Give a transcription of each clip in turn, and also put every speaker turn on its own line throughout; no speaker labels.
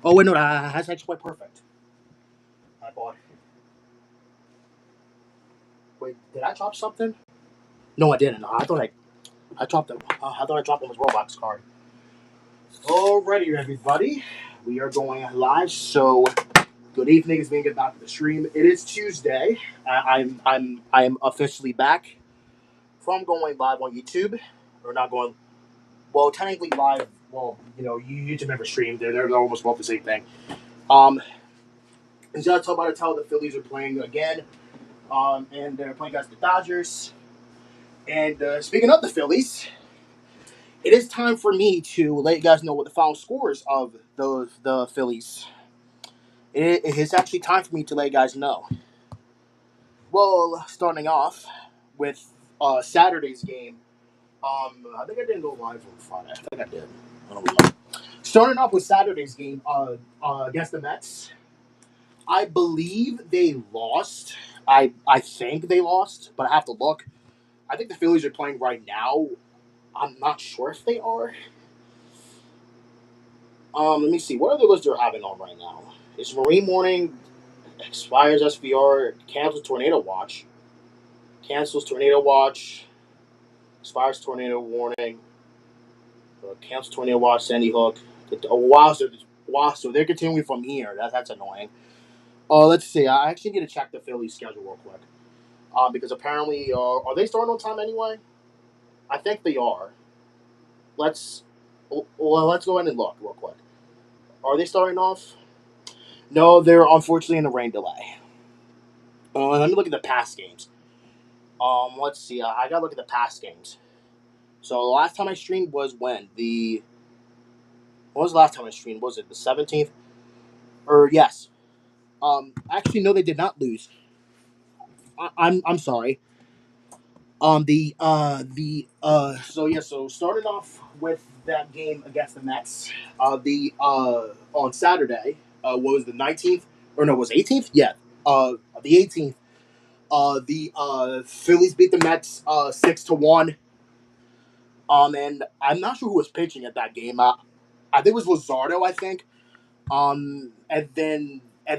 Oh wait, no, that's actually quite perfect. I bought. Wait, did I drop something? No, I didn't. I dropped them. I thought I dropped him his Roblox card. Alrighty, everybody, we are going live. So, good evening. As we get back to the stream, it is Tuesday. I'm officially back from going live on YouTube, or not going. Well, technically live. Well, YouTube never streamed. They're almost both the same thing. Um, and just about to tell the Phillies are playing again. And they're playing against the Dodgers. And speaking of the Phillies, it is time for me to let you guys know what the final scores of the Phillies. It is actually time for me to let you guys know. Well, starting off with Saturday's game. I think I didn't go live on Friday. I think I did. I don't remember. Starting off with Saturday's game against the Mets. I believe they lost. I think they lost, but I have to look. I think the Phillies are playing right now. I'm not sure if they are. Let me see. What other list they're having on right now? It's Marine Morning, expires SVR, cancels Tornado Watch, cancels Tornado Watch, expires Tornado Warning, cancels Tornado Watch, Sandy Hook. Oh, wow, so they're continuing from here. That's annoying. Let's see. I actually need to check the Phillies schedule real quick. Because apparently, are they starting on time anyway? I think they are. Let's let's go ahead and look real quick. Are they starting off? No, they're unfortunately in a rain delay. Let me look at the past games. Let's see. I gotta look at the past games. So the last time I streamed was when the. When was the last time I streamed? Was it the 17th? Or yes. Actually, no, they did not lose. I'm sorry. So yeah, so starting off with that game against the Mets, on Saturday, what was the 19th, or no, was it 18th? Yeah, the 18th. The Phillies beat the Mets 6-1. And I'm not sure who was pitching at that game. I think it was Luzardo. I think. And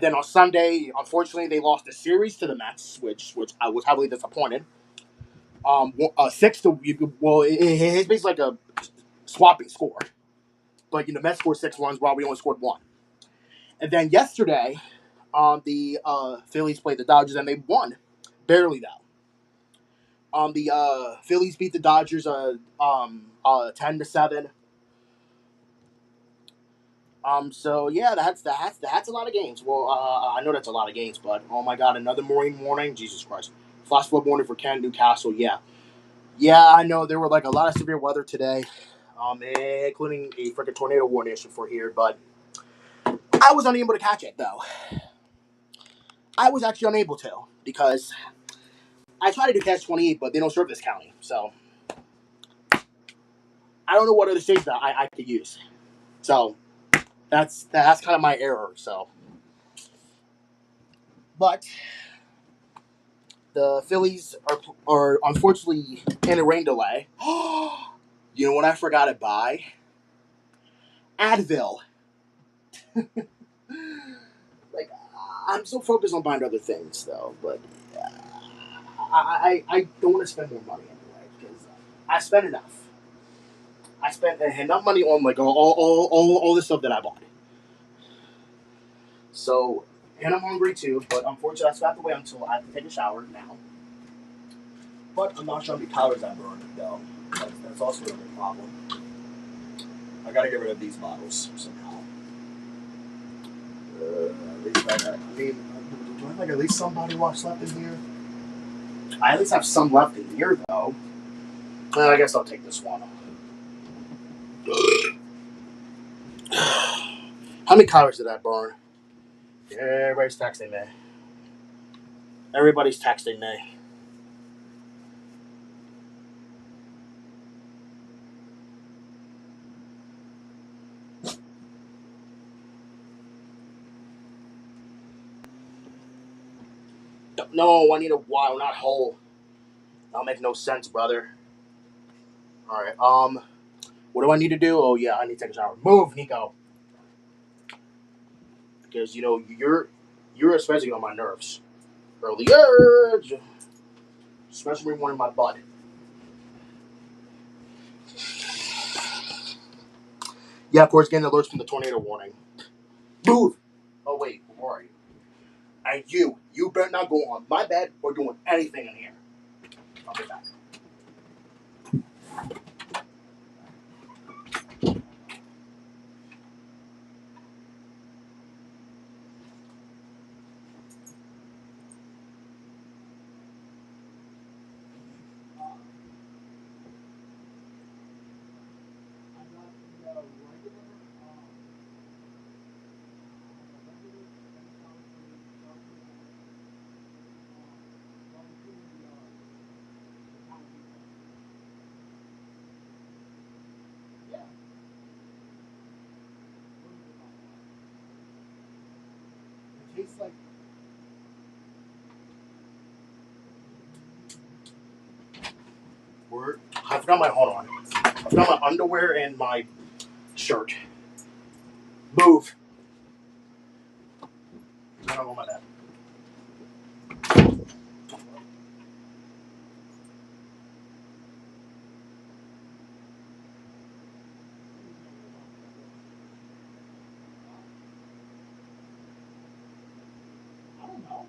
then on Sunday, unfortunately, they lost the series to the Mets, which I was heavily disappointed. 6 to well, it's basically like a swapping score, but Mets scored 6 runs while we only scored one. And then yesterday, the Phillies played the Dodgers and they won, barely though. The Phillies beat the Dodgers 10-7. So yeah, that's a lot of games. Well, I know that's a lot of games, but oh my God, another Marine Morning, Jesus Christ, flash flood warning for Kent, Newcastle. Yeah, I know there were like a lot of severe weather today, including a freaking tornado warning issue for here, but I was unable to catch it though. I was actually unable to because I tried to do catch 28, but they don't serve this county, so I don't know what other states that I could use. So that's kind of my error. So, but the Phillies are unfortunately in a rain delay. You know what I forgot to buy? Advil. Like I'm so focused on buying other things though, but I don't want to spend more money anyway because I spent enough. I spent enough money on like all the stuff that I bought. So, and I'm hungry too, but unfortunately I still have to wait until I have to take a shower now. But I'm not sure how many calories I burned though. That's also a big problem. I gotta get rid of these bottles somehow. At least I mean, do I have like at least some body wash left in here? I at least have some left in here though. I guess I'll take this one. How many calories did I burn? Everybody's texting me. Everybody's texting me. No, I need a while, not whole. That'll make no sense, brother. Alright, what do I need to do? Oh, yeah, I need to take a shower. Move, Nico. because you're especially on my nerves earlier, especially when in my butt. Yeah, of course, getting alerts from the tornado warning. Move. Oh wait, where are you? And you better not go on my bed or doing anything in here. I'll be back. It tastes like I forgot my hold on. I forgot my underwear and my shirt. Move. I don't know my bed. I don't know.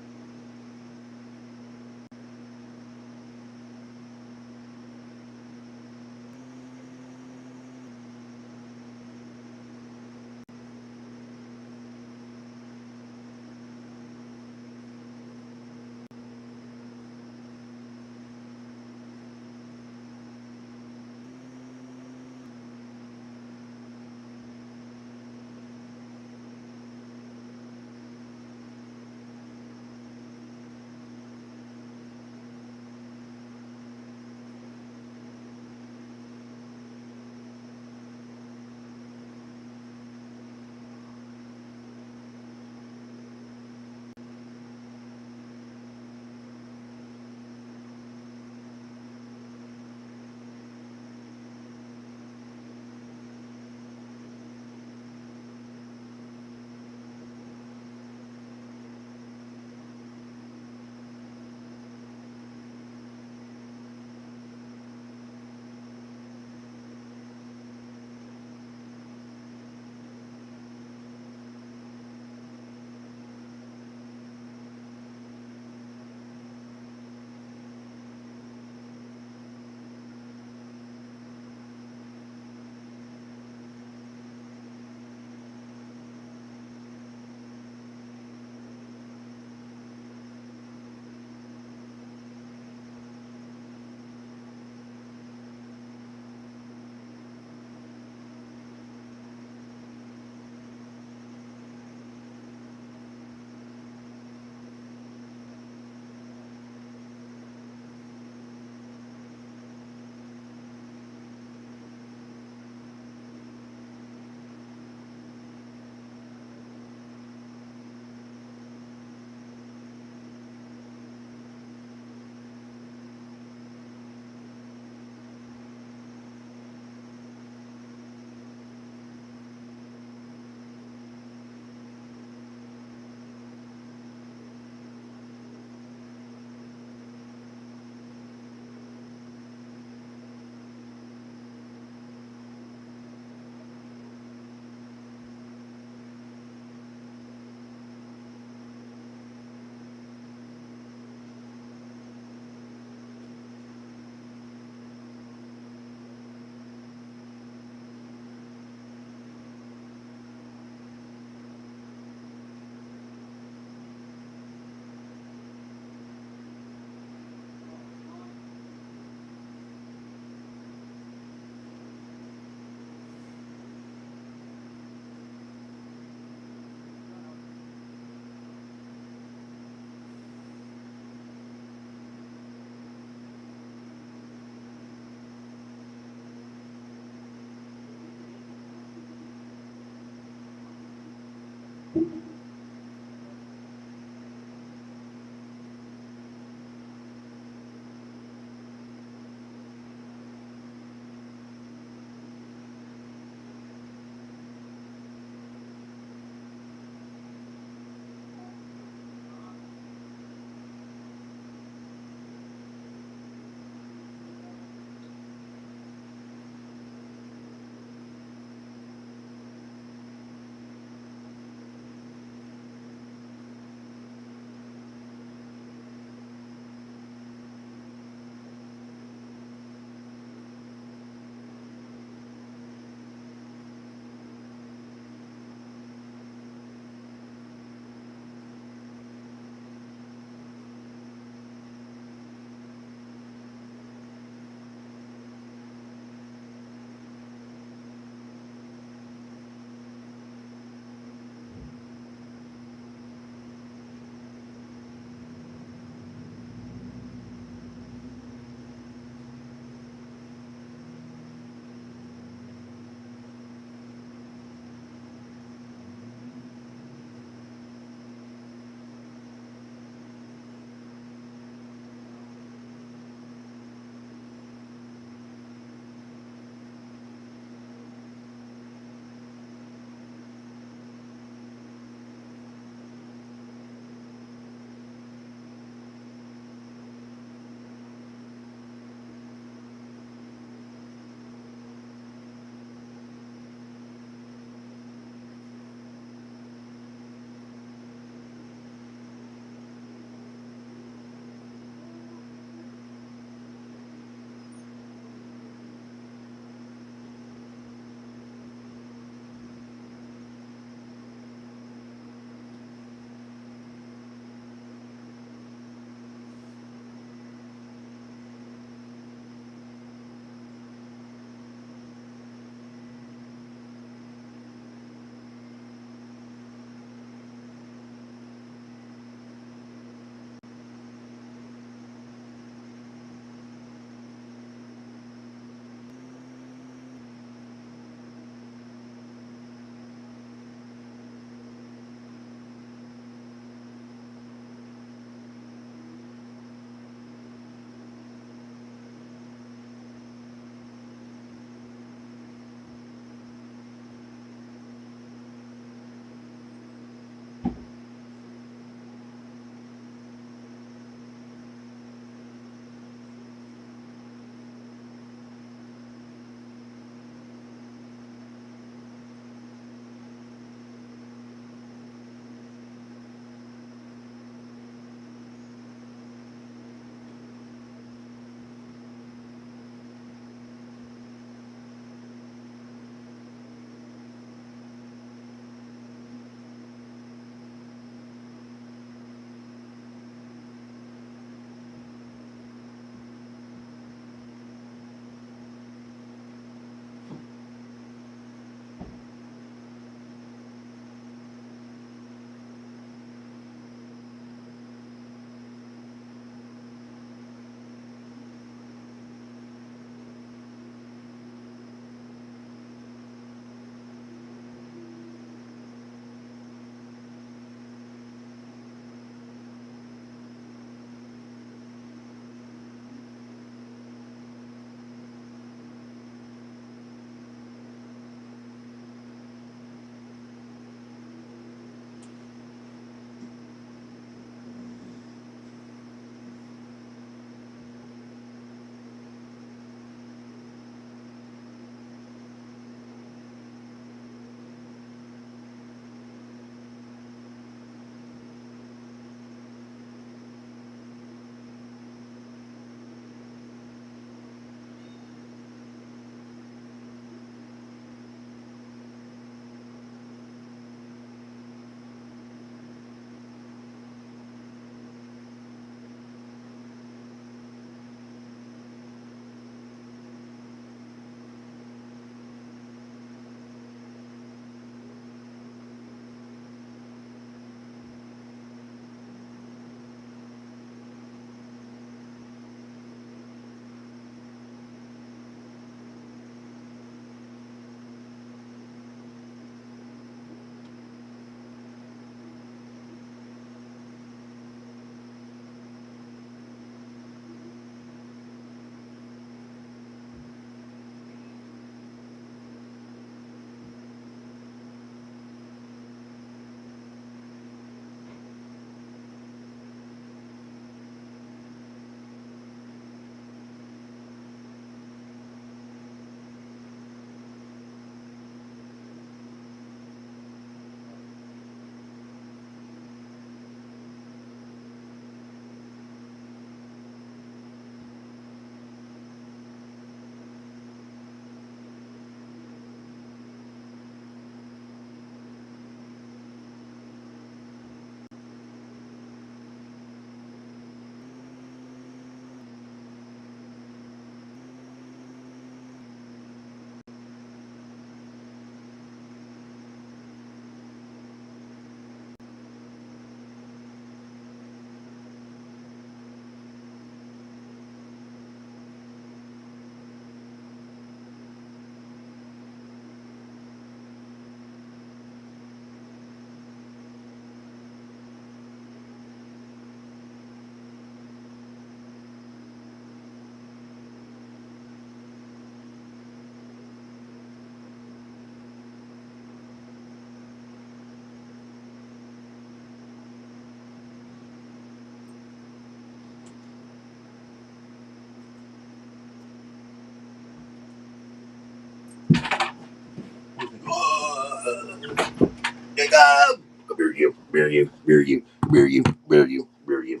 here you. Come here you. Come here you. Come here you. Come here you.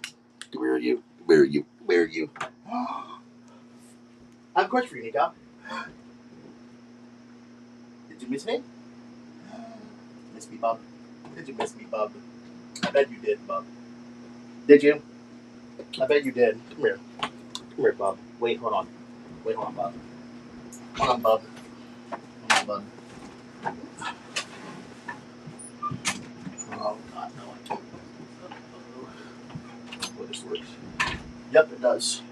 Come here you. Come here you. Come here you. I have a question for you, Nico. Did you miss me? Miss me, bub? Did you miss me, bub? I bet you did, bub. Did you? I bet you did. Come here. Come here, bub. Wait, hold on. Wait, hold on, bub. Hold on, bub. Hold on, bub. Oh, God, no, I can't. Oh, this works. Yep, it does.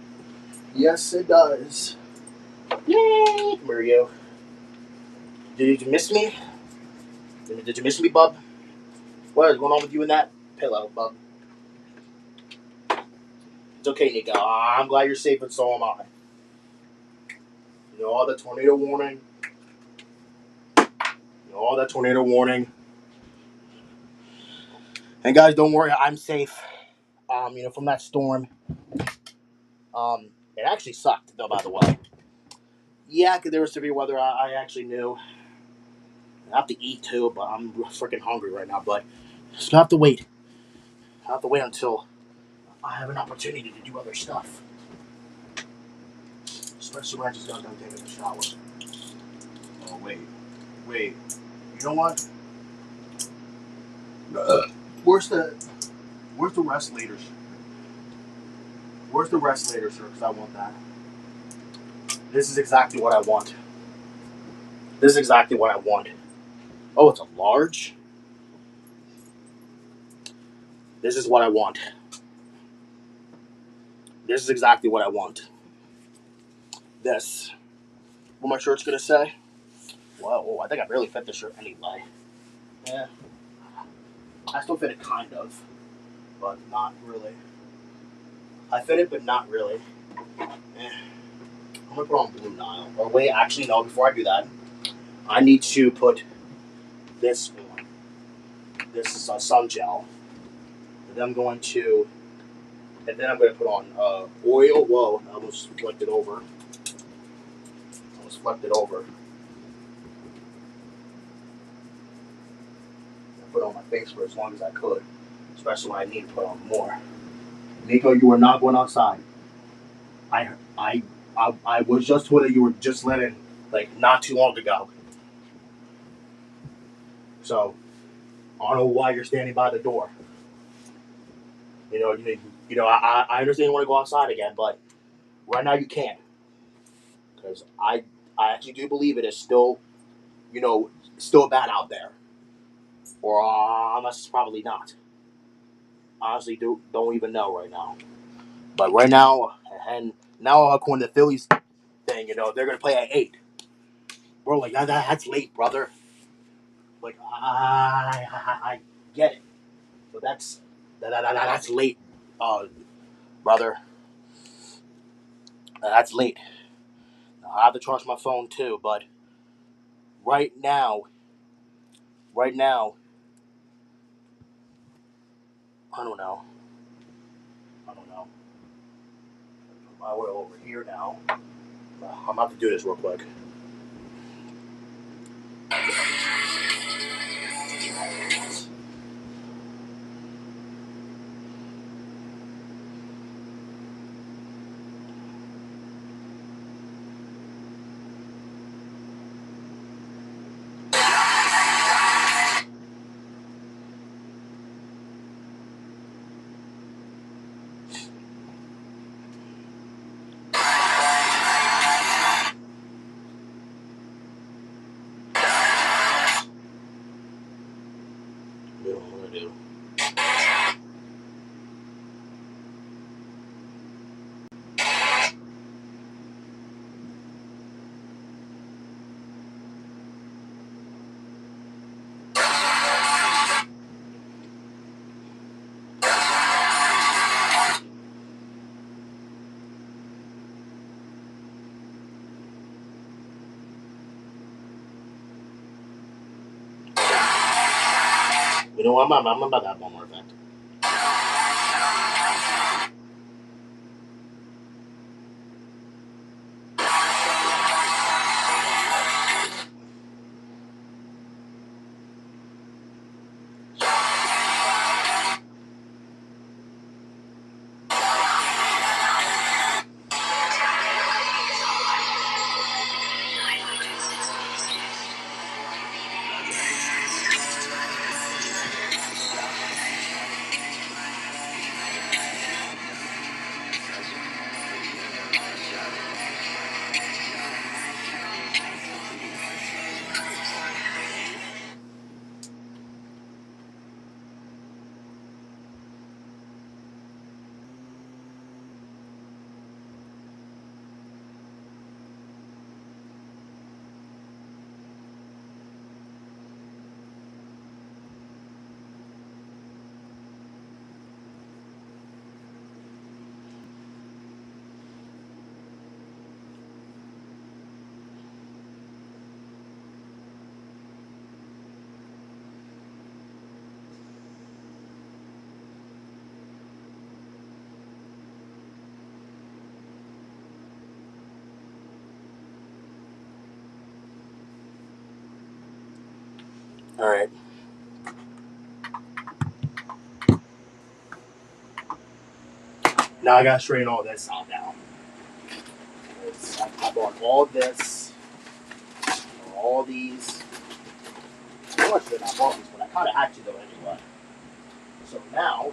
Yes, it does. Yay! Come here, you. Did you miss me? Did you miss me, bub? What is going on with you and that pillow, bub? It's okay, Nico. I'm glad you're safe, and so am I. You know all the tornado warning. You know all that tornado warning. And guys, don't worry, I'm safe. From that storm. It actually sucked, though. By the way, yeah, because there was severe weather. I actually knew. I have to eat too, but I'm freaking hungry right now. But just have to wait. I have to wait until I have an opportunity to do other stuff. Especially when I just got done taking a shower. Oh wait. You know what? Where's the rest later? Where's the rest later, sir? Because I want that. This is exactly what I want. This is exactly what I want. Oh, it's a large. This is what I want. This is exactly what I want. This. What my shirt's gonna say? Whoa, I think I barely fit this shirt anyway. Yeah. I still fit it kind of, but not really. I fit it, but not really. Eh. I'm gonna put on Blue Nile. Or wait, actually no, before I do that, I need to put this on. This is sun gel. And then I'm going to put on oil. Whoa, I almost flipped it over. I put on my face for as long as I could, especially when I need to put on more. Nico, you are not going outside. I was just told that you were just let in, like, not too long ago. So I don't know why you're standing by the door. I understand you want to go outside again, but right now you can't, because I actually do believe it is still, still bad out there, or unless it's probably not. Honestly, don't even know right now. But right now, and now according to the Phillies thing, they're gonna play at 8. Bro, like that's late, brother. Like I get it, but that's late, brother. That's late. I have to charge my phone too, but right now, right now, I don't know. I don't know. We're over here now. I'm about to do this real quick. What I'm gonna do. You know what? I'm about to have one more event. All right. Now I gotta straighten all this out now. I bought all this, all these. How much did I bought these? But I kind of had to though anyway. So now,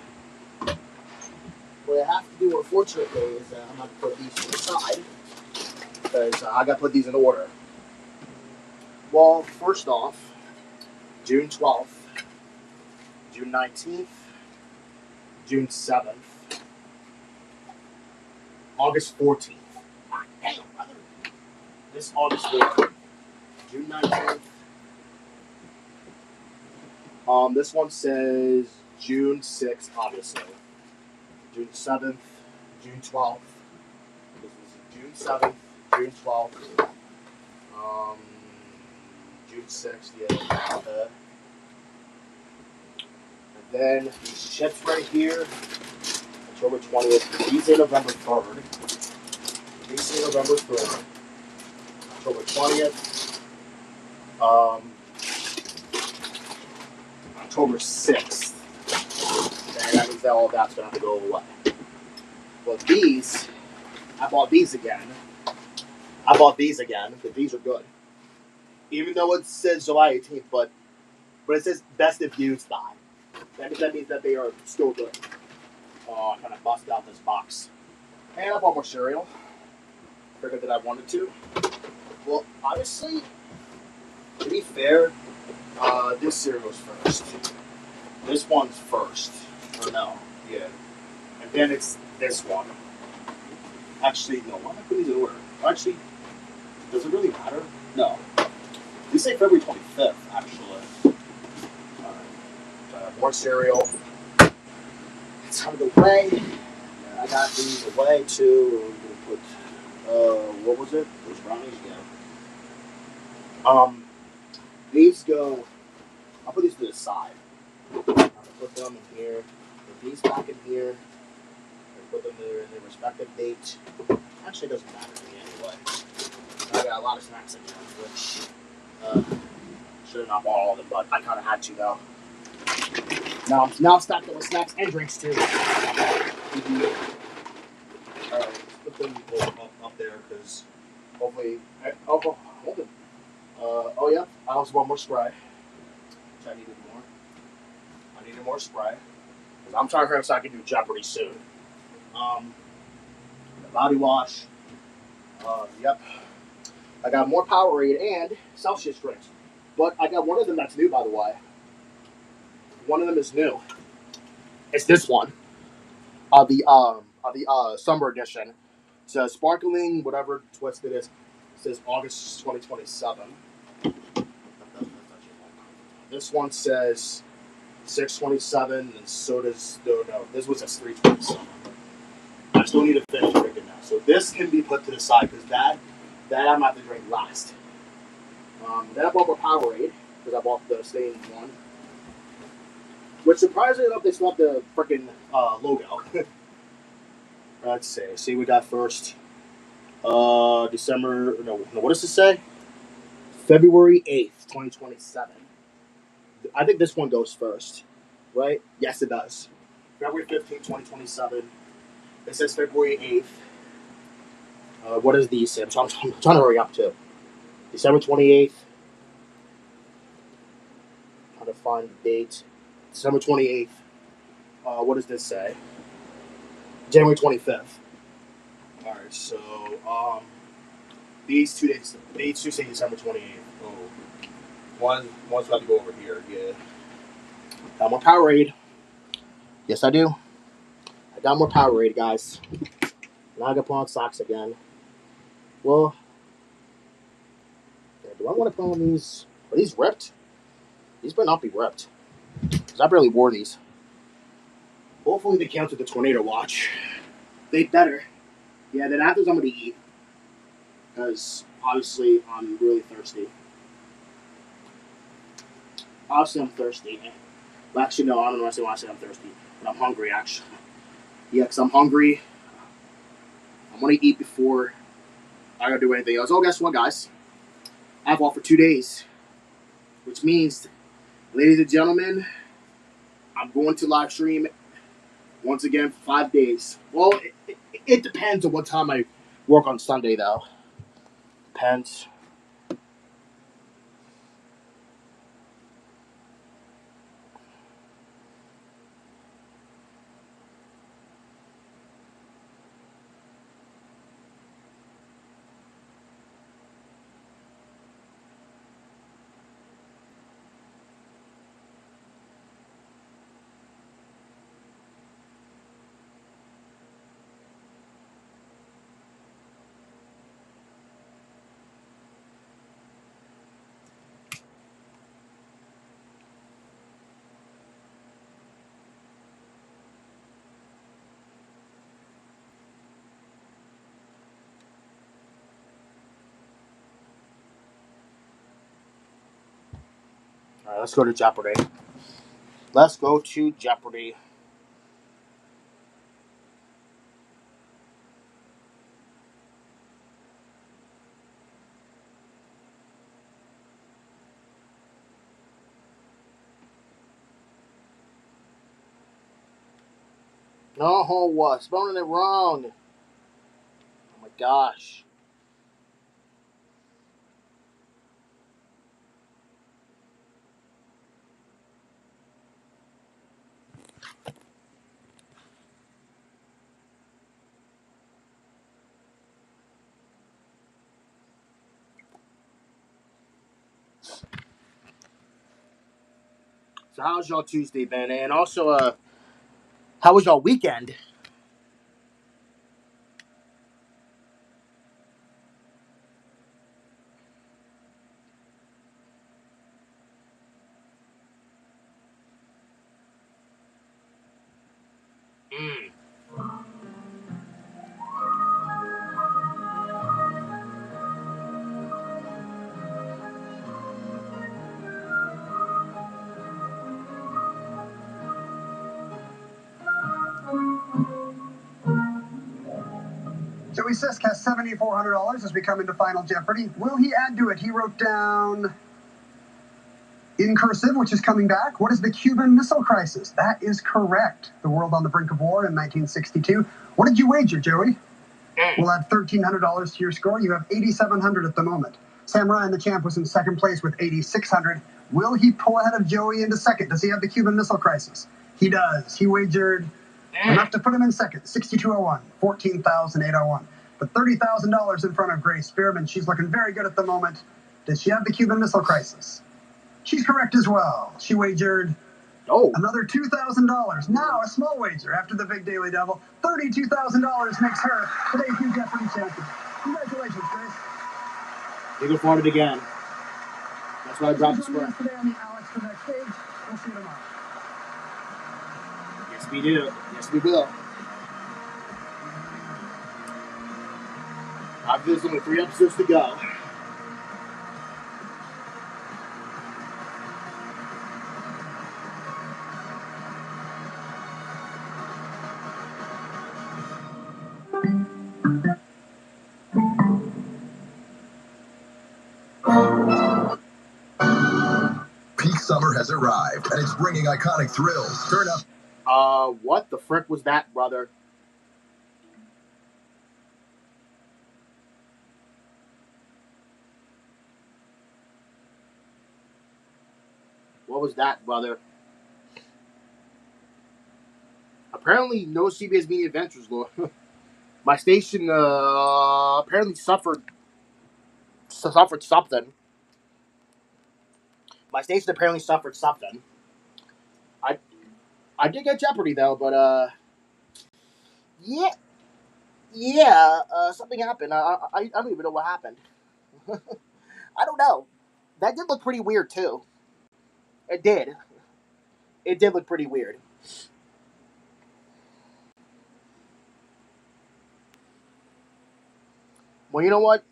what I have to do, unfortunately, is I'm gonna put these to the side because I gotta put these in order. Well, first off, June 12th, June 19th, June 7th, August 14th. Damn, brother. This August 14th, June 19th. This one says June 6th, obviously. June 7th, June 12th. This is June 7th, June 12th. June 6th, yeah. And then these chips right here, October 20th. These are November 3rd. These are November 3rd. October 20th. October 6th. And that means that all that's going to have to go away. But these, I bought these again. Because these are good. Even though it says July 18th, but it says best if used by. That means that they are still good. I kind of busted out this box. And I bought more cereal. Figured that I wanted to. Well, honestly, to be fair, this cereal's first. This one's first. Or no, yeah. And then it's this one. Actually, no. Why am I putting these in order? Actually, does it really matter? No. These say February 25th, actually. More cereal. It's out of the way. Yeah, I got these away too. We're gonna put, what was it? Those brownies, yeah. These go. I'll put these to the side. I'm gonna put them in here. Put these back in here. And put them there in their respective date. Actually, it doesn't matter to me anyway. I got a lot of snacks in here, which should have not bought all of them, but I kind of had to though. Now I'm stacked up with snacks and drinks too. Alright, let's put them up there because hopefully. Hold it. Oh yeah, I also want more spray. Which I needed more. I needed more spray because I'm trying to hurry so I can do Jeopardy soon. The body wash. Yep. I got more Powerade and Celsius drinks, but I got one of them that's new, by the way. One of them is new. It's this one. The summer edition. It says sparkling, whatever twist it is. It says August 2027. This one says 627, and so does no. This was a 327. I still need to finish drinking now. So this can be put to the side because that I'm gonna have to drink last. Then I bought more Powerade because I bought the same one. Which surprisingly enough, they still have the freaking logo. Let's see. See, we got first December. No, what does it say? February 8th, 2027. I think this one goes first, right? Yes, it does. February 15th, 2027. It says February 8th. What does these say? I'm trying to hurry up too. December 28th. Trying to find the date. December 28th. What does this say? January 25th. Alright, so these two say December 28th. Oh. One's got to go over here, yeah. Got more Powerade. Yes, I do. I got more Powerade, guys. Now I got to put on socks again. Well, do I want to put on these? Are these ripped? These better not be ripped. Because I barely wore these. Hopefully they cancel the tornado watch. They better. Yeah, then after I'm going to eat. Because obviously I'm really thirsty. Obviously I'm thirsty. Well, actually, no, I don't know when I say I'm thirsty. But I'm hungry, actually. Yeah, because I'm hungry. I'm going to eat before I got to do anything else. Oh, guess what, guys? I've off for 2 days. Which means Ladies and gentlemen, I'm going to live stream once again for 5 days. Well, it depends on what time I work on Sunday, though. Depends. All right, let's go to Jeopardy. Let's go to Jeopardy. No, what? Spelling it wrong. Oh my gosh. So how's y'all Tuesday been? And also, how was y'all weekend? Mm.
Joey Sisk has $7,400 as we come into Final Jeopardy. Will he add to it? He wrote down in cursive, which is coming back. What is the Cuban Missile Crisis? That is correct. The world on the brink of war in 1962. What did you wager, Joey? We'll add $1,300 to your score. You have $8,700 at the moment. Sam Ryan, the champ, was in second place with $8,600. Will he pull ahead of Joey into second? Does he have the Cuban Missile Crisis? He does. He wagered enough to put him in second. 6,201, 14,801. But $30,000 in front of Grace Spearman. She's looking very good at the moment. Does she have the Cuban Missile Crisis? She's correct as well. She wagered another $2,000. Now a small wager after the big daily double. $32,000 makes her today's new Jeopardy champion. Congratulations, Grace.
You go for it again. That's why I dropped the square.
Today on the Alex for next stage. We'll see you tomorrow.
Yes, we do. Yes, we will. There's only 3 episodes to go.
Peak summer has arrived, and it's bringing iconic thrills. Turn up.
What the frick was that, brother? What was that, brother? Apparently, no CBS Media Adventures, Lord. My station apparently suffered something. My station apparently suffered something. I I did get Jeopardy though, but yeah, something happened. I don't even know what happened. I don't know. That did look pretty weird too. It did. It did look pretty weird. Well, you know what?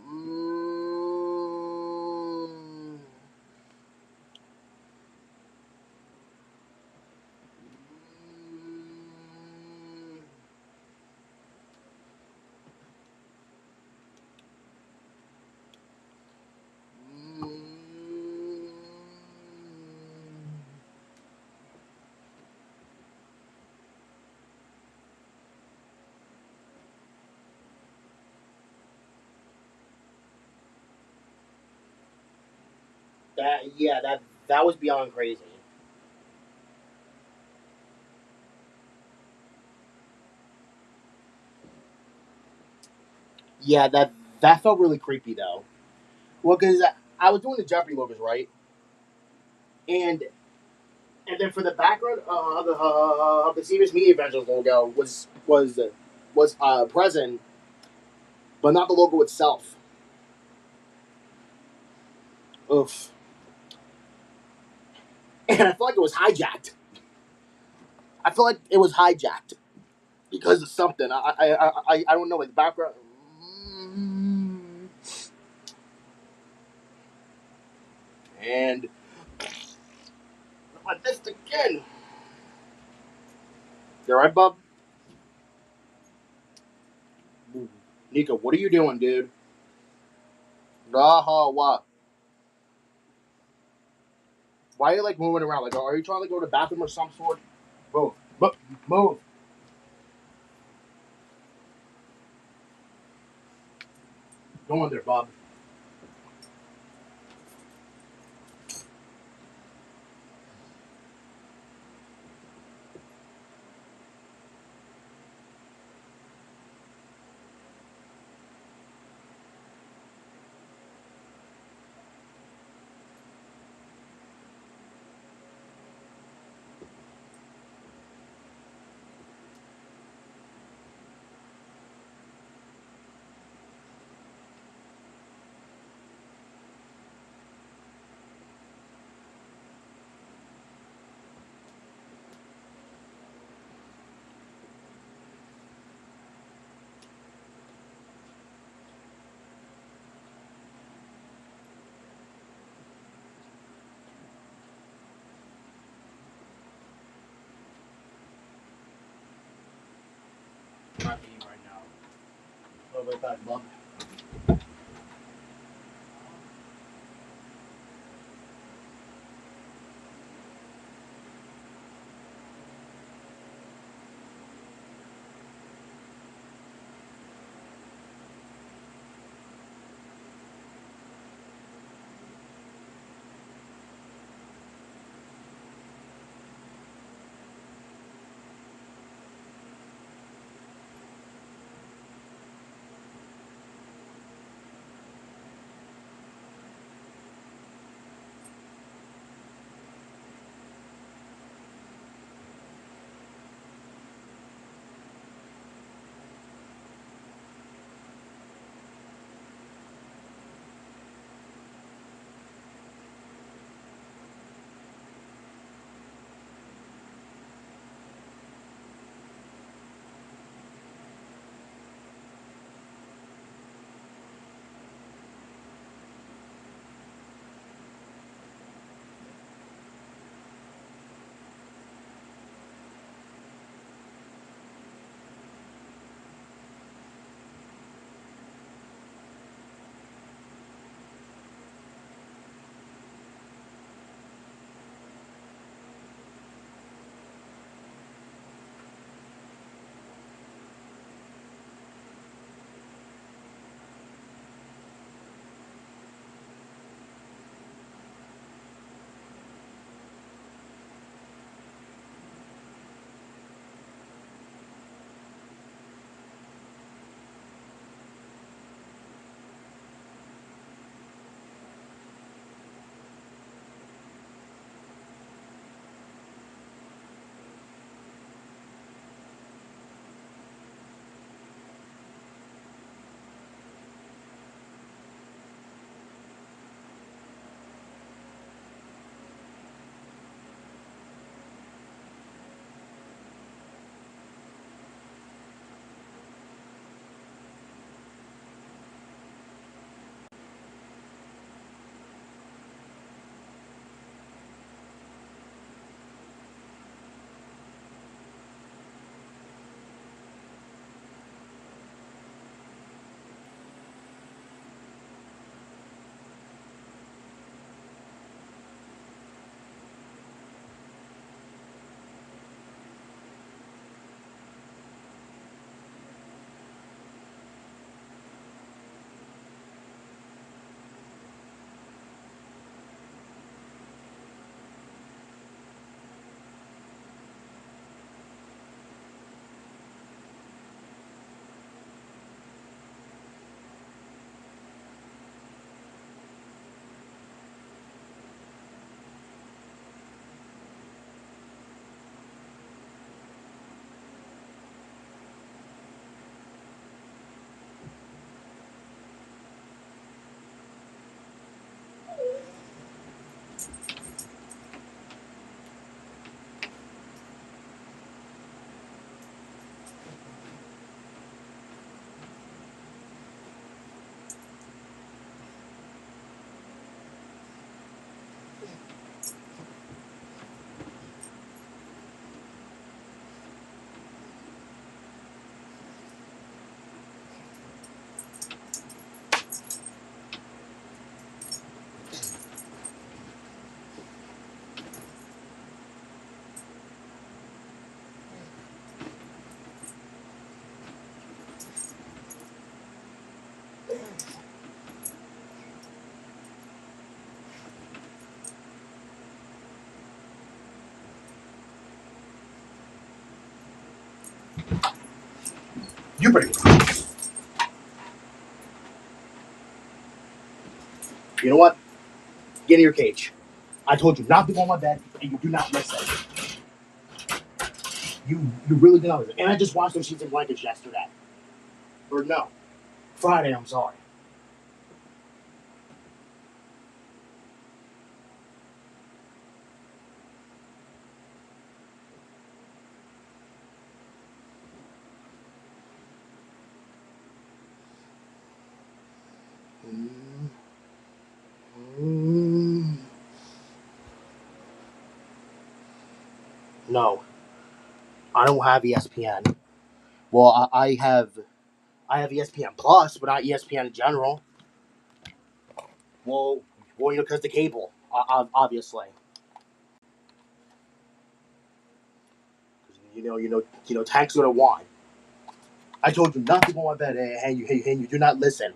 Mm, That was beyond crazy. Yeah, that felt really creepy though. Well, because I was doing the Jeopardy logos right, and then for the background of the Serious Media Ventures logo was present, but not the logo itself. Oof. And I feel like it was hijacked. I feel like it was hijacked because of something. I don't know, like the background. And I missed again. You alright, bub? Nico, what are you doing, dude? What? Why are you like moving around? Like, are you trying to go to the bathroom or some sort? Move, move. Go in there, Bob. I'm not eating right now. I'll be right back, Bob. You better get out. You know what? Get in your cage. I told you not to go on my bed, and you do not listen. You really do not listen. And I just washed those sheets and blankets yesterday. Or no. Friday, I'm sorry. No, I don't have ESPN. Well, I have ESPN Plus, but not ESPN in general. Well, because the cable, obviously. Tank's gonna want. I told you not to go on bed, and you do not listen.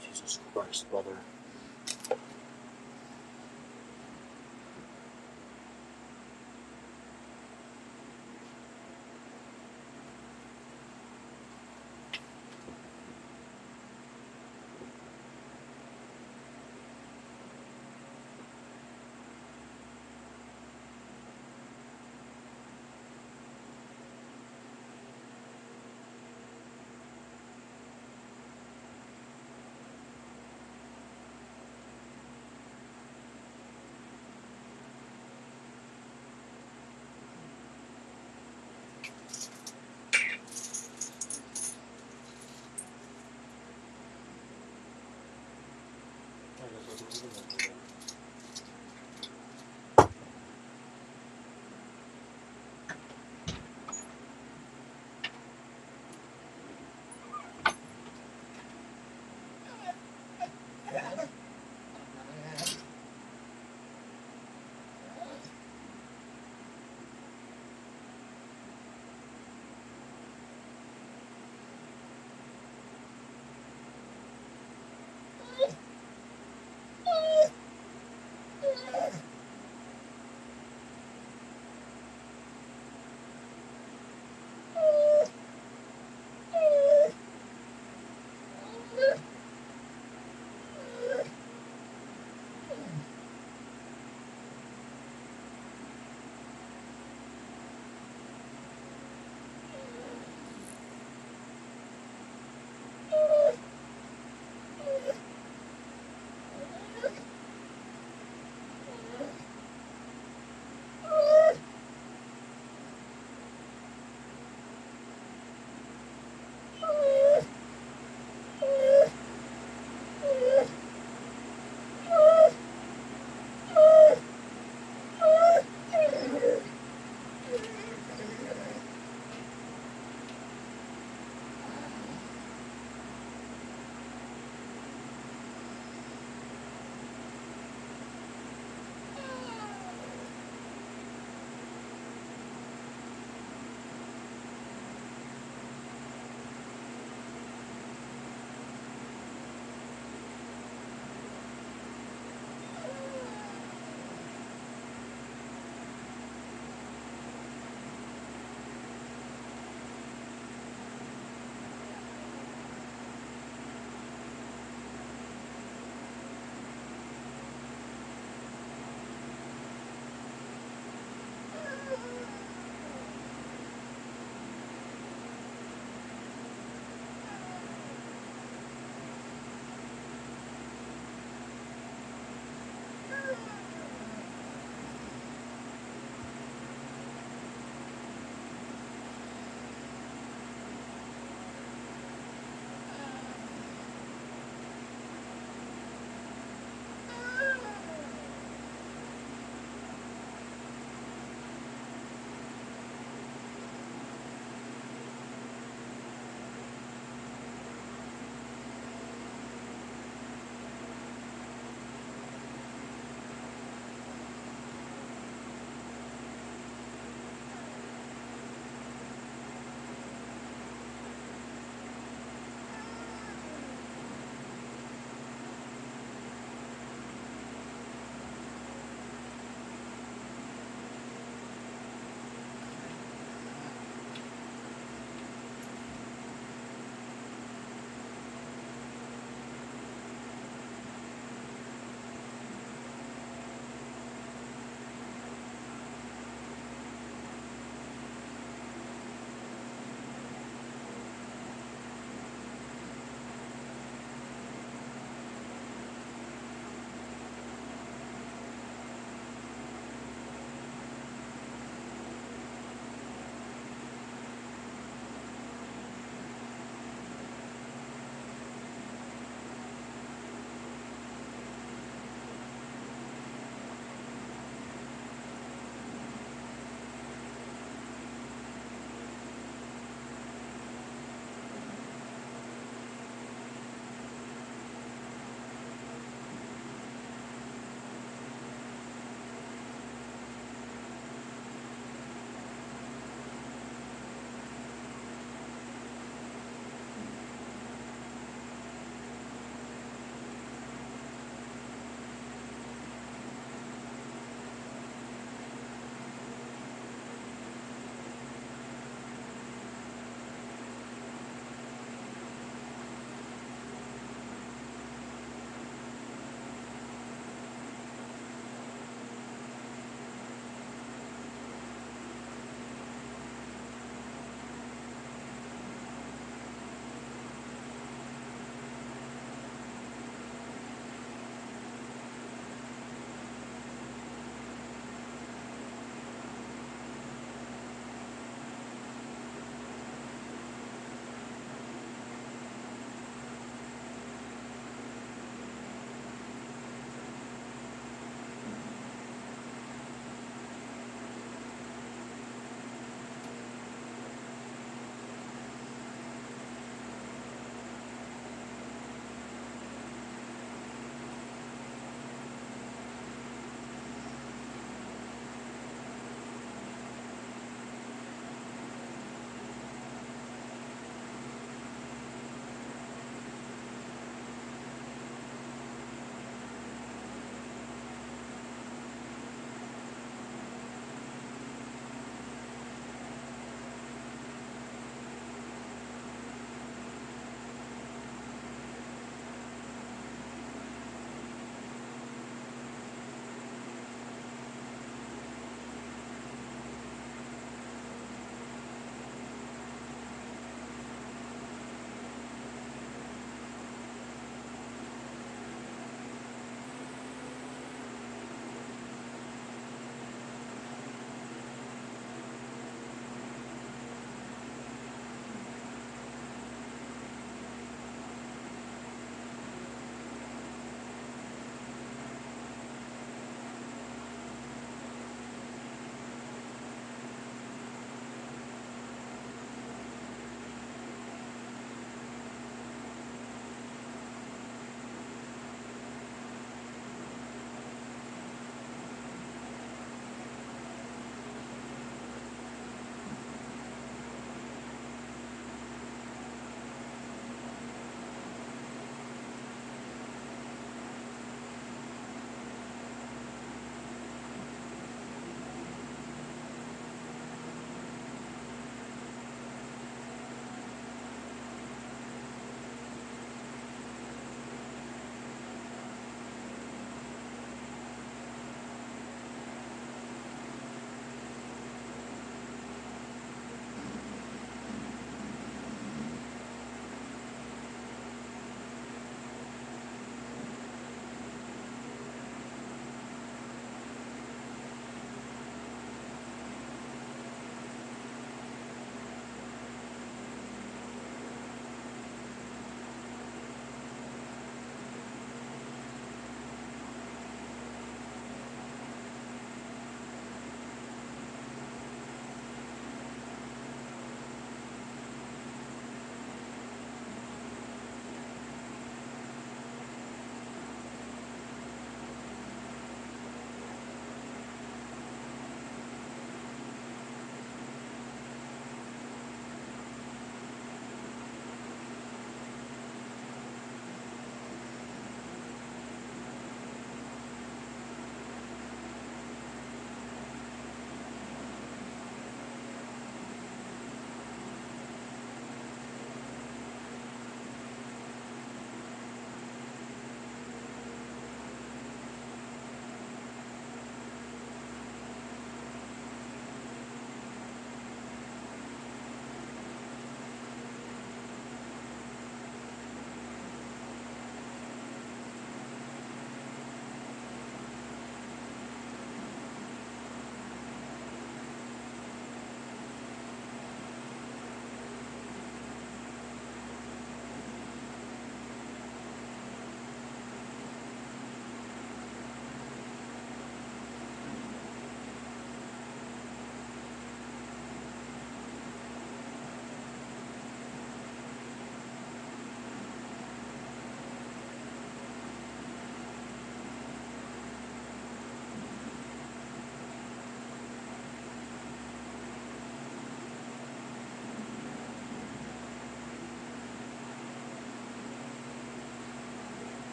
Jesus Christ, brother.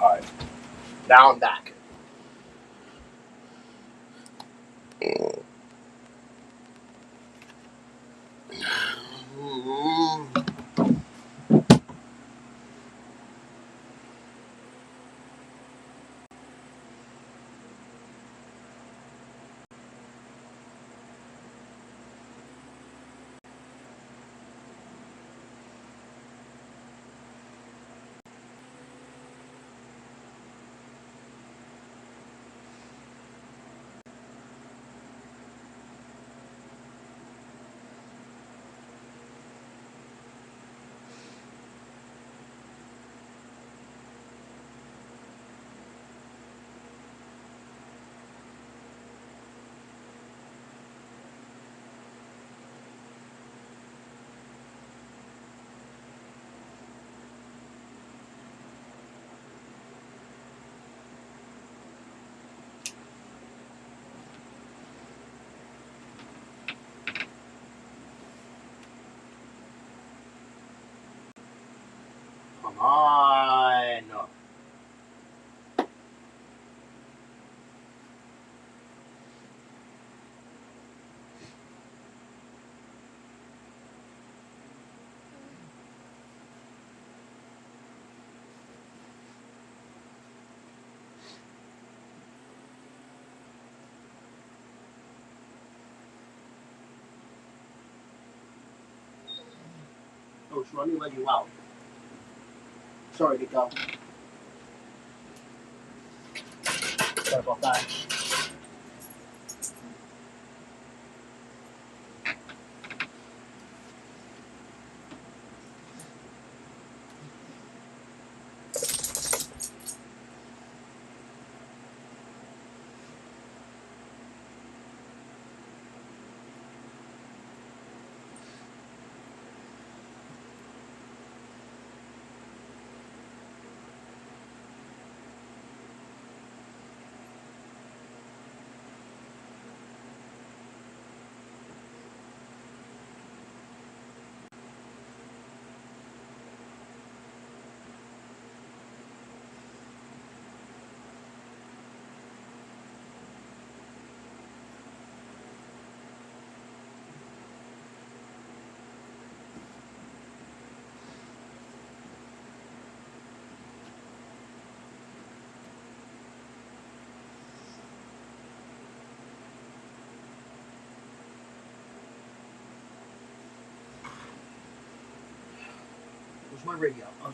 Alright. Now I'm back. Come on. Oh, let me let you out. Sorry, Nico. Sorry about that. Where's my radio? Oh,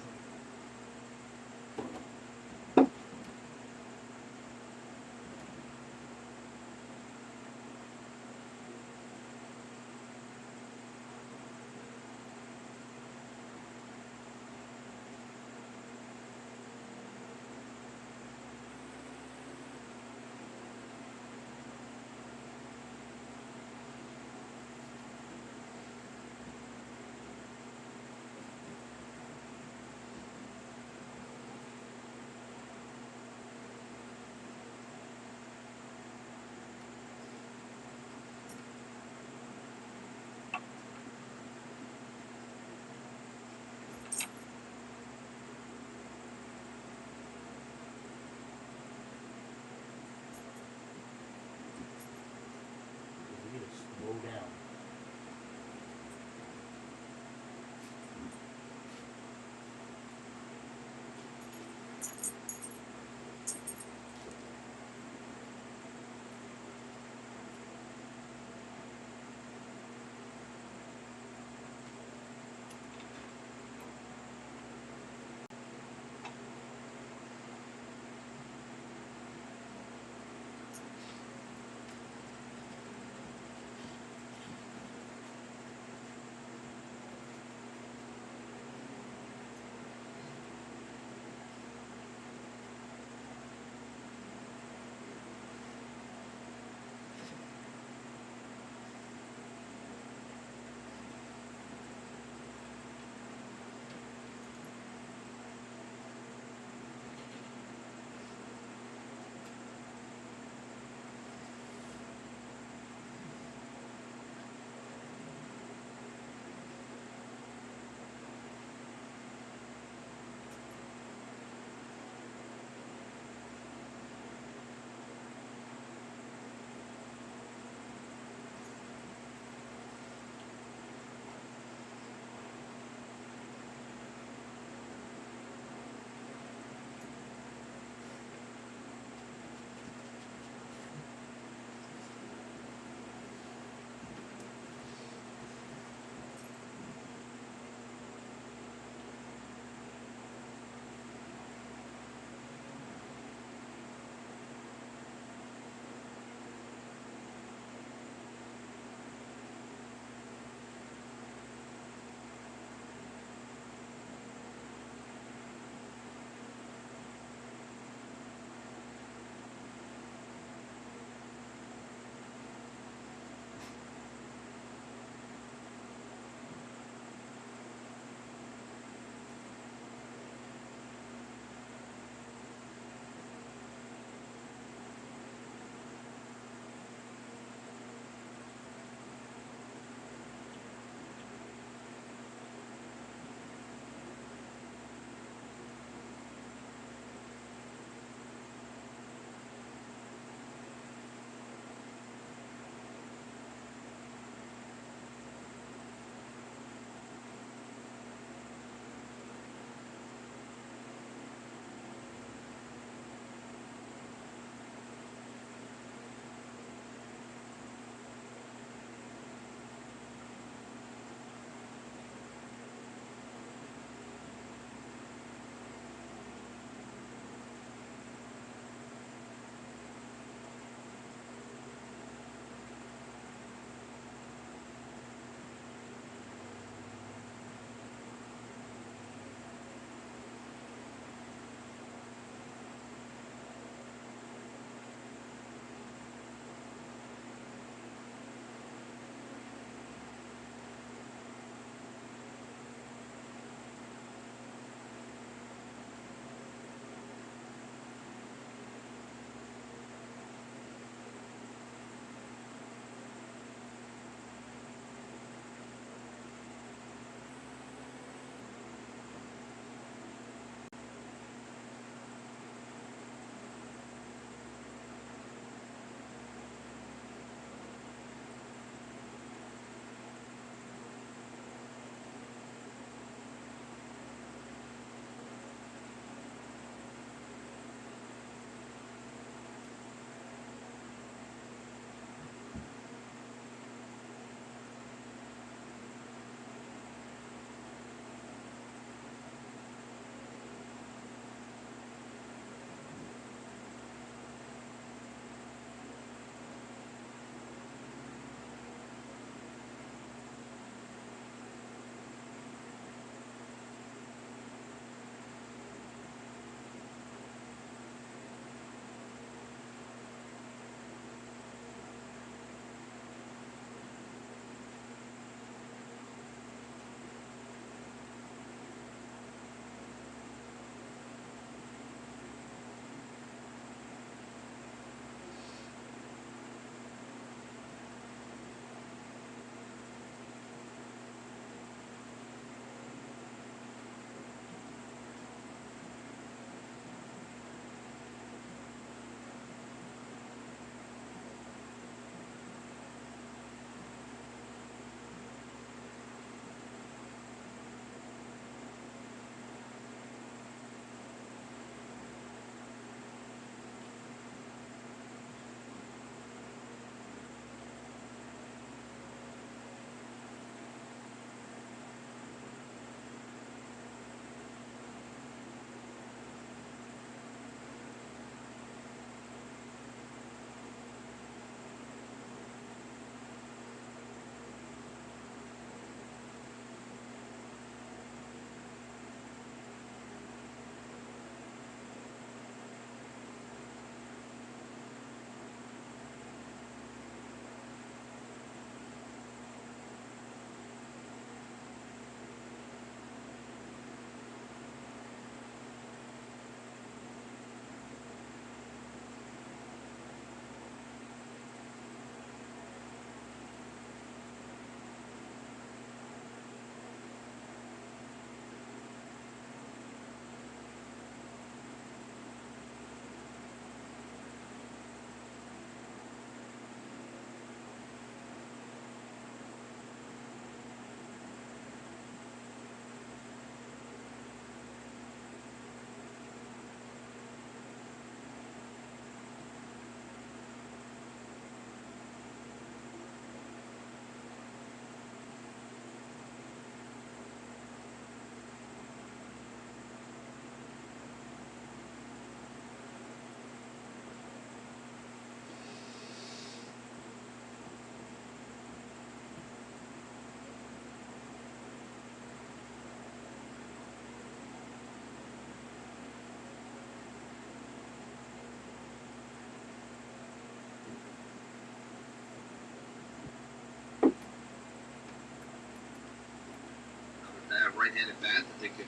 right-handed bat that they can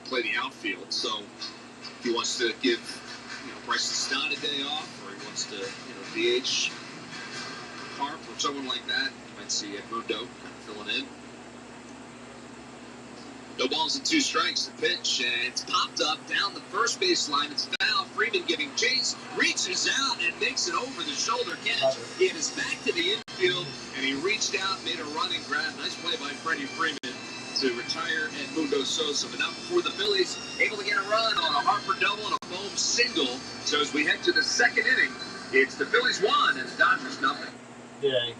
play the outfield. So if he wants to give Bryson Stott a day off, or he wants to DH Harp or someone like that, you might see Edmundo kind of filling in. No balls and 2 strikes. The pitch, and it's popped up down the first baseline. It's foul. Freeman giving chase, reaches out and makes an over-the-shoulder catch. It is back to the infield, and he reached out, made a running grab. Nice play by Freddie Freeman to retire Edmundo Sosa. But not before the Phillies able to get a run on a Harper double and a Bohm single. So as we head to the second inning, it's the Phillies 1 and the Dodgers nothing.
Yay.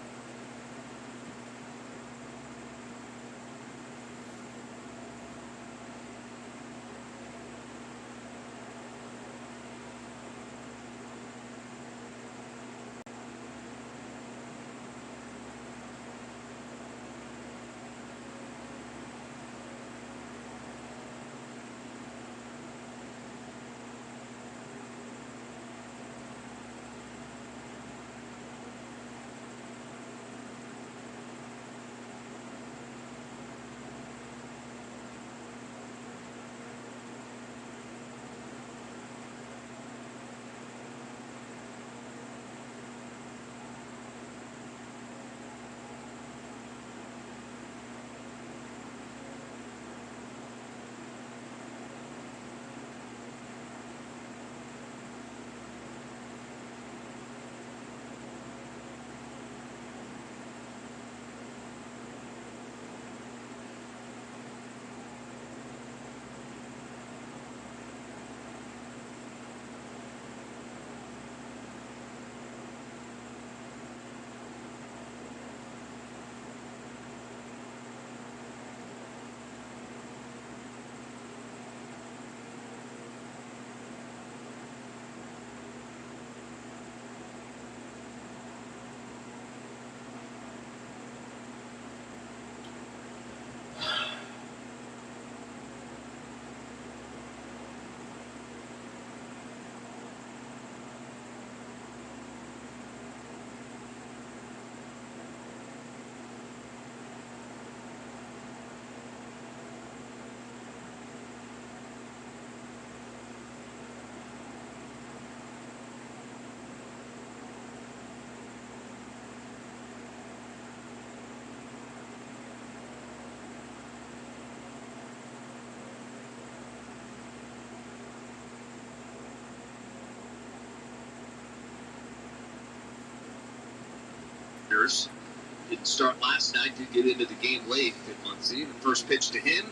Didn't start last night, did get into the game late at Muncie. The first pitch to him,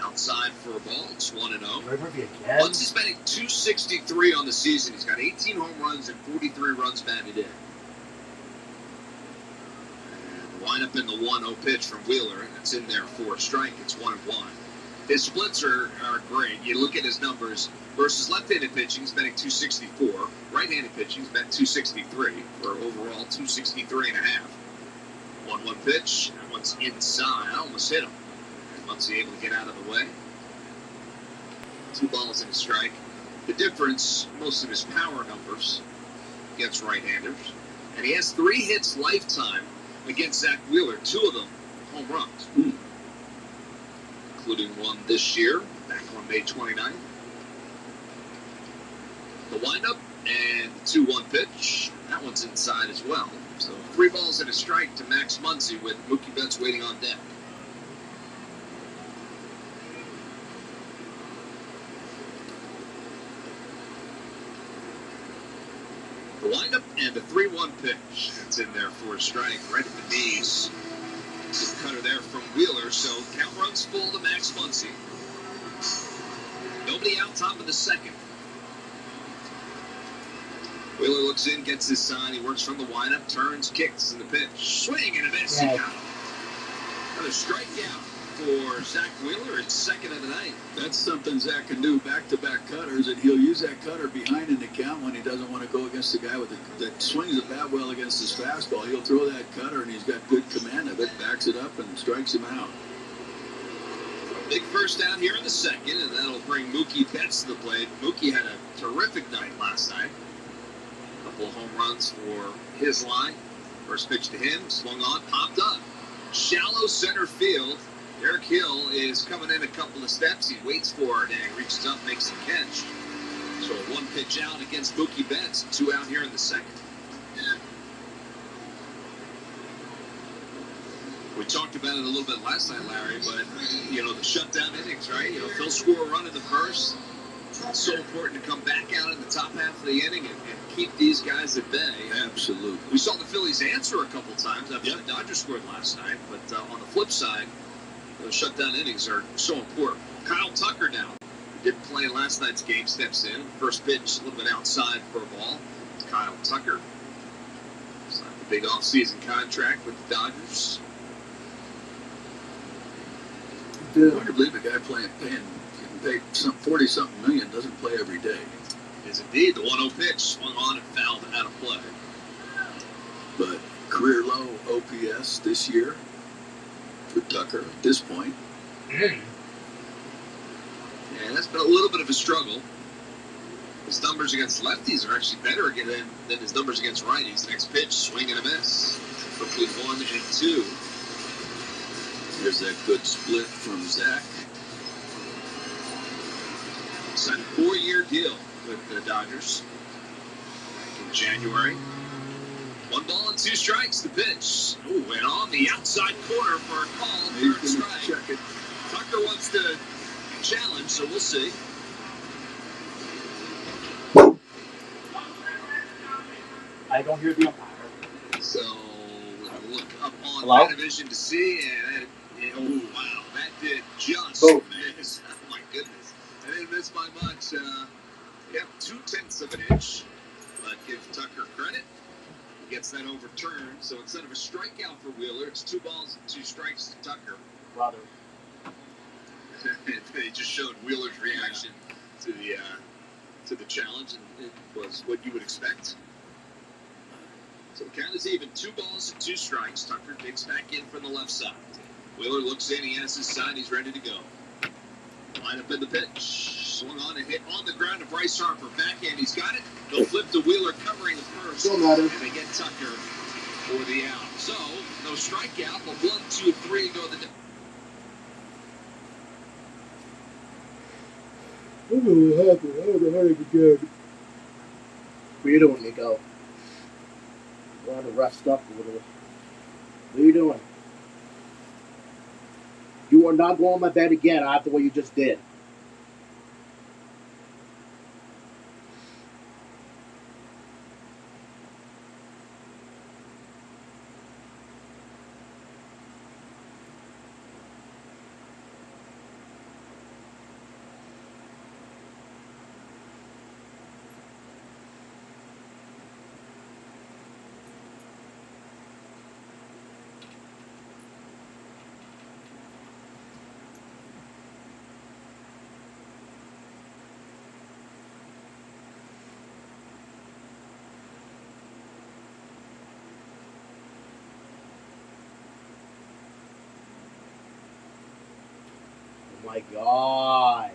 outside for a ball. It's 1-0. Muncie's batting .263 on the season. He's got 18 home runs and 43 runs batted in. And the lineup in the 1-0 pitch from Wheeler, and it's in there for a strike. It's 1-1. His splits are great. You look at his numbers versus left-handed pitching, he's batting .264. Right-handed pitching, he's batting .263 for overall .263 and a half. 1-1 pitch. That one's inside. I almost hit him. Muncie able to get out of the way. 2 balls and a strike. The difference, most of his power numbers against right-handers. And he has 3 hits lifetime against Zach Wheeler. 2 of them home runs. Including one this year, back on May 29th. The windup and the 2-1 pitch. That one's inside as well. So 3 balls and a strike to Max Muncy with Mookie Betts waiting on deck. The windup and the 3-1 pitch. That's in there for a strike right at the knees. Good cutter there from Wheeler. So count runs full to Max Muncy. Nobody out top of the second. Wheeler looks in, gets his sign. He works from the windup, turns, kicks in the pitch. Swing and a miss. He got him. Another strikeout for Zach Wheeler. It's second of the night.
That's something Zach can do, back-to-back cutters, and he'll use that cutter behind in the count when he doesn't want to go against the guy that swings the bat well against his fastball. He'll throw that cutter, and he's got good command of it, backs it up, and strikes him out.
Big first down here in the second, and that'll bring Mookie Betts to the plate. Mookie had a terrific night last night. Couple of home runs for his line. First pitch to him, swung on, popped up. Shallow center field. Eric Hill is coming in a couple of steps. He waits for it and he reaches up, makes the catch. So a 1 pitch out against Mookie Betts, 2 out here in the second. We talked about it a little bit last night, Larry, but, the shutdown innings, right? Phil score a run in the first. It's so important to come back out in the top half of the inning and keep these guys at bay.
Absolutely.
We saw the Phillies answer a couple times after the Dodgers scored last night, but on the flip side, those shutdown innings are so important. Kyle Tucker now didn't play last night's game, steps in. First pitch, a little bit outside for a ball. It's Kyle Tucker. Signed the big offseason contract with the Dodgers.
Hard to believe a guy getting paid some 40-something million doesn't play every day.
Is indeed. The 1-0 pitch swung on and fouled out of play.
But career low OPS this year for Tucker at this point.
Yeah, that's been a little bit of a struggle. His numbers against lefties are actually better again than his numbers against righties. Next pitch, swing and a miss. Quickly 1 and 2.
There's that good split from Zach.
Signed a 4-year deal with the Dodgers back in January. 1 ball and 2 strikes. The pitch. Oh, and on the outside corner for a call. Third strike.
Check it.
Tucker wants to challenge, so we'll see.
I don't hear the umpire.
So we'll look up on
Hello?
television to see, and oh wow, that did just
Boom.
miss. Oh my goodness, I didn't miss by much. 0.2 of an inch, but give Tucker credit. He gets that overturned, so instead of a strikeout for Wheeler, it's 2 balls and 2 strikes to Tucker.
Brother.
They just showed Wheeler's reaction to the challenge, and it was what you would expect. So the count is even. 2 balls and 2 strikes. Tucker digs back in from the left side. Wheeler looks in. He has his sign. He's ready to go. Line up in the pitch. Swung on and hit on the ground to Bryce Harper. Backhand. He's got it. They'll flip to Wheeler covering the first.
Still matter.
And they get Tucker for the out. So no strikeout, but 1, 2, 3 go the.
I'm really happy. I have a headache again. What are you doing, Nico? I want to rest up a little. What are you doing? You are not going on my bed again after what you just did. Oh my God.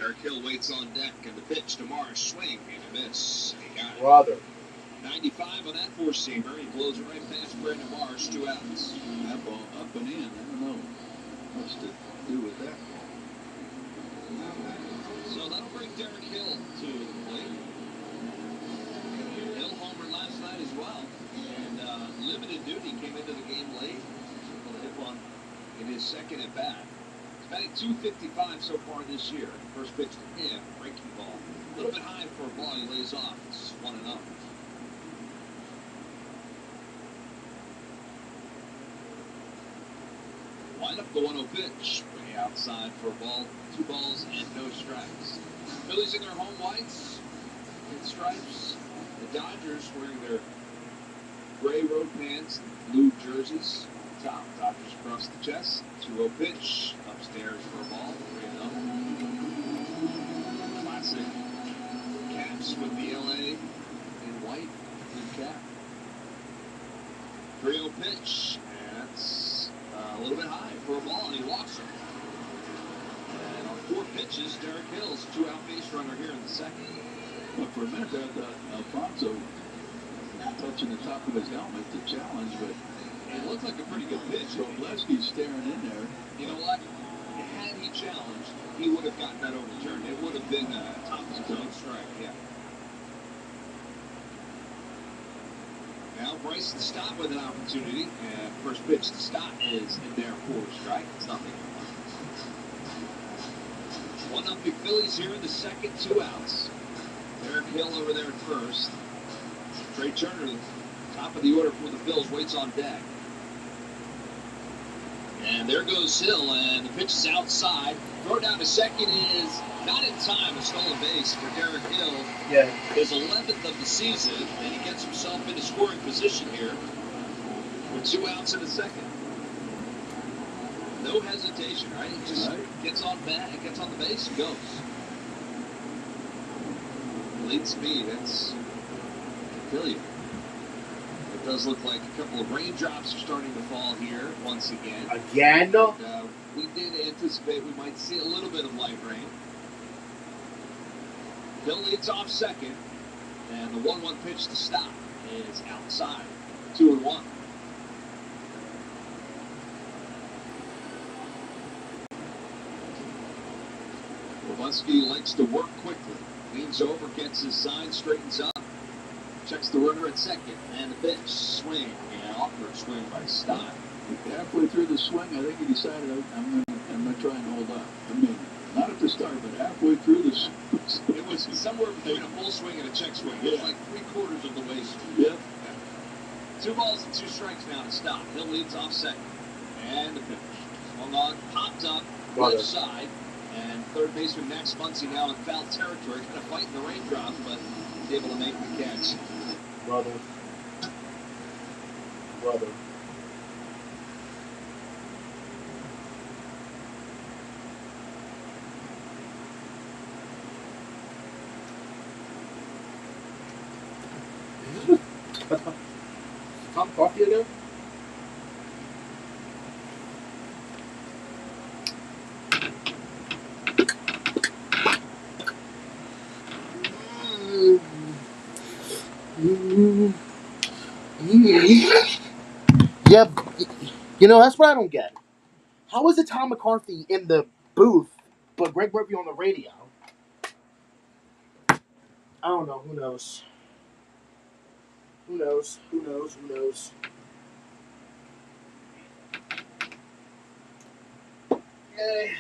Derek Hill waits on deck, and the pitch to Marsh. Swing and a miss. He got it.
Brother.
95 on that four-seamer. He blows it right past Brandon Marsh. 2 outs.
That ball up and in. I don't know what's to do with that ball.
So that'll bring Derek Hill to the plate. Hill homered last night as well. And limited duty, came into the game late. Able to hit one in his second at bat. He's batting .255 so far this year. First pitch to him, breaking ball. A little bit high for a ball. He lays off. It's 1-0. Line up the 1-0 pitch. Way outside for a ball. 2 balls and no strikes. Phillies in their home whites. Pinstripes. The Dodgers wearing their gray road pants, blue jerseys. Top. Dodgers across the chest. 2-0 pitch. Upstairs for a ball. 3-0. Classic caps with the LA in white. Blue cap. 3-0 pitch. And that's a little bit high for a ball, and he walks him. And on 4 pitches, Derek Hill's 2-out base runner here in the second.
But for a minute there, I thought Alfonso touching the top of his helmet to challenge, but
it looked like a pretty good pitch.
So Blesky's staring in there.
You know what? Had he challenged, he would have gotten that overturned. It would have been a top of the zone strike, yeah. Now Bryson Stott with an opportunity. And first pitch to Stott is in there for a strike. It's nothing. 1-0 Phillies here in the second, 2 outs. Derek Hill over there at first. Trey Turner, top of the order for the Phils, waits on deck. And there goes Hill, and the pitch is outside. Throw down to second is not in time. A stolen base for Derek Hill.
Yeah.
His 11th of the season, and he gets himself into scoring position here with 2 outs in the second. No hesitation, right? He just gets on the base and goes. Lead speed, that's kill you. It does look like a couple of raindrops are starting to fall here once again.
Again?
And, we did anticipate we might see a little bit of light rain. Hill leads off second, and the 1-1 pitch to Stott is outside. 2-1. Levinsky likes to work quickly. Leans over, gets his sign, straightens up. Checks the runner at second, and the pitch, swing, and awkward swing by Stott.
Halfway through the swing, I think he decided I'm going to try and hold on. I mean, not at the start, but halfway through the swing.
It was somewhere between a full swing and a check swing. It was like 3/4 of the way.
Yeah.
2 balls and 2 strikes now to Stott. Hill leads off second, and the pitch. Swung on, popped up, left side, and third baseman Max Muncy now in foul territory, kind of fighting the raindrop, but able to make the catch.
Brother. Tom coffee again? Yeah, you know, that's what I don't get. How is it Tom McCarthy in the booth, but Greg Murphy on the radio? I don't know. Who knows? Who knows? Yay.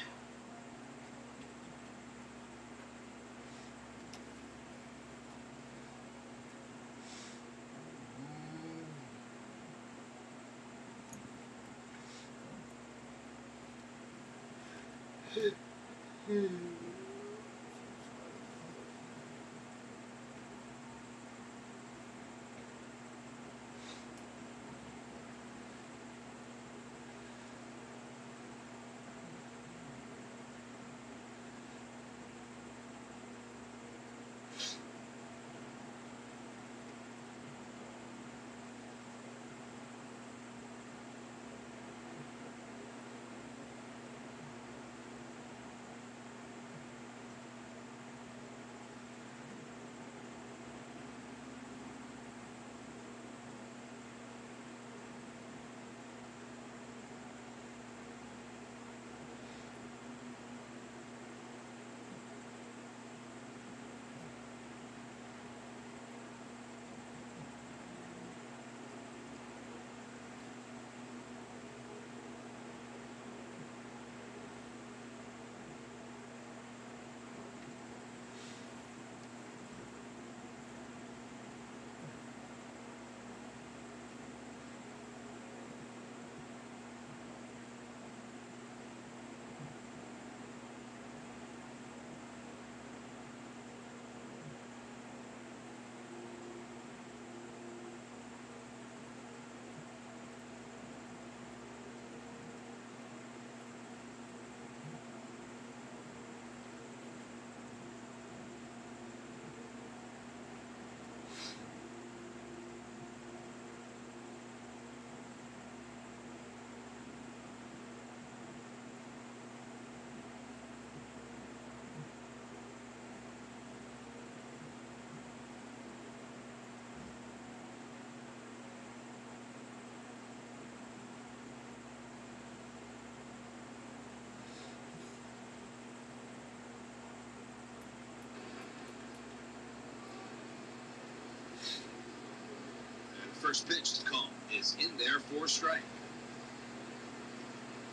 First pitch to call is in there for a strike.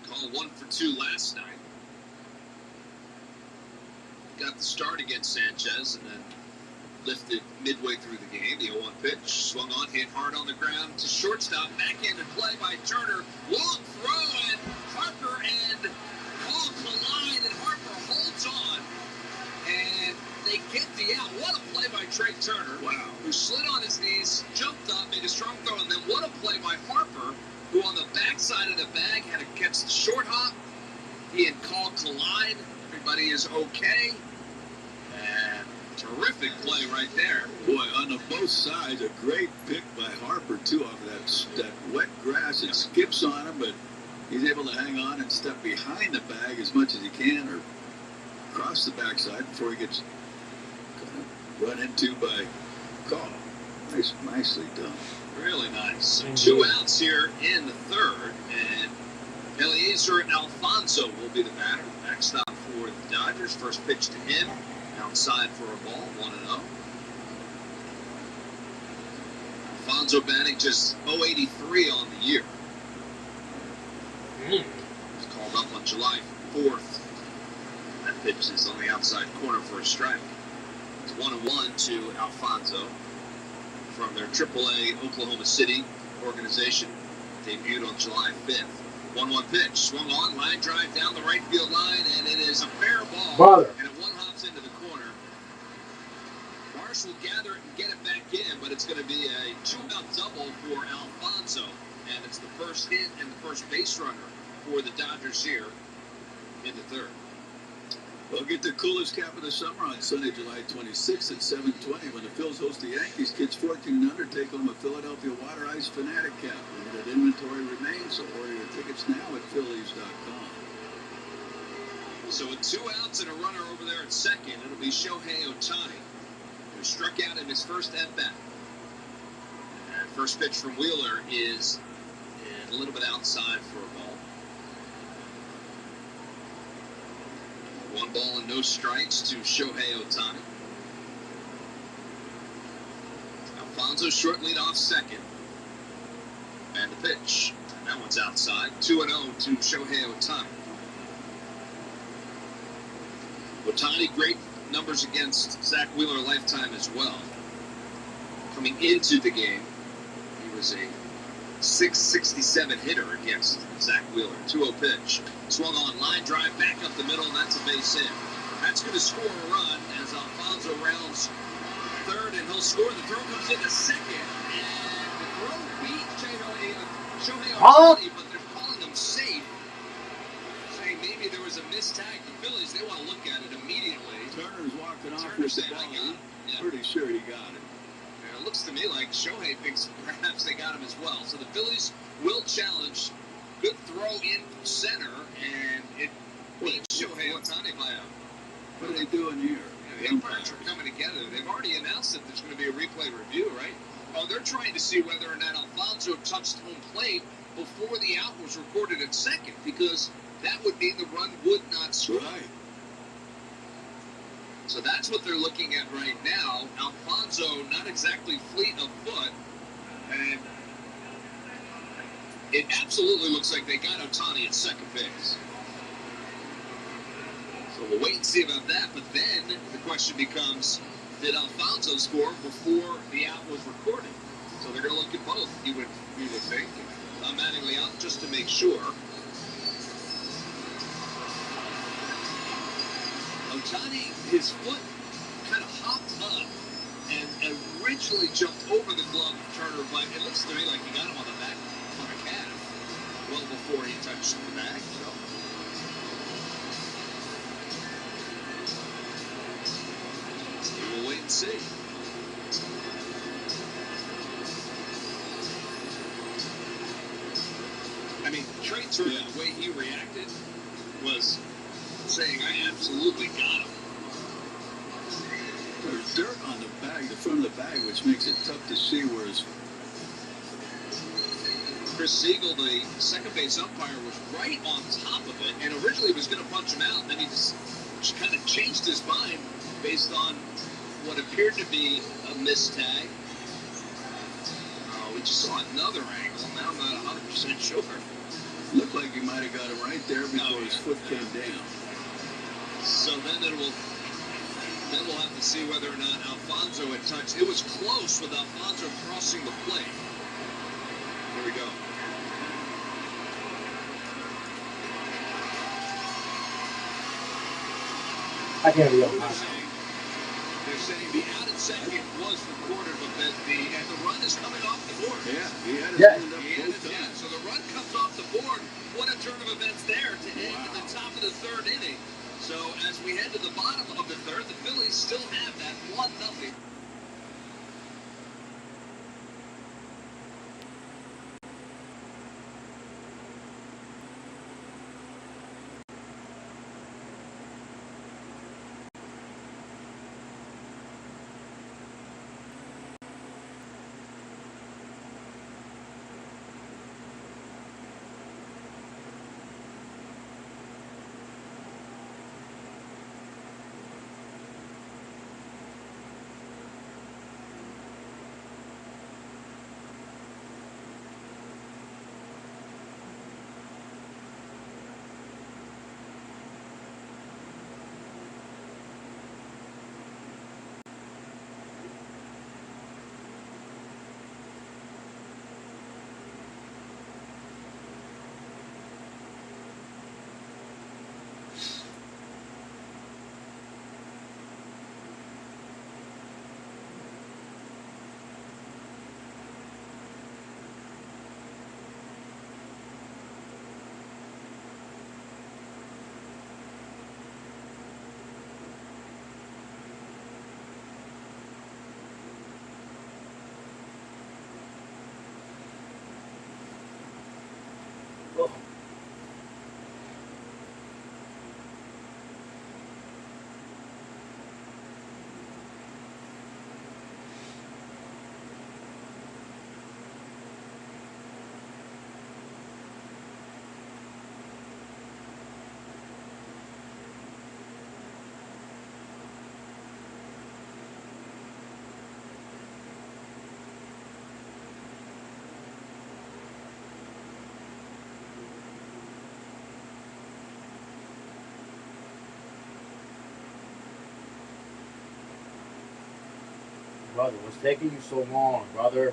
Call 1 for 2 last night. Got the start against Sanchez and then lifted midway through the game. The 0-1 pitch swung on, hit hard on the ground to shortstop. Backhanded play by Turner. Long throw, and Harper and Cole collide, and Harper holds on. And they get the out. What a play by Trey Turner.
Wow.
Who slid on his knees, jumped up, made a strong throw, and then what a play by Harper, who on the backside of the bag had to catch the short hop. He and Cole collide. Everybody is okay. And terrific play right there.
Boy, on the both sides, a great pick by Harper, too, off of that wet grass. It skips on him, but he's able to hang on and step behind the bag as much as he can, or across the backside before he gets run into by Call. Nicely done.
Really nice. So 2 outs here in the third, and Eliezer Alfonso will be the batter. Backstop for the Dodgers. First pitch to him. Outside for a ball, 1-0. Alfonso batting just .083 on the year. He was called up on July 4th. That pitch is on the outside corner for a strike. It's 1-1 to Alfonso from their AAA Oklahoma City organization. Debuted on July 5th. 1-1 pitch, swung on, line drive down the right field line, and it is a fair ball. And it one-hops into the corner. Marsh will gather it and get it back in, but it's going to be a 2-out double for Alfonso. And it's the first hit and the first base runner for the Dodgers here in the third.
We'll get the coolest cap of the summer on Sunday, July 26th at 7:20 when the Phillies host the Yankees. Kids 14 and under take home a Philadelphia Water Ice Fanatic cap. Limited inventory remains, so order your tickets now at Phillies.com.
So with 2 outs and a runner over there at second, it'll be Shohei Ohtani, who struck out in his first at-bat. And first pitch from Wheeler is a little bit outside for a ball. 1 ball and no strikes to Shohei Ohtani. Alfonso short lead off second. And the pitch. And that one's outside. 2-0 to Shohei Ohtani. Ohtani, great numbers against Zach Wheeler lifetime as well. Coming into the game, he was a .667 hitter against Zach Wheeler. 2-0 pitch. Swung on, line drive back up the middle, and that's a base hit. That's going to score a run as Alfonso rounds third, and he'll score. The throw comes into second, and the throw beat Shohei Ohtani, but they're calling him safe, saying maybe there was a missed tag. The Phillies, they want to look at it immediately.
Turner's walking off
Turner
with the
said,
ball.
I got it. Yeah.
Pretty sure he got it.
It looks to me like Shohei thinks perhaps they got him as well. So the Phillies will challenge. Good throw in from center, and it beats Shohei Ohtani by a...
What are they doing here?
The umpires are coming together. They've already announced that there's going to be a replay review, right? Oh, they're trying to see whether or not Alfonso touched home plate before the out was recorded at second, because that would mean the run would not score.
Right.
So that's what they're looking at right now. Alfonso, not exactly fleet of foot, and it absolutely looks like they got Ohtani at second base. So we'll wait and see about that, but then the question becomes, did Alfonso score before the out was recorded? So they're going to look at both, you would think, automatically out just to make sure. Ohtani, his foot kind of hopped up and originally jumped over the glove of Turner, but it looks to me like he got him on the back, on the calf, well before he touched the bag. So. We'll wait and see. I mean, Trey Turner, the way he reacted was saying, I absolutely got him.
There's dirt on the bag, the front of the bag, which makes it tough to see where his...
Chris Siegel, the second base umpire, was right on top of it, and originally was going to punch him out, and then he just kind of changed his mind based on what appeared to be a mistag. We just saw another angle. Now I'm not 100% sure.
Looked like he might have got him right there before his foot came down.
So then we'll have to see whether or not Alfonso had touched. It was close with Alfonso crossing the plate. Here we go.
I can't be on
They're saying the out at second was recorded, but the run is coming off the board.
Yeah, he had his
hand
up both times.
So the run comes off the board. What a turn of events there to end at the top of the third inning. So as we head to the bottom of the third, the Phillies still have that 1-0.
Oh. Brother, what's taking you so long, brother?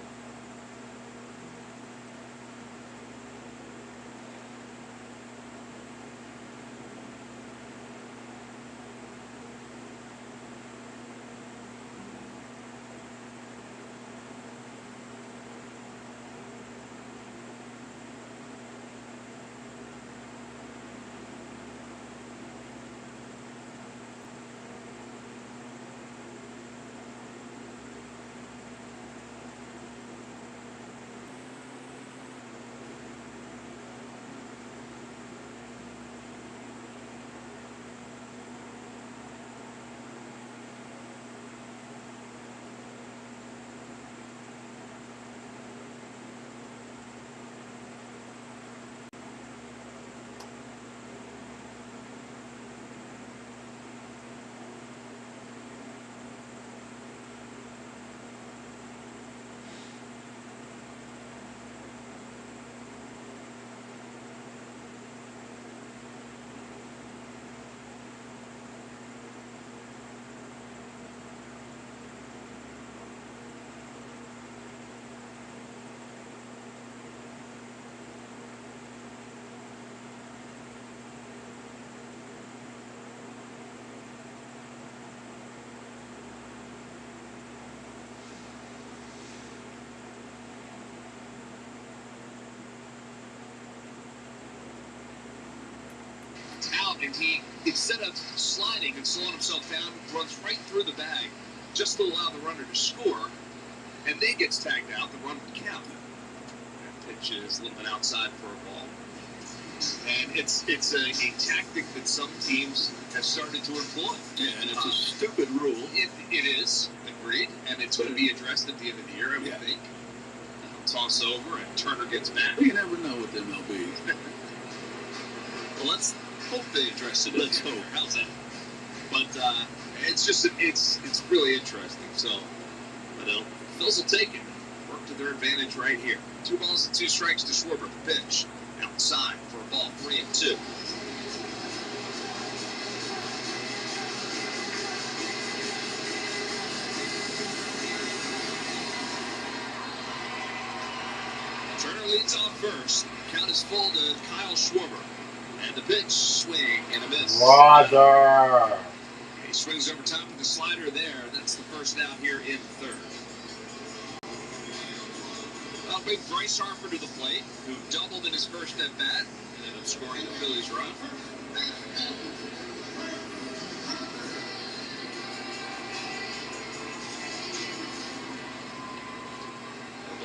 Out, and he, instead of sliding and slowing himself down, runs right through the bag just to allow the runner to score, and then gets tagged out. The run would count. That pitch is a little bit outside for a ball, and it's a tactic that some teams have started to employ.
Yeah, and it's a stupid rule.
It is, agreed, and it's going to be addressed at the end of the year, I would think. Toss over, and Turner gets back.
You never know with MLB.
Well, let's hope they address it.
Let's hope.
How's that? But it's just it's really interesting. So, Phils will take it. Work to their advantage right here. 2 balls and 2 strikes to Schwarber. The pitch outside for a ball, 3-2. Turner leads off first. Count is full to Kyle Schwarber. And the pitch, swing and a miss.
Brother.
He swings over top of the slider there. That's the first out here in the third. Well, big Bryce Harper to the plate, who doubled in his first at bat and ended up scoring the Phillies run.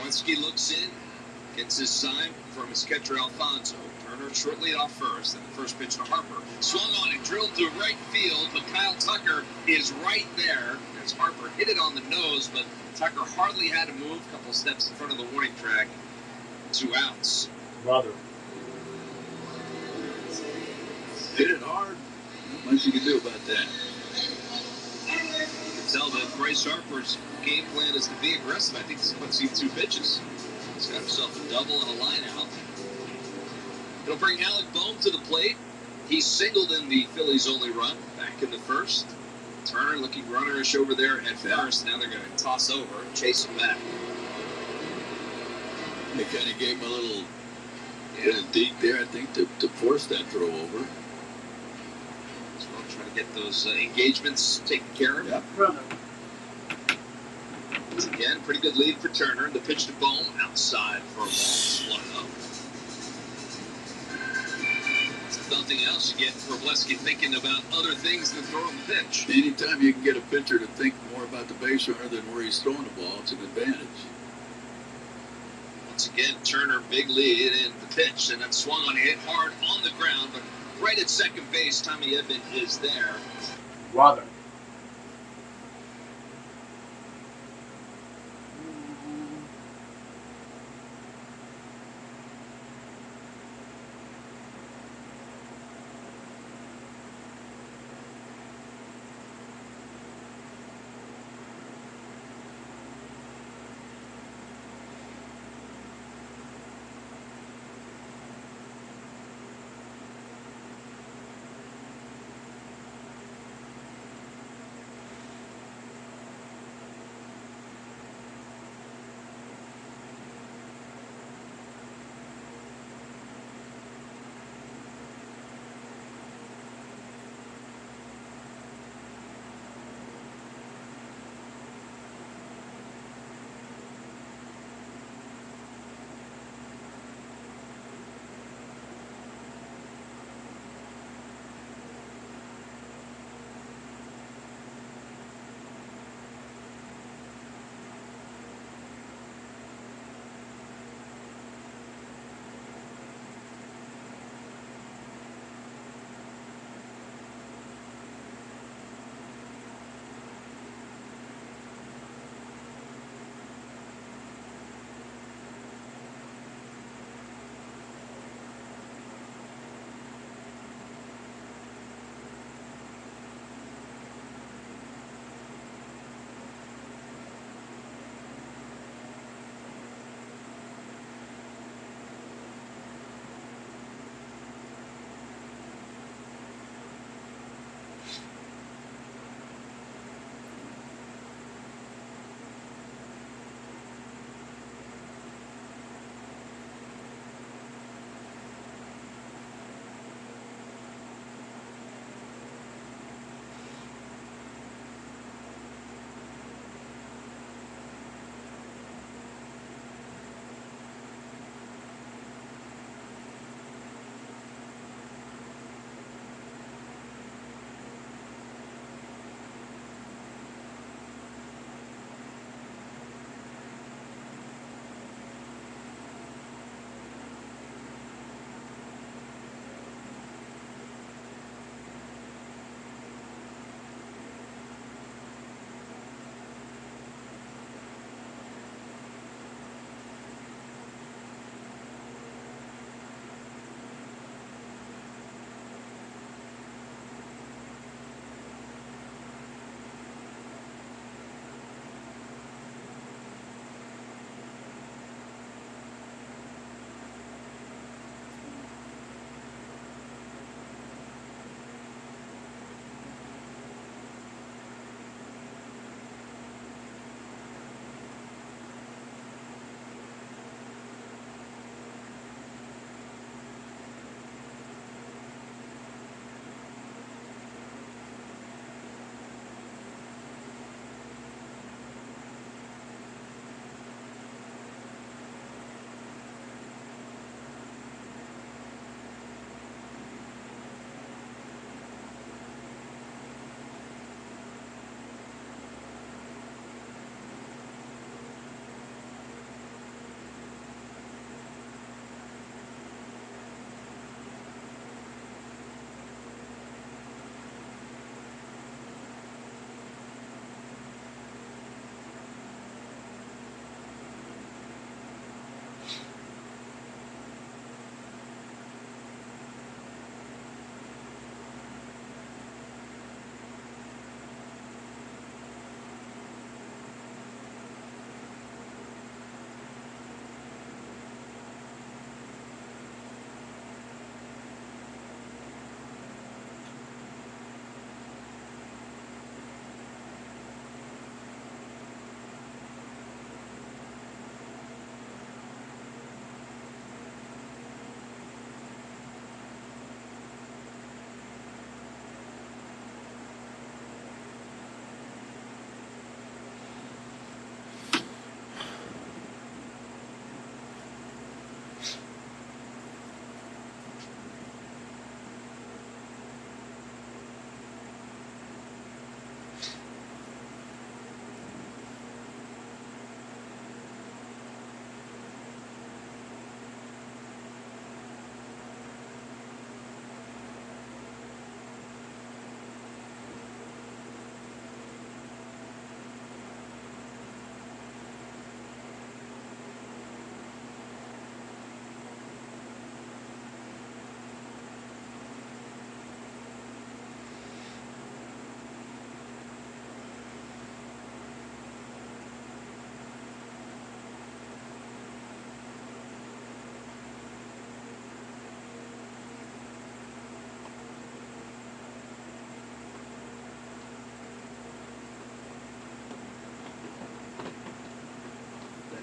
Bornski looks in, gets his sign from his catcher Alfonso. Turner shortly off first, and the first pitch to Harper. Swung on and drilled to right field, but Kyle Tucker is right there as Harper hit it on the nose, but Tucker hardly had to move a couple steps in front of the warning track. 2 outs.
Brother.
Hit it hard. Not much you can do about that.
You can tell that Bryce Harper's game plan is to be aggressive. I think he's going to see 2 pitches. He's got himself a double and a line out. It'll bring Alec Bohm to the plate. He singled in the Phillies' only run back in the first. Turner looking runnerish over there at first. Now they're going to toss over and chase him back.
They kind of gave him a little deep there, I think, to force that throw over.
So we'll try to get those engagements taken care of.
Yep.
Once again, pretty good lead for Turner. The pitch to Bohm outside for a ball. 1-0. Nothing else you get Wrobleski thinking about other things than throwing the pitch.
Anytime you can get a pitcher to think more about the base runner than where he's throwing the ball, it's an advantage.
Once again, Turner, big lead in the pitch, and that swung on, hit hard on the ground, but right at second base, Tommy Edman is there.
Brother.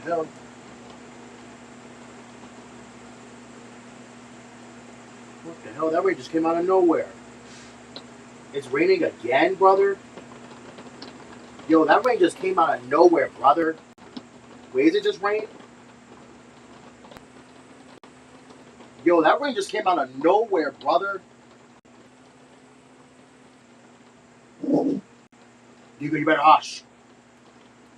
hell? What the hell? That rain just came out of nowhere. It's raining again, brother? Yo, that rain just came out of nowhere, brother. Wait, is it just rain? Yo, that rain just came out of nowhere, brother. You better hush.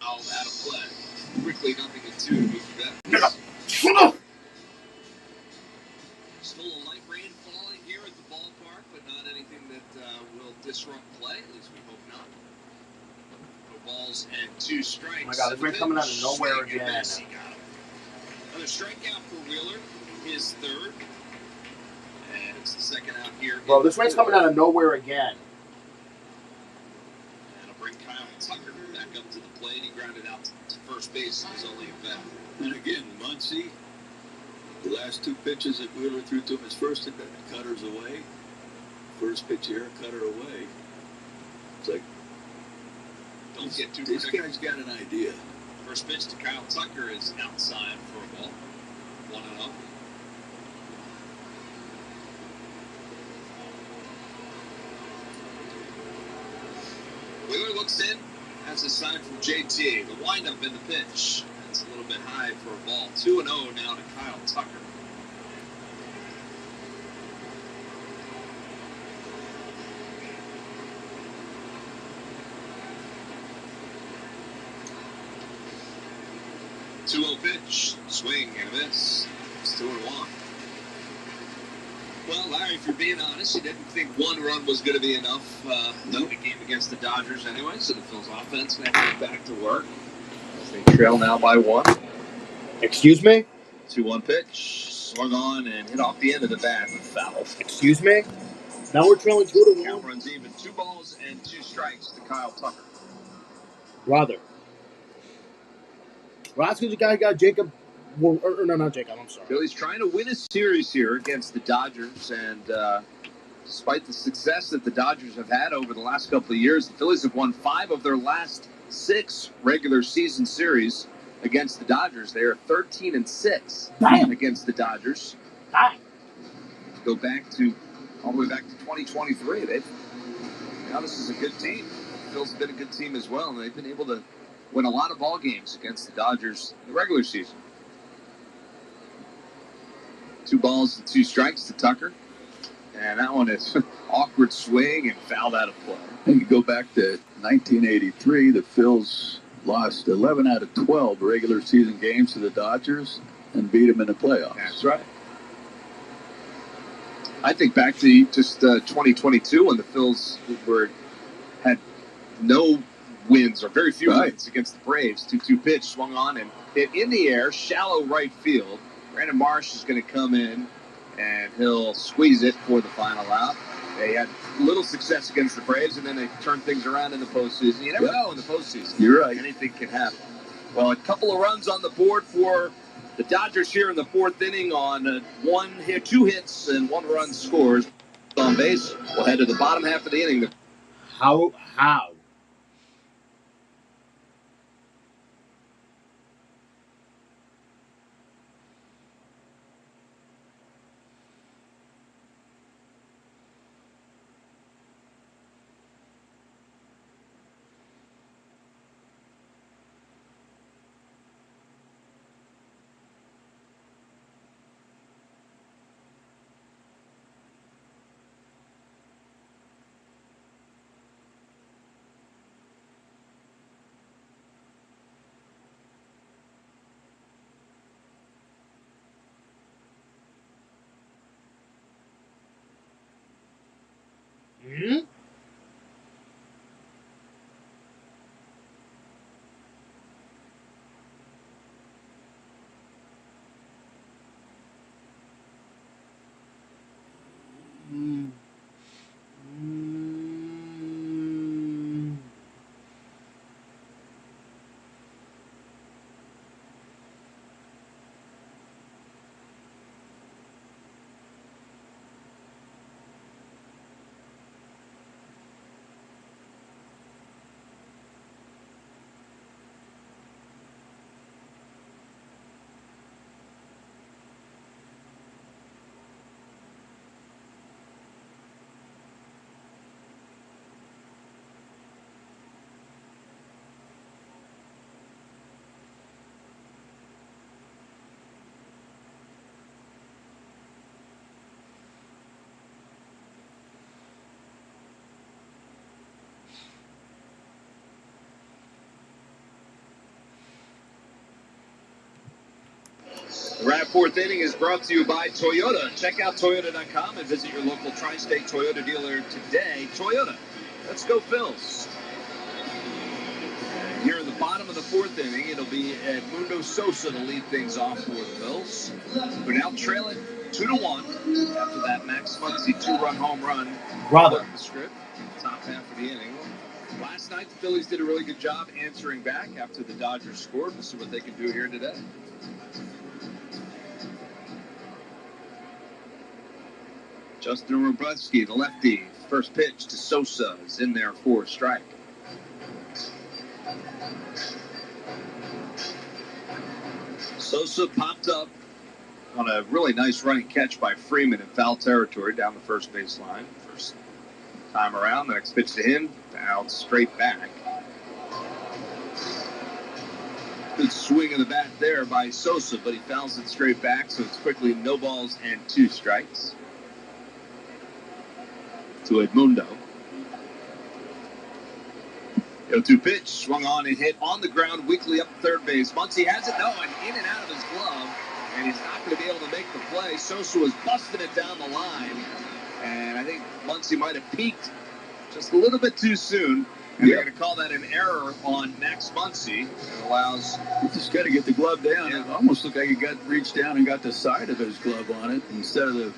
Oh, out of play. Quickly, 0-2 to move the
Nigga,
Mets.
shut up!
Still a light rain falling here at the ballpark, but not anything that will disrupt play. At least we hope not. No balls and 2 strikes.
Oh my God, this rain's coming out of nowhere again.
Another strikeout for Wheeler, his third. And it's the second out here.
Bro, this rain's coming out of nowhere again.
That'll bring Kyle Tucker back up to the plate. He grounded out to first base in his only at bat.
And again, Muncy, the last 2 pitches that Wheeler threw to him, his first at bat, cutters away. First pitch here, cutter away. It's like,
Don't get too
this
predictable.
guy's got an idea.
First pitch to Kyle Tucker is outside for a ball. 1-0. Wheeler looks in, has a sign from JT. The windup in the pitch. That's a little bit high for a ball. 2-0 now to Kyle Tucker. Pitch, swing and a miss. It's 2-1. Well, Larry, if you're being honest, you didn't think 1 run was going to be enough. No, the game against the Dodgers anyway, so the Phillies offense going to get back to work. They trail now by 1.
Excuse me?
2-1 pitch, swung on and hit off the end of the bat and foul.
Excuse me? Now we're trailing 2-1.
Count runs even. 2 balls and 2 strikes to Kyle Tucker.
Brother. Well, that's because the guy got Jacob. Well, no, not Jacob. I'm sorry.
Phillies trying to win a series here against the Dodgers, and despite the success that the Dodgers have had over the last couple of years, the Phillies have won 5 of their last 6 regular season series against the Dodgers. They are 13-6 against the Dodgers.
Damn.
Go back all the way back to 2023. Now this is a good team. The Phillies have been a good team as well, and they've been able to win a lot of ball games against the Dodgers in the regular season. 2 balls and 2 strikes to Tucker. And that one is awkward swing and fouled out of play.
You go back to 1983, the Phils lost 11 out of 12 regular season games to the Dodgers and beat them in the playoffs.
That's right. I think back to just 2022 when the Phils had no wins or very few wins against the Braves. 2-2 pitch swung on and hit in the air, shallow right field. Brandon Marsh is going to come in and he'll squeeze it for the final out. They had little success against the Braves, and then they turned things around in the postseason. You never know in the postseason.
You're right.
Anything can happen. Well, a couple of runs on the board for the Dodgers here in the 4th inning on 2 hits and 1 run scores on base. We'll head to the bottom half of the inning.
How?
The Wrap Fourth Inning is brought to you by Toyota. Check out Toyota.com and visit your local Tri-State Toyota dealer today. Toyota, let's go Phils. And here in the bottom of the fourth inning, it'll be Edmundo Sosa to lead things off for the Phils, who now trail it 2-1 after that Max Muncy 2-run home run.
Brother.
The script, top half of the inning. Last night, the Phillies did a really good job answering back after the Dodgers scored. We'll see what they can do here today. Justin Robleski, the lefty, first pitch to Sosa is in there for a strike. Sosa popped up on a really nice running catch by Freeman in foul territory down the first base line. First time around, the next pitch to him, out straight back. Good swing of the bat there by Sosa, but he fouls it straight back, so it's quickly no balls and 2 strikes. To Edmundo. 0-2 pitch, swung on and hit on the ground, weakly up third base. Muncy has it, no, and in and out of his glove, and he's not going to be able to make the play. Sosa was busting it down the line, and I think Muncy might have peaked just a little bit too soon, and they're going to call that an error on Max Muncy. It allows...
You just got to get the glove down. Yeah. It almost looked like he reached down and got the side of his glove on it instead of the...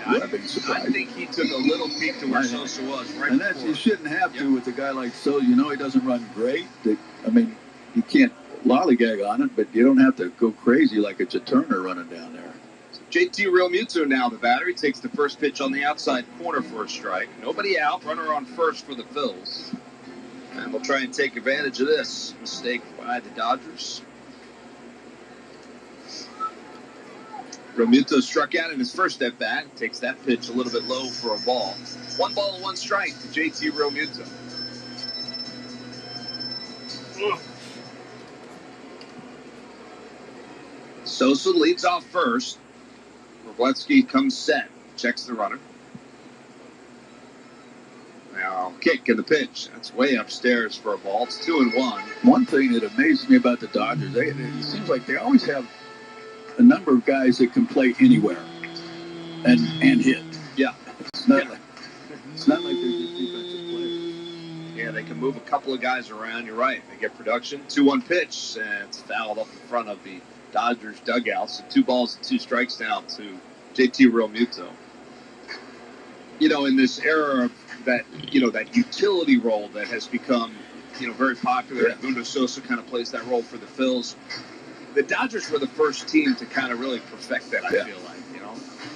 I think he took a little peek to where Sosa was right
and that's
before.
You shouldn't have to with a guy like Sosa. You know he doesn't run great. I mean, you can't lollygag on it, but you don't have to go crazy like it's a Turner running down there.
So JT Realmuto now the batter. He takes the first pitch on the outside corner for a strike. Nobody out. Runner on first for the Phils. And they'll try and take advantage of this mistake by the Dodgers. Realmuto struck out in his first at bat. Takes that pitch a little bit low for a ball. 1 ball and 1 strike to JT Realmuto. Sosa leads off first. Robleski comes set. Checks the runner. Now kick in the pitch. That's way upstairs for a ball. It's 2-1.
One thing that amazes me about the Dodgers, it seems like they always have a number of guys that can play anywhere and hit.
Yeah.
It's not like they're just defensive players.
Yeah, they can move a couple of guys around. You're right. They get production. 2-1 pitch, and it's fouled up in front of the Dodgers dugout. So 2 balls and 2 strikes now to JT Realmuto. You know, in this era of that, that utility role that has become, very popular.
Yeah.
Edmundo Sosa kind of plays that role for the Phils. The Dodgers were the first team to kind of really perfect that, I feel like,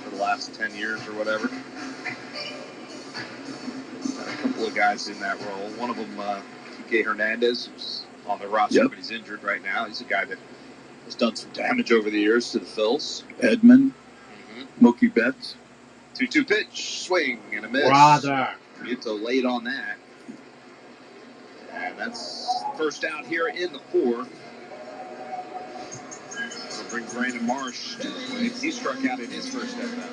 for the last 10 years or whatever. Got a couple of guys in that role. One of them, Kike Hernandez, who's on the roster, but he's injured right now. He's a guy that has done some damage over the years to the Phils.
Edmund, Mookie Betts.
2-2 pitch, swing and a miss.
Brother.
Muto late on that. And that's first out here in the 4th. We'll bring Brandon Marsh to the plate. He struck out in his first at bat.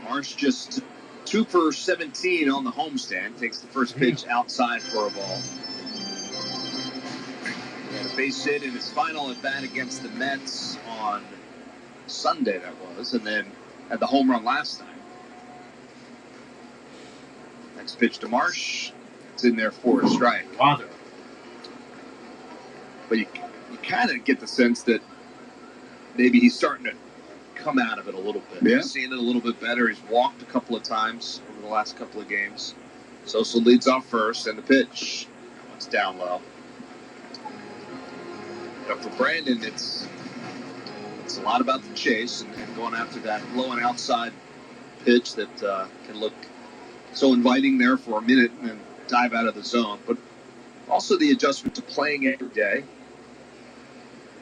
Marsh just 2 for 17 on the homestand. Takes the first pitch outside for a ball. He had a base hit in his final at bat against the Mets on Sunday, that was, and then had the home run last night. Next pitch to Marsh. It's in there for a strike.
Father.
But you kind of get the sense that maybe he's starting to come out of it a little bit.
Yeah.
He's seeing it a little bit better. He's walked a couple of times over the last couple of games. Sosa leads off first, and the pitch. That one's down low. But for Brandon, it's a lot about the chase and going after that low and outside pitch that can look so inviting there for a minute and then dive out of the zone. But also the adjustment to playing every day.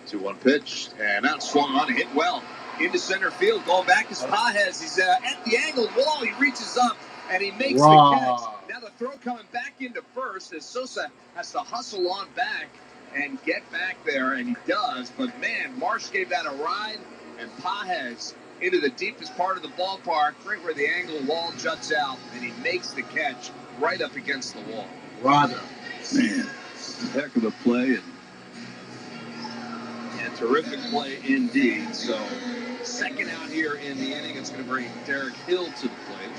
2-1 pitch, and that swung on and hit well into center field. Going back is Pajes. He's at the angled wall. He reaches up and he makes the catch. Now the throw coming back into first as Sosa has to hustle on back and get back there, and he does. But man, Marsh gave that a ride, and Pajes into the deepest part of the ballpark, right where the angle wall juts out, and he makes the catch right up against the wall.
Rather.
Man, heck of a play.
And terrific play indeed. So, second out here in the inning, it's going to bring Derek Hill to the plate.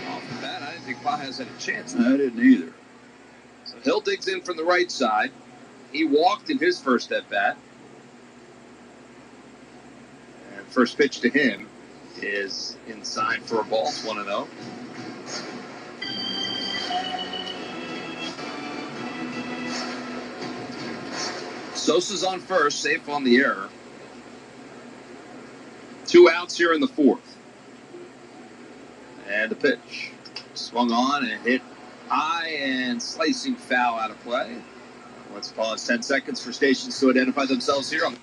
Off the bat, I didn't think Pages had a chance.
I didn't either.
So Hill digs in from the right side. He walked in his first at bat. And first pitch to him is inside for a ball. It's 1-0. Sosa's on first, safe on the error. 2 outs here in the fourth. And the pitch. Swung on and hit high and slicing foul out of play. Let's pause 10 seconds for stations to identify themselves here on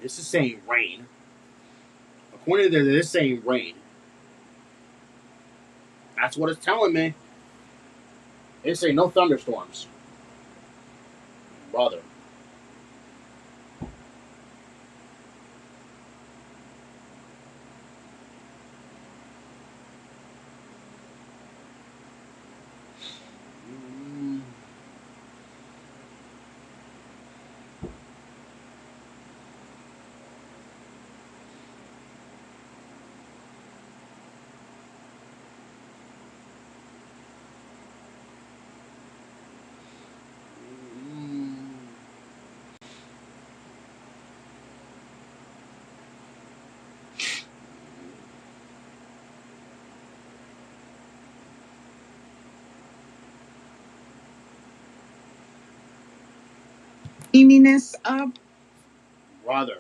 This is saying rain. According to this, saying rain. That's what it's telling me. It's saying no thunderstorms. Brother.
Steaminess up.
Brother.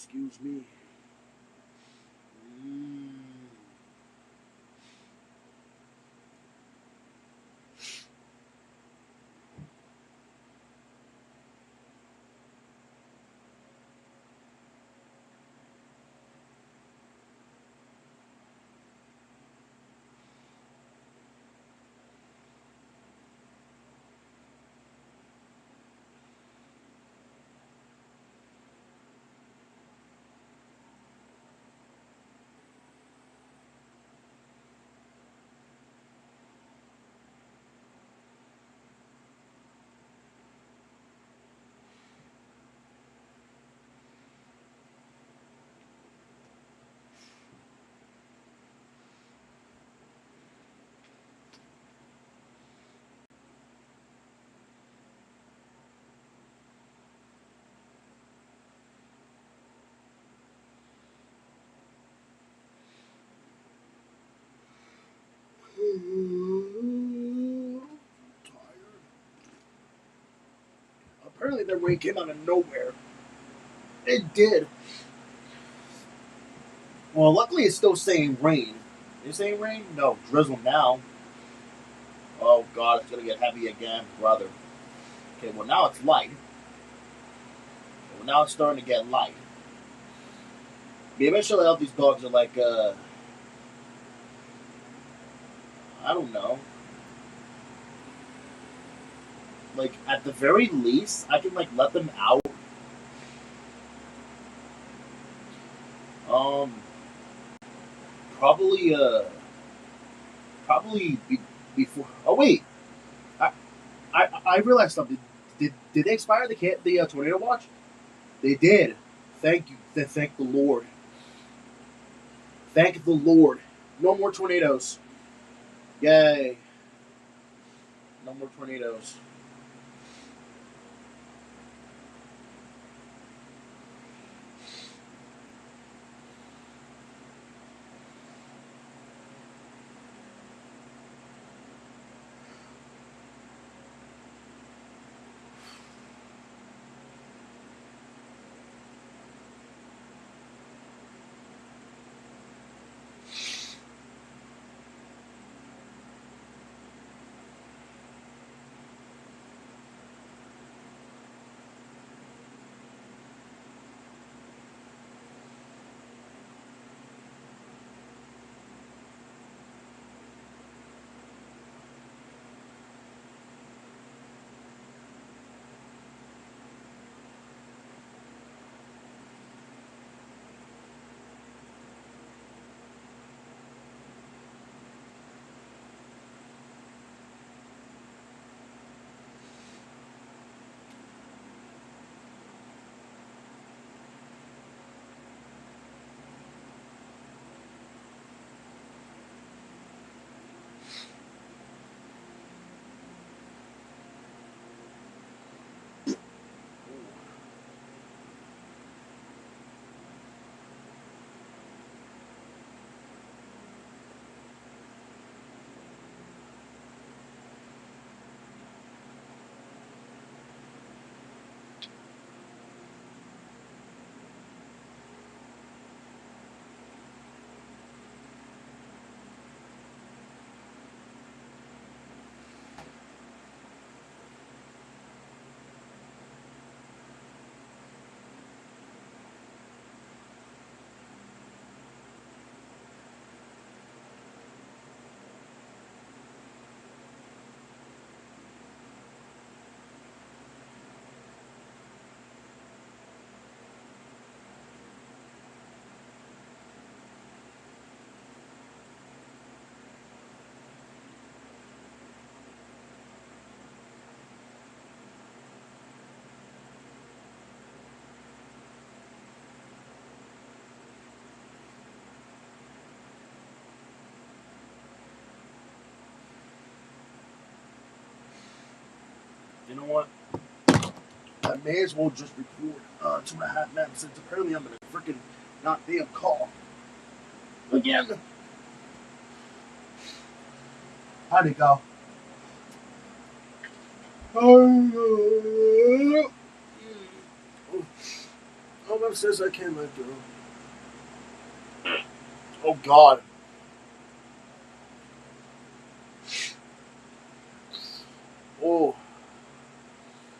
Excuse me. Tired. Apparently that rain came out of nowhere. It did. Well, luckily it's still saying rain. Is it saying rain? No, drizzle now. Oh god, it's gonna get heavy again, brother. Okay, well now it's light. Well now it's starting to get light. Maybe I should let out these dogs are like I don't know. Like at the very least, I can like let them out. Um, probably probably before. Oh wait, I, I realized something. Did they expire the tornado watch? They did. Thank you. Thank the Lord. Thank the Lord. No more tornadoes. Yay. No more tornadoes. You know what? I may as well just record 2.5 minutes since apparently I'm in a freaking goddamn call again. How'd it go? Someone says I can't let go. Oh, God. Oh.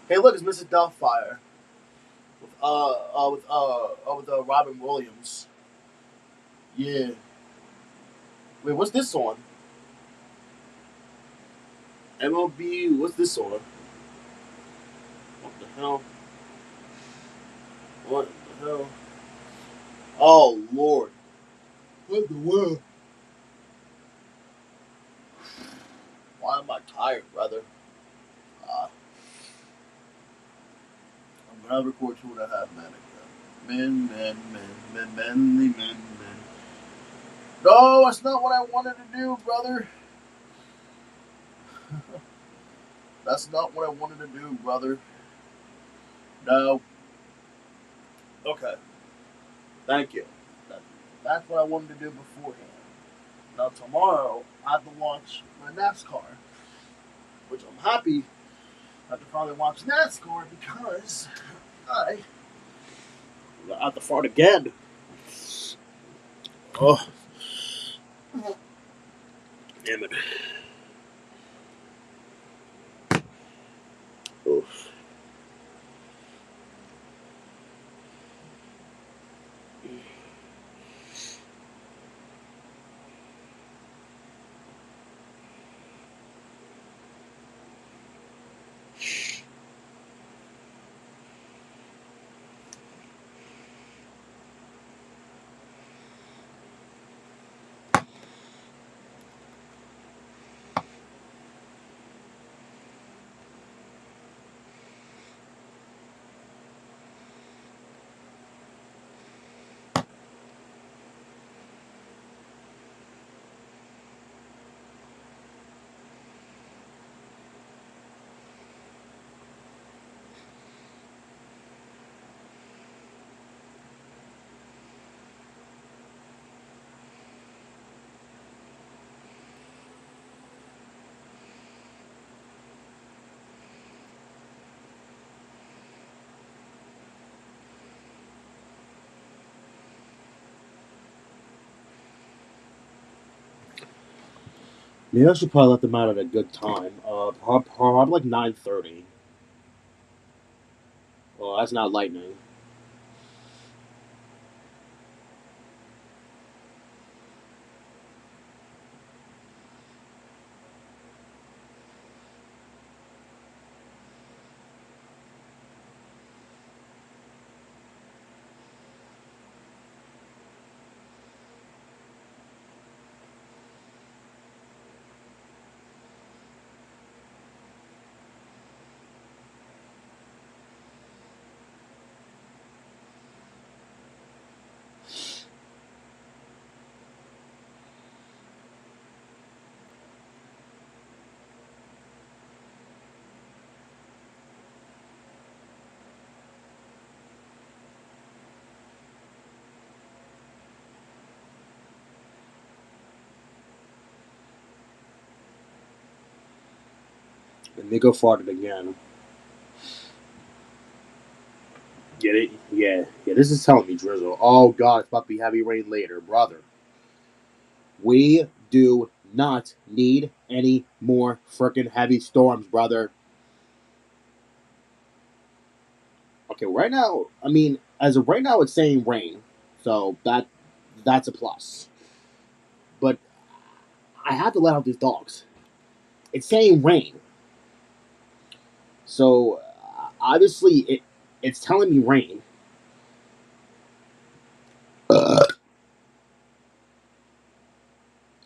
Hey, look, it's Mrs. Doubtfire. With Robin Williams. Yeah. Wait, what's this on? MLB, what's this on? What the hell? What the hell? Oh, Lord. What the world? Why am I tired, brother? I'm gonna record 2.5 men again. Men. No, that's not what I wanted to do, brother. That's not what I wanted to do, brother. No. Okay. Thank you. That's what I wanted to do beforehand. Now tomorrow I have to watch my NASCAR, which I'm happy I have to finally watch NASCAR because I got the fart again. Oh, damn it. Oh. Maybe I should probably let them out at a good time. Probably like 9:30. Well, that's not lightning. And they go farted again. Get it? Yeah. This is telling me drizzle. Oh God, it's about to be heavy rain later, brother. We do not need any more freaking heavy storms, brother. Okay, right now, I mean, as of right now, it's saying rain, so that's a plus. But I have to let out these dogs. It's saying rain, so obviously it's telling me rain.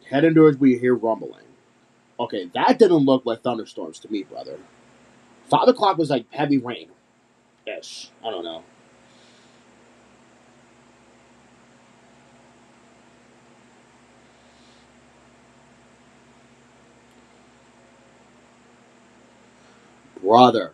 Head indoors, we hear rumbling. Okay, that didn't look like thunderstorms to me, brother. 5 o'clock was like heavy rain ish. I don't know. Brother.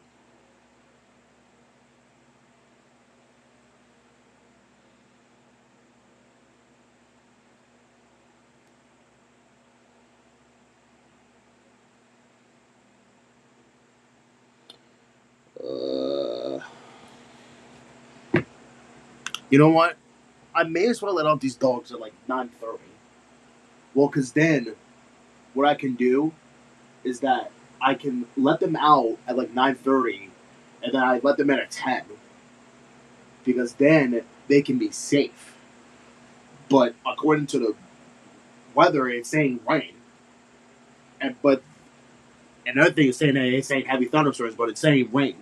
Uh, You know what? I may as well let out these dogs at like 9:30. Well, because then what I can do is that I can let them out at like 9:30, and then I let them in at 10, because then they can be safe. But according to the weather, it's saying rain, but another thing is saying that it's saying heavy thunderstorms, but it's saying rain.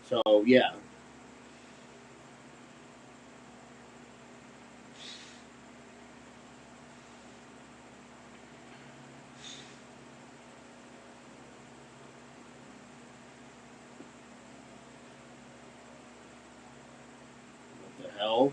So yeah, what the hell?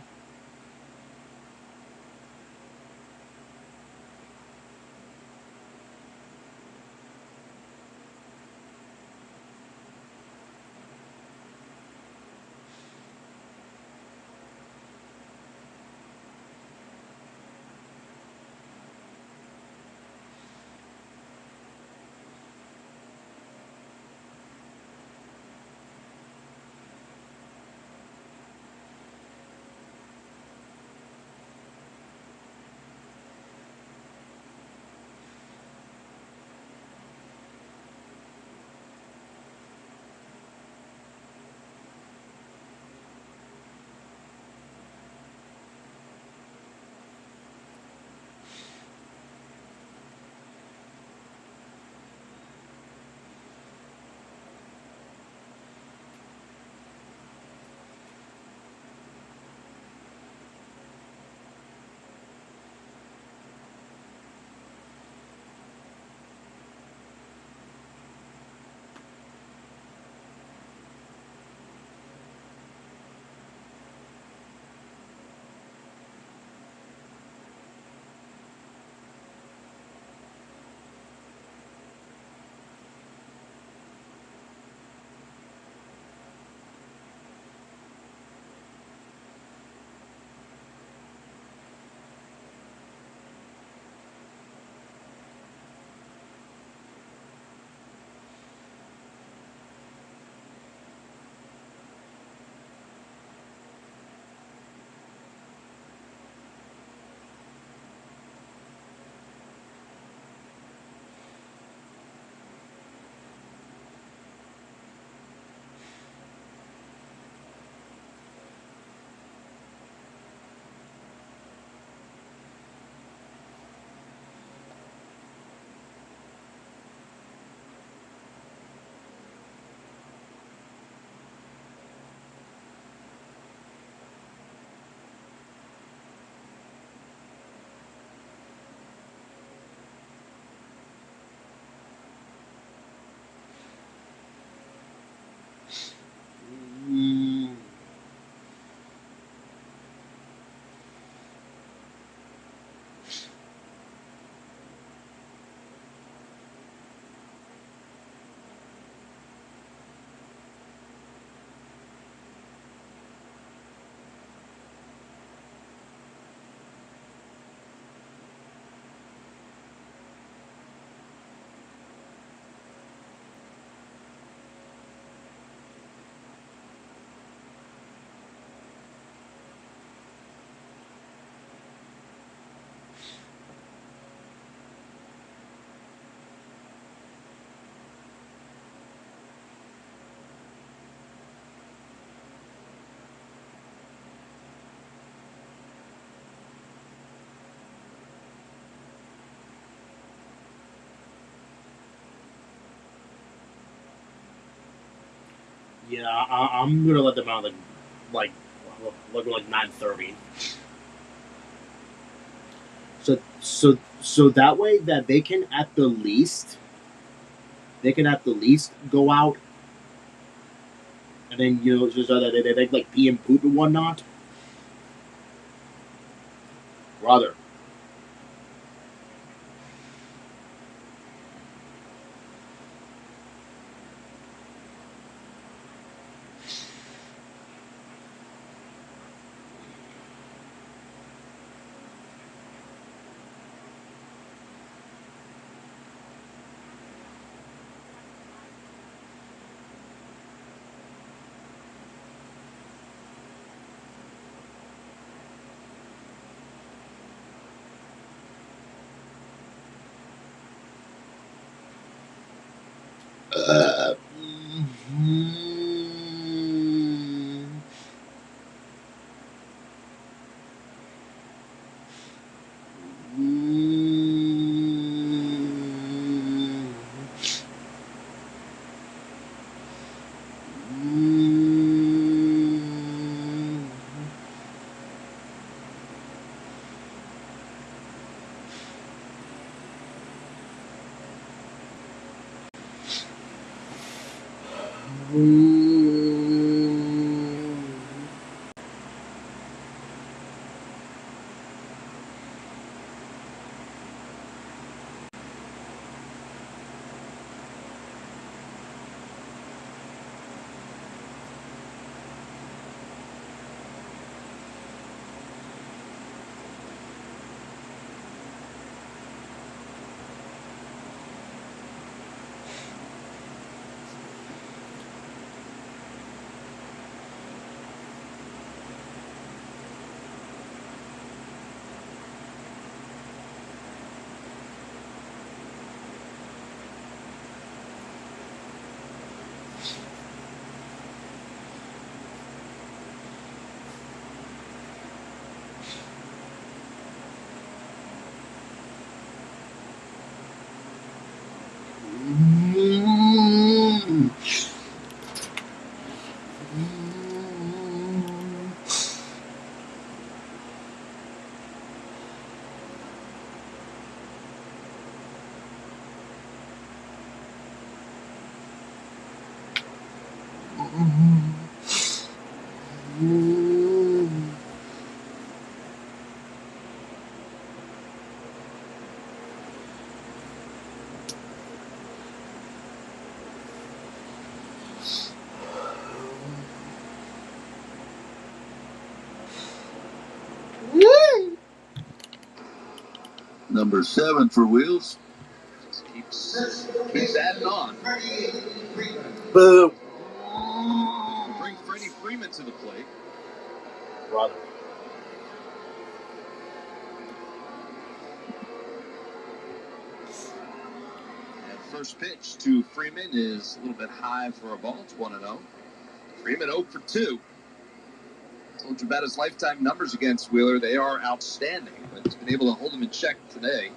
Mm, yeah, I'm gonna let them out like like 9:30. So that way that they can at the least go out, and then just so that they like pee and poop and whatnot. Rather,
Number 7 for Wheels.
Keeps adding on.
Boo.
Bring Freddie Freeman to the plate.
Brother.
And first pitch to Freeman is a little bit high for a ball. It's 1-0. Freeman 0 for 2. Told you about his lifetime numbers against Wheeler. They are outstanding, but he's been able to hold him in check today.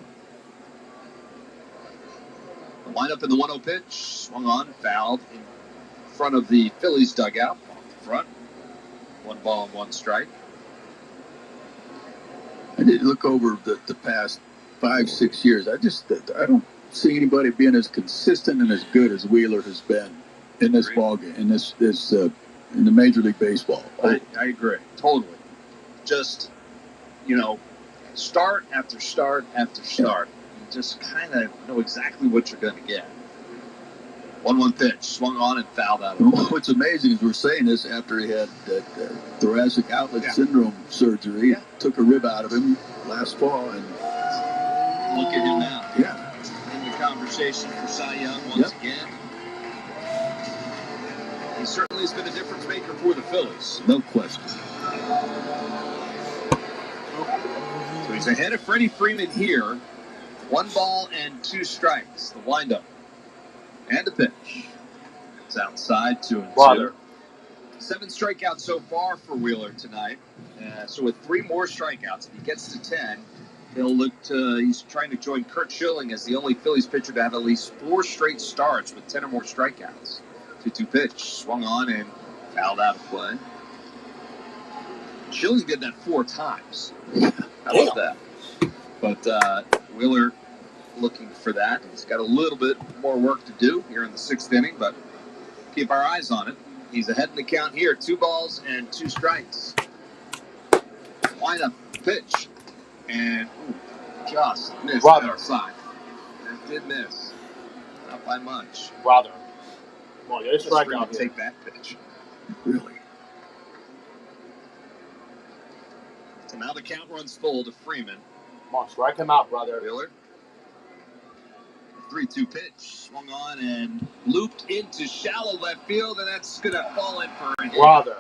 The lineup in the 1-0 pitch. Swung on, fouled in front of the Phillies dugout. Off the front. 1 ball and 1 strike.
I did look over the past 5-6 years. I don't see anybody being as consistent and as good as Wheeler has been in this ballgame, in in the Major League Baseball.
I agree, totally. Just, start after start after start. You just kind of know exactly what you're going to get. 1-1 pitch, swung on and fouled out.
What's amazing is we're saying this after he had that thoracic outlet syndrome surgery.
Yeah.
Took a rib out of him last fall, and
look at him now.
Yeah.
In the conversation for Cy Young once again. He certainly has been a difference maker for the Phillies.
No question.
So he's ahead of Freddie Freeman here. 1 ball and 2 strikes. The windup. And the pitch. It's outside, 2-2.
Brother.
7 strikeouts so far for Wheeler tonight. So with 3 more strikeouts, if he gets to 10, he's trying to join Kurt Schilling as the only Phillies pitcher to have at least 4 straight starts with 10 or more strikeouts. 2-2 pitch, swung on and fouled out of play. Schilling did that 4 times. How about that? But Wheeler looking for that. He's got a little bit more work to do here in the 6th inning, but keep our eyes on it. He's ahead in the count here. 2 balls and 2 strikes. Wind-up pitch. And just missed outside. That did miss. Not by much.
Brother. Well, yeah, it's
Let's
strikeout.
take that pitch.
Really.
So now the count runs full to Freeman.
Come on, strike him out, brother.
Wheeler. 3-2 pitch. Swung on and looped into shallow left field, and that's going to fall in for a hit.
Brother.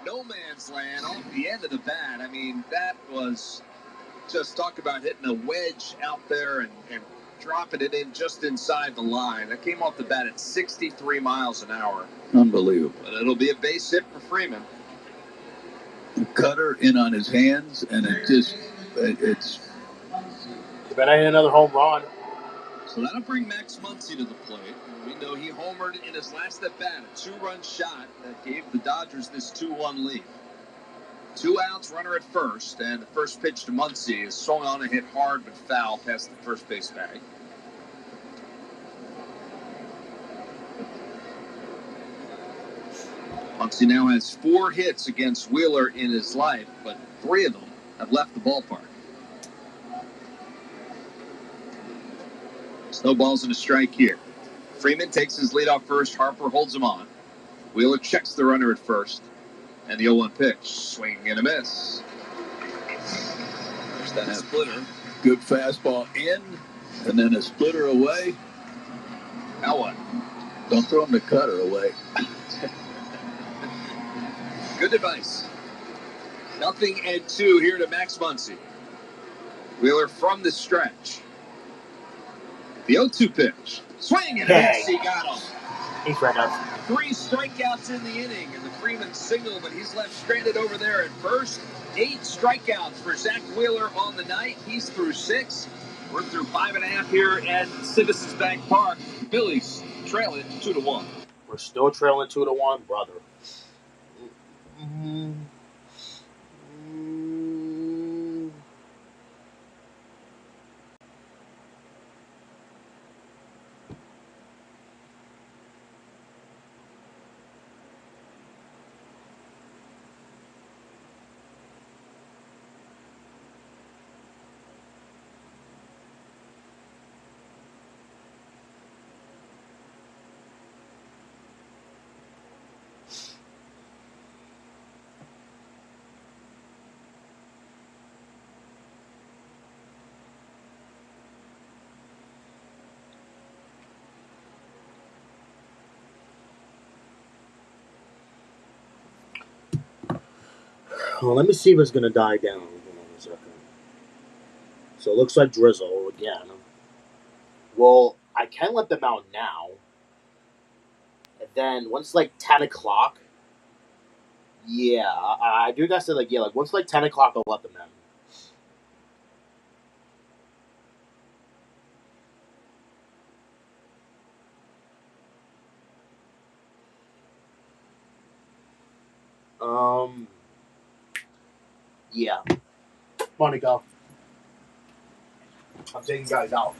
No man's land off the end of the bat. I mean, that was just talk about hitting a wedge out there and dropping it in just inside the line. That came off the bat at 63 miles an hour.
Unbelievable.
But it'll be a base hit for Freeman.
Cutter in on his hands, and it's.
You better hit another home run.
So that'll bring Max Muncy to the plate. We know he homered in his last at-bat, a 2-run shot that gave the Dodgers this 2-1 lead. 2 outs, runner at first, and the first pitch to Muncy is swung on and hit hard but foul past the first base bag. Muncy now has 4 hits against Wheeler in his life, but 3 of them have left the ballpark. Snowballs and a strike here. Freeman takes his lead off first. Harper holds him on. Wheeler checks the runner at first. And the 0-1 pitch. Swing and a miss. There's that splitter.
Good fastball in, and then a splitter away.
Now what?
Don't throw him the cutter away.
Good advice. 0-2 here to Max Muncy. Wheeler from the stretch. The 0-2 pitch. Swing and a miss. He got him.
He struck out.
3 strikeouts in the inning, and the Freeman single, but he's left stranded over there at first. 8 strikeouts for Zach Wheeler on the night. He's through 6. We're through 5.5 here at Citizens Bank Park. Phillies trail it 2-1.
We're still trailing 2-1, brother. Mm-hmm. Well, let me see if it's going to die down. Hold on a second. So it looks like drizzle again. Well, I can let them out now. And then once like 10 o'clock, yeah, I do gotta say like, yeah, like once like 10 o'clock, I'll let them in. Yeah. Money go. I'm taking guys out.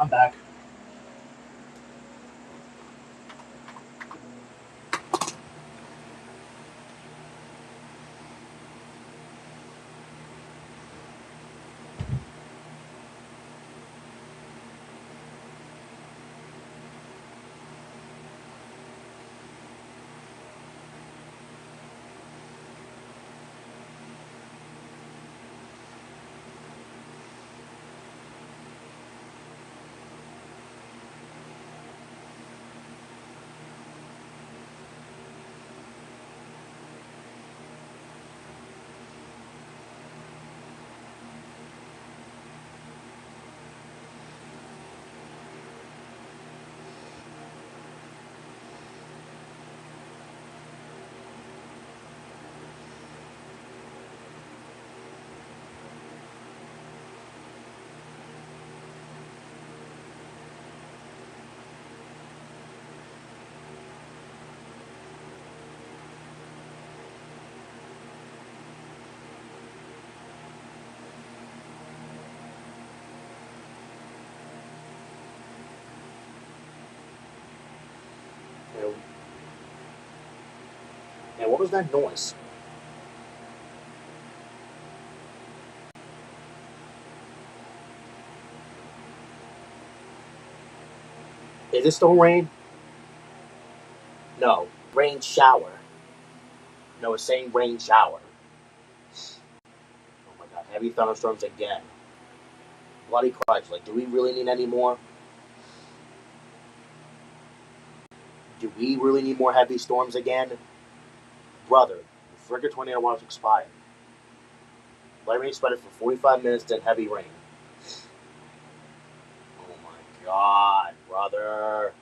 I'm back. And what was that noise? Is it still rain? No. Rain shower. No, it's saying rain shower. Oh my god, heavy thunderstorms again. Bloody Christ, like, do we really need any more? Do we really need more heavy storms again? Brother, the frigate tornado watch expired. Light rain spread for 45 minutes, then heavy rain. Oh my god, brother.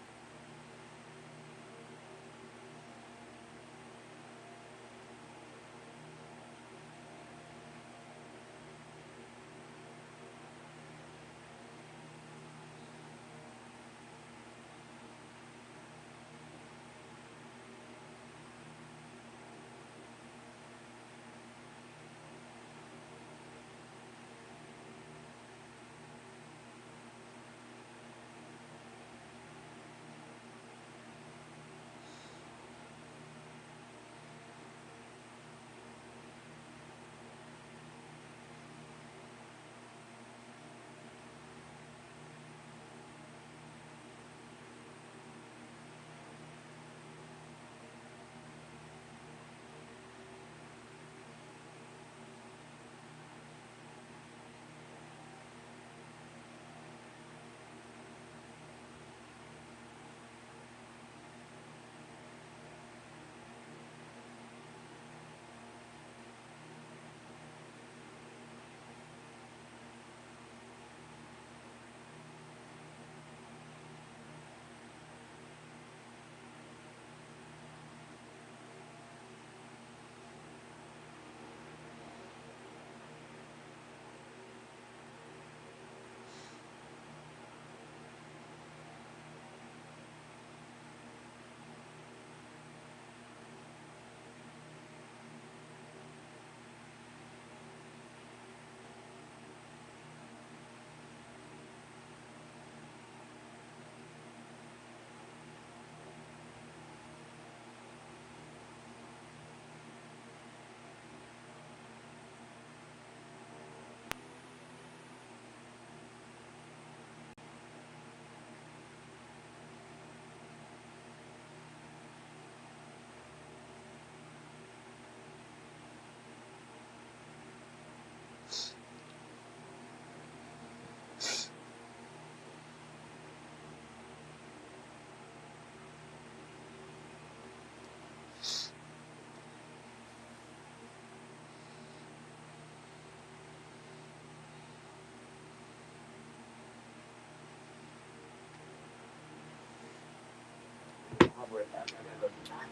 I'll be right back. I gotta go to the bathroom.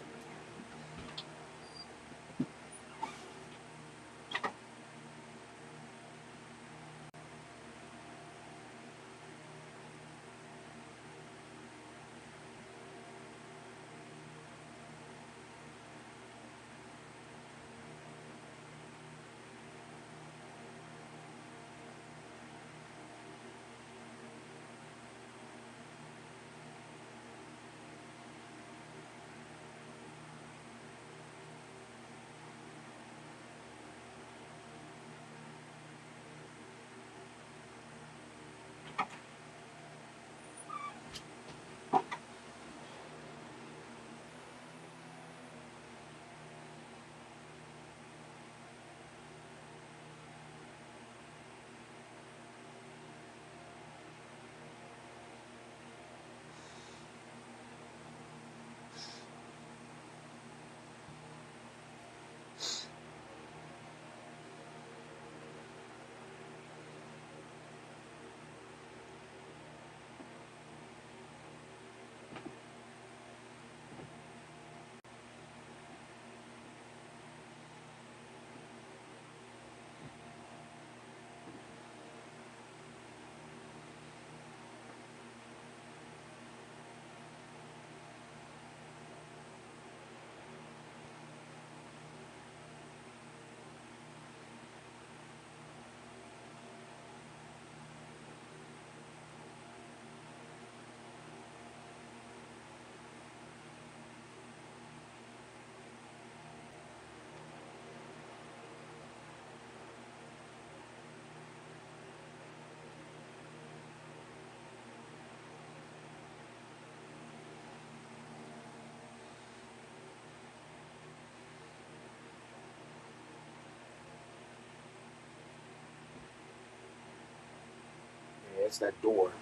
against that door.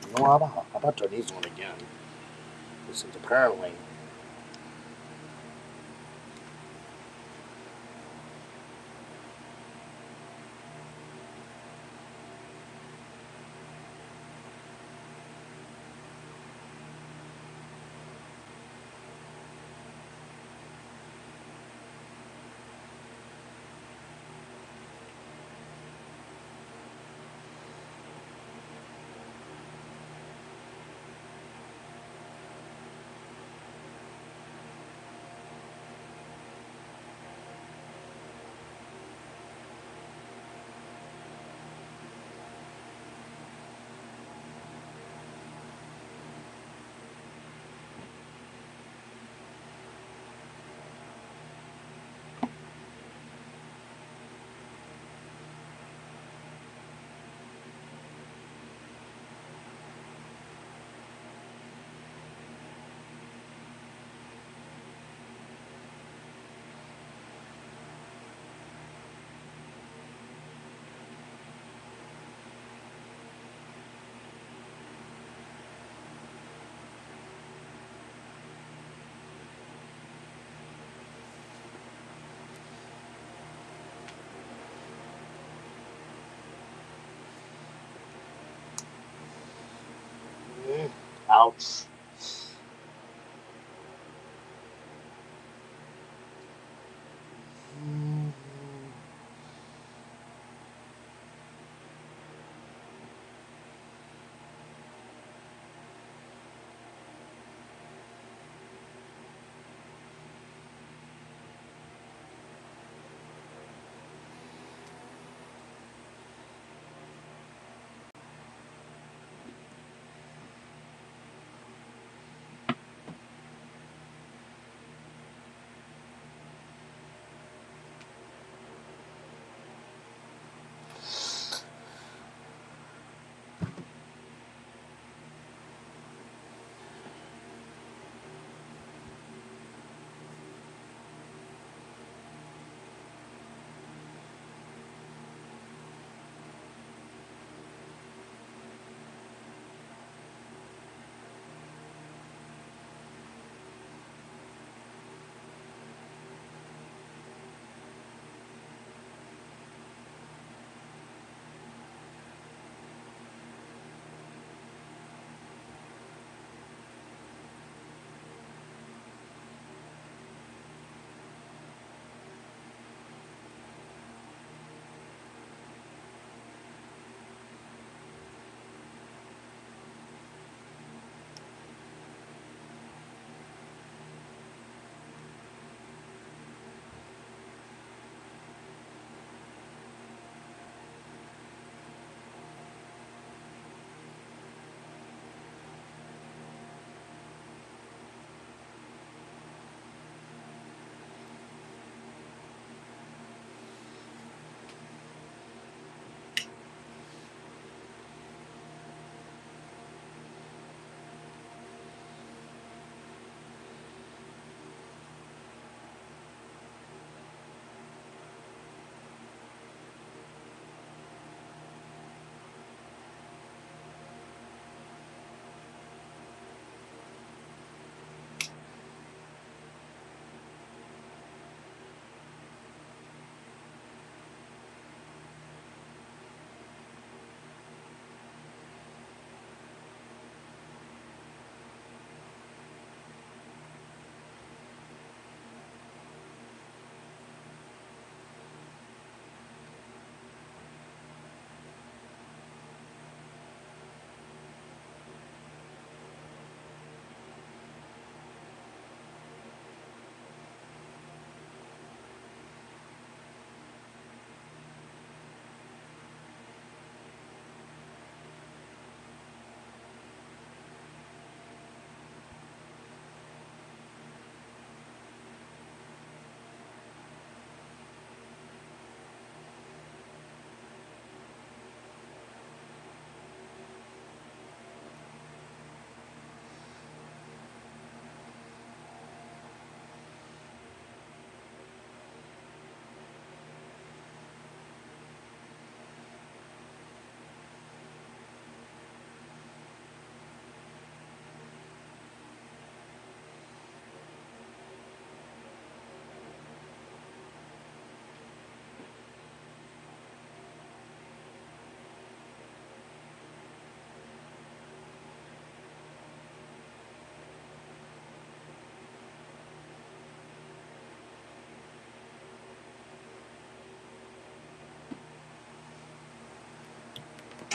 You know, how about turn these on again? Since apparently. Ouch.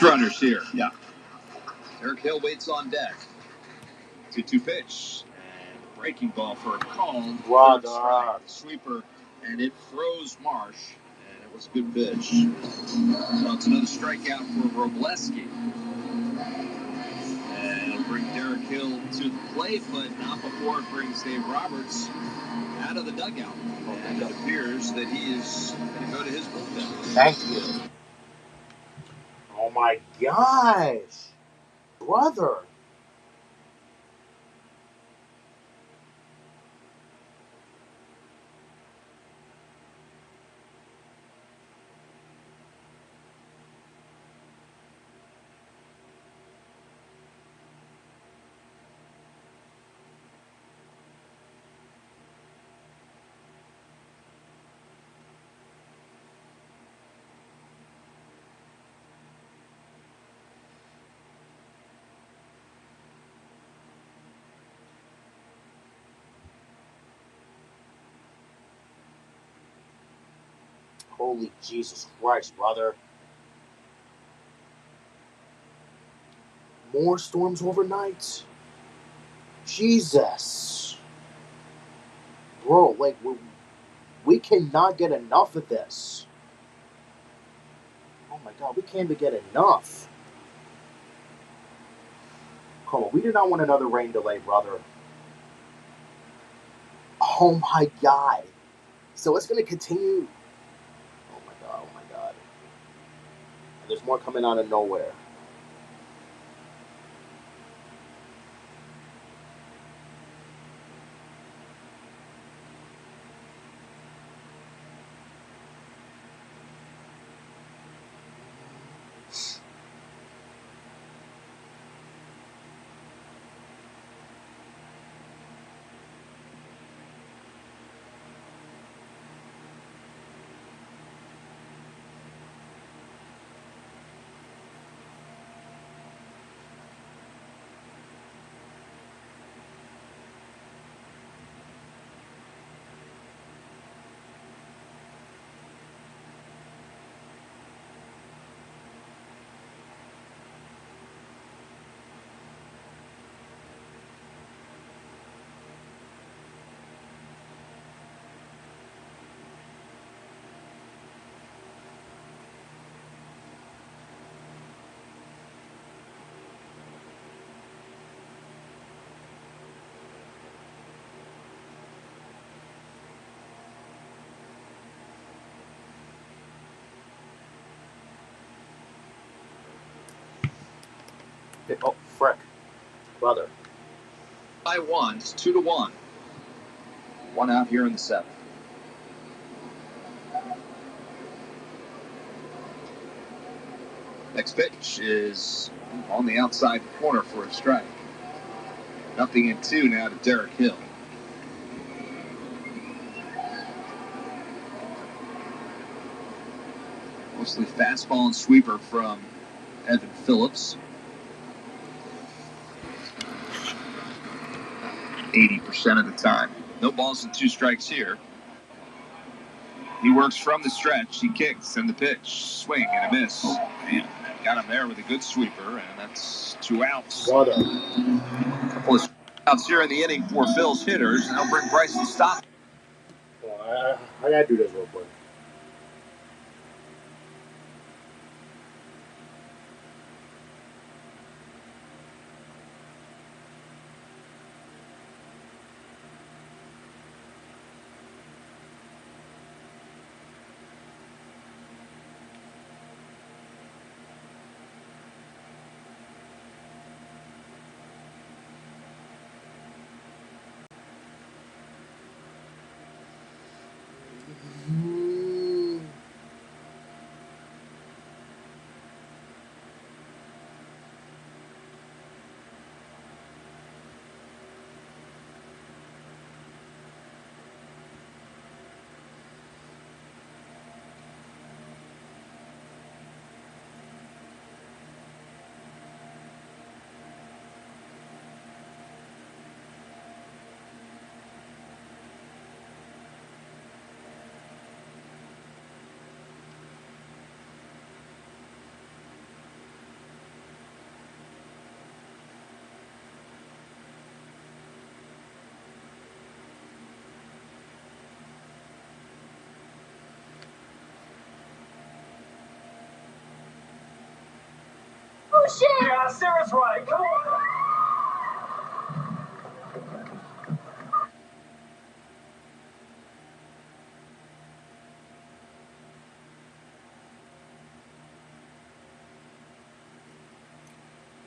Runners here. Yeah. Derek Hill waits on deck. 2-2 pitch. And breaking ball for a call. Third strike. Sweeper. And it froze Marsh. And it was a good pitch. So it's another strikeout for Robleski. And it'll bring Derek Hill to the plate, but not before it brings Dave Roberts out of the dugout. And it appears that he is going to go to his bullpen.
Thank you. Oh my gosh. Brother. Holy Jesus Christ, brother. More storms overnight? Jesus. Bro, like, we cannot get enough of this. Oh my God, we can't even get enough. Come on, we do not want another rain delay, brother. Oh my God. So it's going to continue. Oh my God, oh my God. And there's more coming out of nowhere. Oh, frick. Brother.
By one, it's 2-1. One out here in the seventh. Next pitch is on the outside corner for a strike. 0-2 now to Derek Hill. Mostly fastball and sweeper from Evan Phillips. 80% of the time. No balls and 2 strikes here. He works from the stretch. He kicks and the pitch. Swing and a miss. Man, got him there with a good sweeper, and that's 2 outs.
Brother.
A couple of outs here in the inning for Phil's hitters, and they'll bring Bryce to stop.
Oh, I gotta do this real quick.
Yeah, Sarah's right. Come on.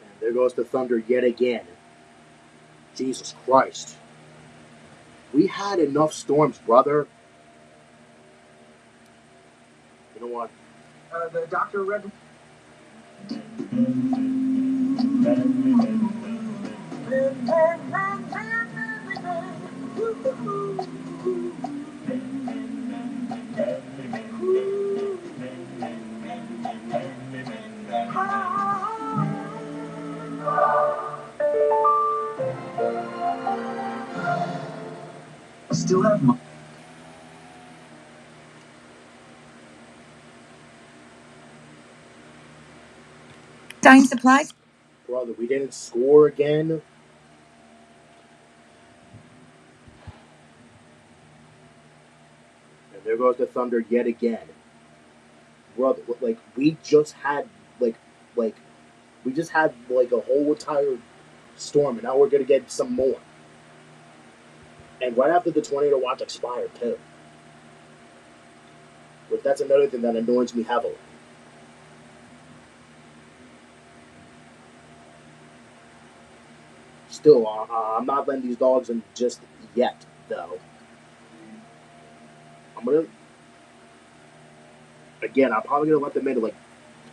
And there goes the thunder yet again. Jesus Christ. We had enough storms, brother. You know what?
The doctor read. Still have my.
Time supplies.
Brother, we didn't score again. And there goes the thunder yet again. Brother, like we just had like we just had like a whole entire storm, and now we're gonna get some more. And right after the tornado watch expired too. But that's another thing that annoys me heavily. Still, I'm not letting these dogs in just yet, though. I'm gonna again. I'm probably gonna let them in like,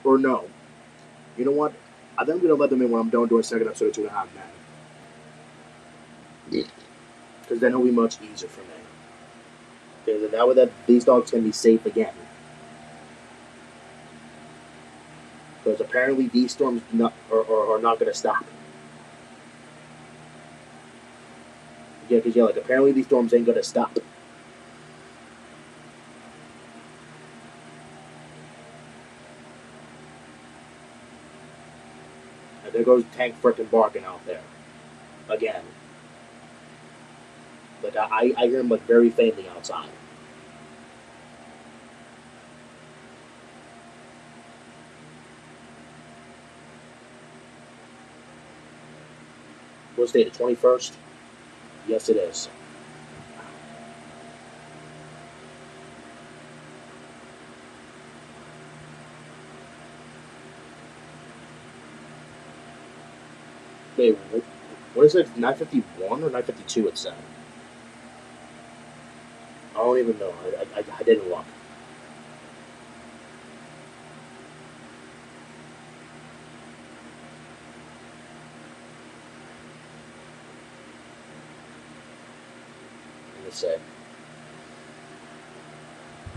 or no. You know what? I think I'm gonna let them in when I'm done doing second episode of 2.5 Men. Yeah. Because then it'll be much easier for me. Because that way that these dogs can be safe again. Because apparently these storms are not gonna stop. Yeah, because like apparently these storms ain't gonna stop. And there goes Tank frickin' barking out there again. Like I hear him like very faintly outside. What's the date? The 21st? Yes, it is. Wait, what is it? 9:51 or 9:52? It said. I don't even know. I didn't look. Let me say.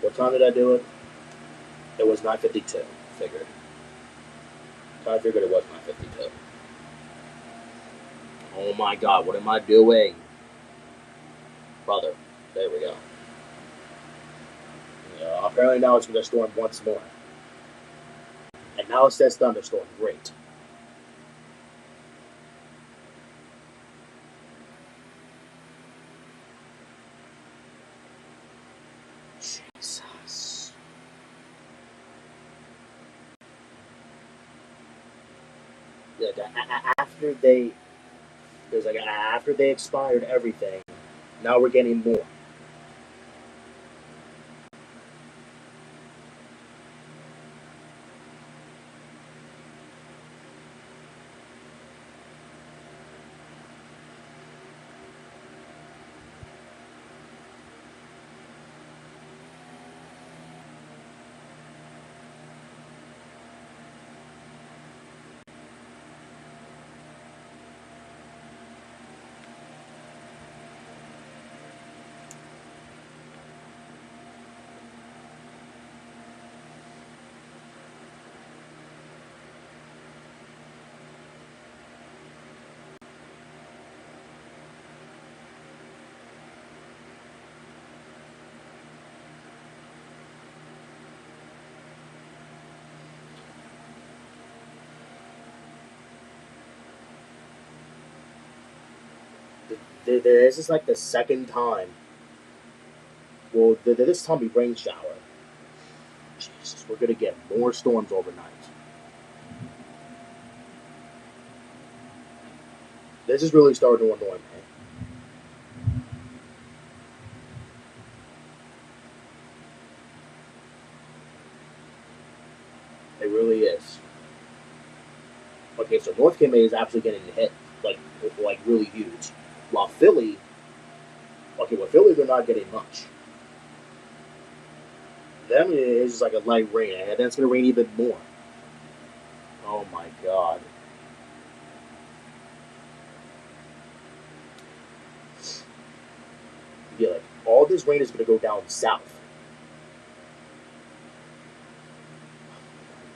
What time did I do it? It was 9:52. Figured. I figured it was 9:52. Oh my God! What am I doing, brother? There we go. Yeah, apparently now it's gonna storm once more, and now it says thunderstorm. Great. Jesus. Yeah, after they, there's like after they expired everything, now we're getting more. This is like the second time. Well, this time we rain shower. Jesus, we're gonna get more storms overnight. This is really starting to annoy me. It really is. Okay, so North Kim is actually getting hit like really huge, while Philly, okay, with Philly they're not getting much. Them is just like a light rain, and then it's gonna rain even more. Oh my god. Yeah, like all this rain is gonna go down south.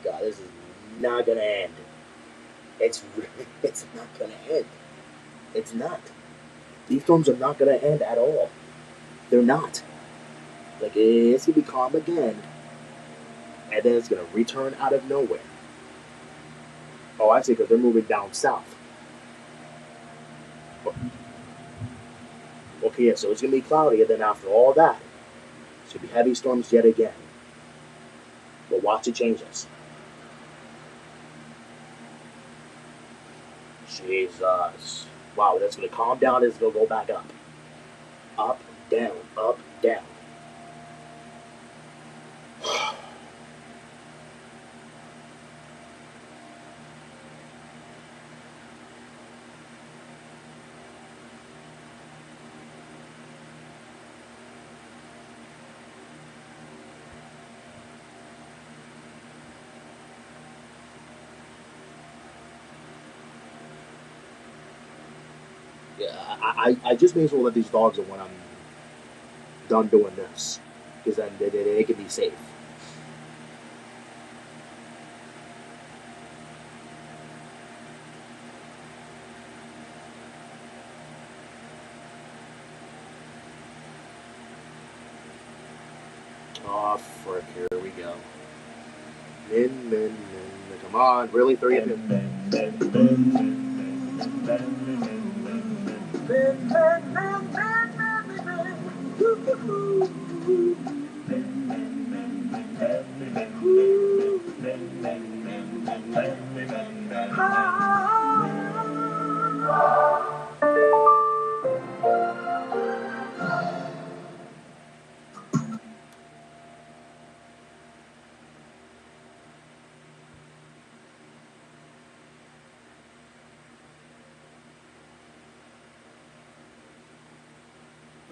God, this is not gonna end. It's it's not gonna end. It's not. These storms are not gonna end at all. They're not. Like it's gonna be calm again, and then it's gonna return out of nowhere. Oh, I see, because they're moving down south. Okay, yeah, so it's gonna be cloudy, and then after all that, it's gonna be heavy storms yet again. But watch it changes. Jesus. Wow, that's gonna calm down. It's gonna go back up. Up, down, up, down. Yeah, I just may as well let these dogs in when I'm done doing this, because then they can be safe. Oh, frick, here we go. Min. Come on, really? 30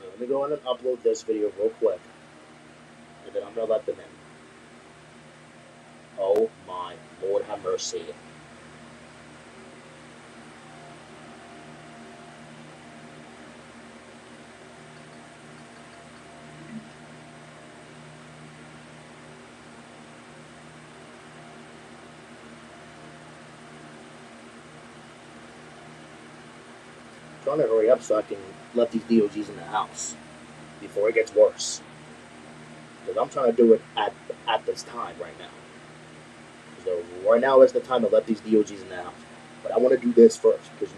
Let me go in and upload this video real quick, and then I'm gonna let them in. Oh my Lord, have mercy. I'm trying to hurry up so I can let these DOGs in the house before it gets worse. Because I'm trying to do it at this time right now. So right now is the time to let these DOGs in the house. But I want to do this first because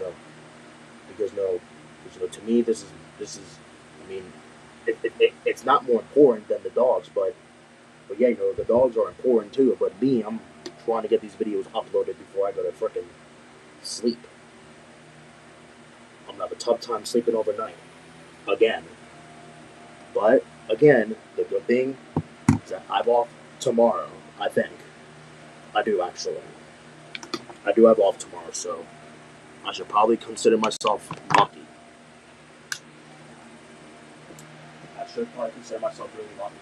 to me this is I mean it's not more important than the dogs, but yeah, the dogs are important too. But me, I'm trying to get these videos uploaded before I go to frickin' sleep. I'm gonna have a tough time sleeping overnight again. But again, the good thing is that I'm off tomorrow. I think I do actually. I do have off tomorrow, so I should probably consider myself lucky. I should probably consider myself really lucky.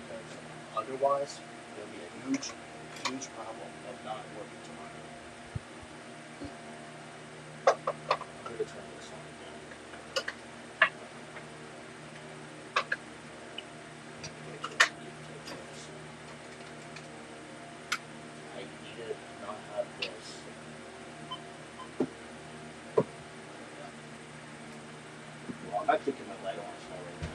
Because otherwise, it'll be a huge problem of not working tomorrow. I'm going to turn this on again. I need to not have this. Well, I'm not kicking my light on right now.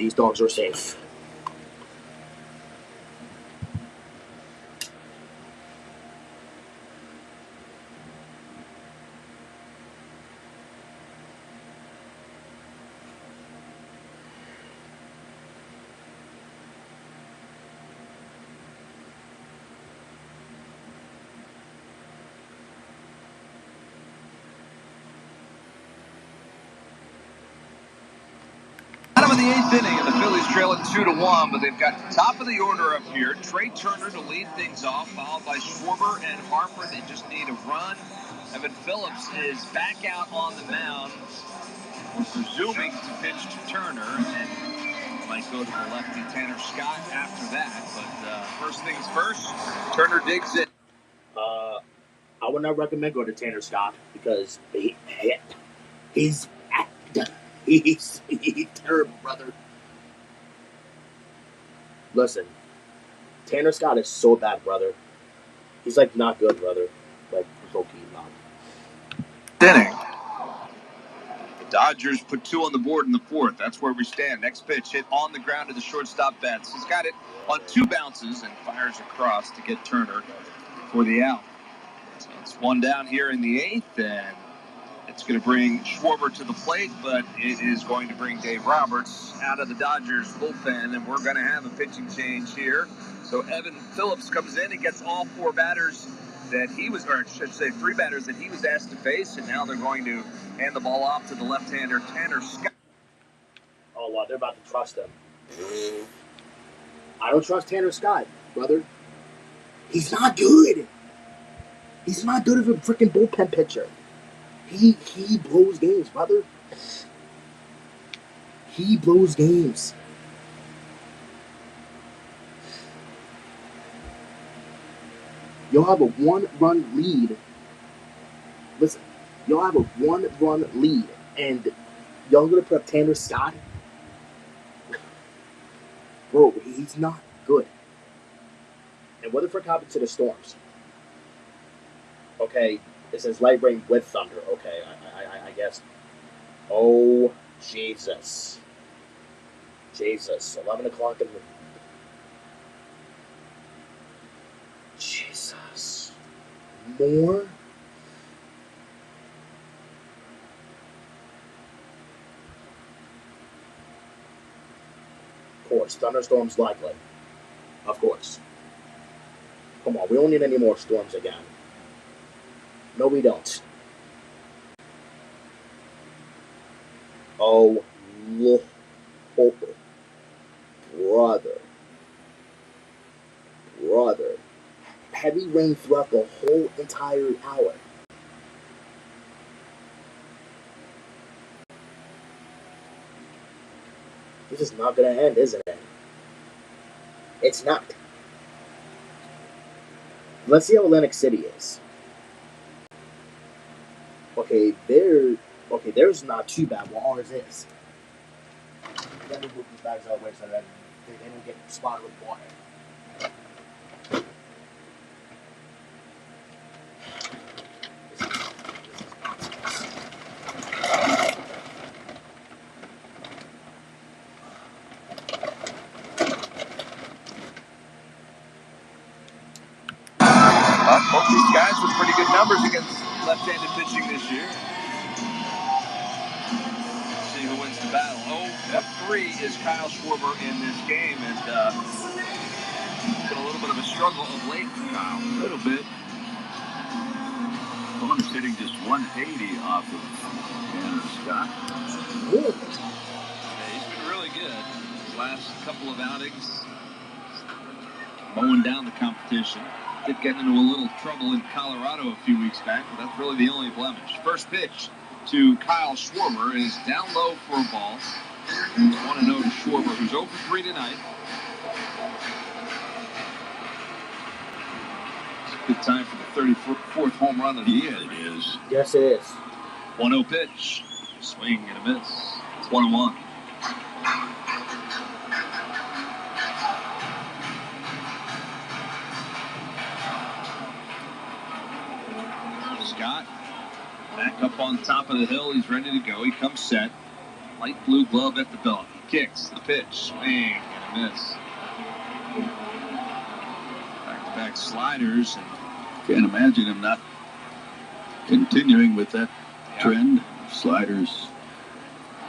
These dogs are safe.
Bottom of the 8th inning, and the Phillies trailing 2-1, but they've got the top of the order up here. Trey Turner to lead things off, followed by Schwarber and Harper. They just need a run. Evan Phillips is back out on the mound. We're presuming to pitch to Turner, and might go to the lefty Tanner Scott after that. But first things first, Turner digs it.
I would not recommend going to Tanner Scott because he's terrible, brother. Listen, Tanner Scott is so bad, brother. He's like not good, brother. Like so not.
Inning. The Dodgers put 2 on the board in the 4th. That's where we stand. Next pitch hit on the ground to the shortstop Betts. He's got it on 2 bounces and fires across to get Turner for the out. So it's 1 down here in the 8th, and it's going to bring Schwarber to the plate, but it is going to bring Dave Roberts out of the Dodgers bullpen, and we're going to have a pitching change here. So Evan Phillips comes in and gets all 4 batters that he was, or I should say 3 batters that he was asked to face, and now they're going to hand the ball off to the left-hander Tanner Scott.
Oh, wow, they're about to trust him. I don't trust Tanner Scott, brother. He's not good. He's not good of a freaking bullpen pitcher. He blows games, brother. He blows games. You'll have a 1-run lead. Listen, you'll have a 1-run lead, and y'all gonna put up Tanner Scott? Bro, he's not good. And what the frick happened to the Storms? Okay, it says light rain with thunder. Okay, I guess. Oh, Jesus. Jesus. 11 o'clock in the... Jesus. More? Of course, thunderstorms likely. Of course. Come on, we don't need any more storms again. No, we don't. Oh, look. Oh, brother. Heavy rain throughout the whole entire hour. This is not going to end, isn't it? It's not. Let's see how Atlantic City is. Okay, there's not too bad. Well, ours is. Let me move these bags out of the way so that they don't get spotted with water.
Both these guys with pretty good numbers against left-handed pitching this year. See who wins the battle. 0-3 is Kyle Schwarber in this game, and been a little bit of a struggle of late for Kyle.
A little bit. Bonus hitting just 180 off of Tanner Scott.
Yeah, he's been really good his last couple of outings, mowing down the competition. Did get into a little trouble in Colorado a few weeks back, but that's really the only blemish. First pitch to Kyle Schwarber is down low for a ball. It's 1-0 to Schwarber, who's 0-3 tonight. It's a good time for the 34th home run of the year.
It is.
Yes, it is.
1-0 pitch. Swing and a miss. It's 1-1. Scott back up on top of the hill. He's ready to go. He comes set. Light blue glove at the belt. kicks, the pitch, swing, and a miss. Back-to-back sliders, and
Can't imagine him not continuing with that trend. Sliders.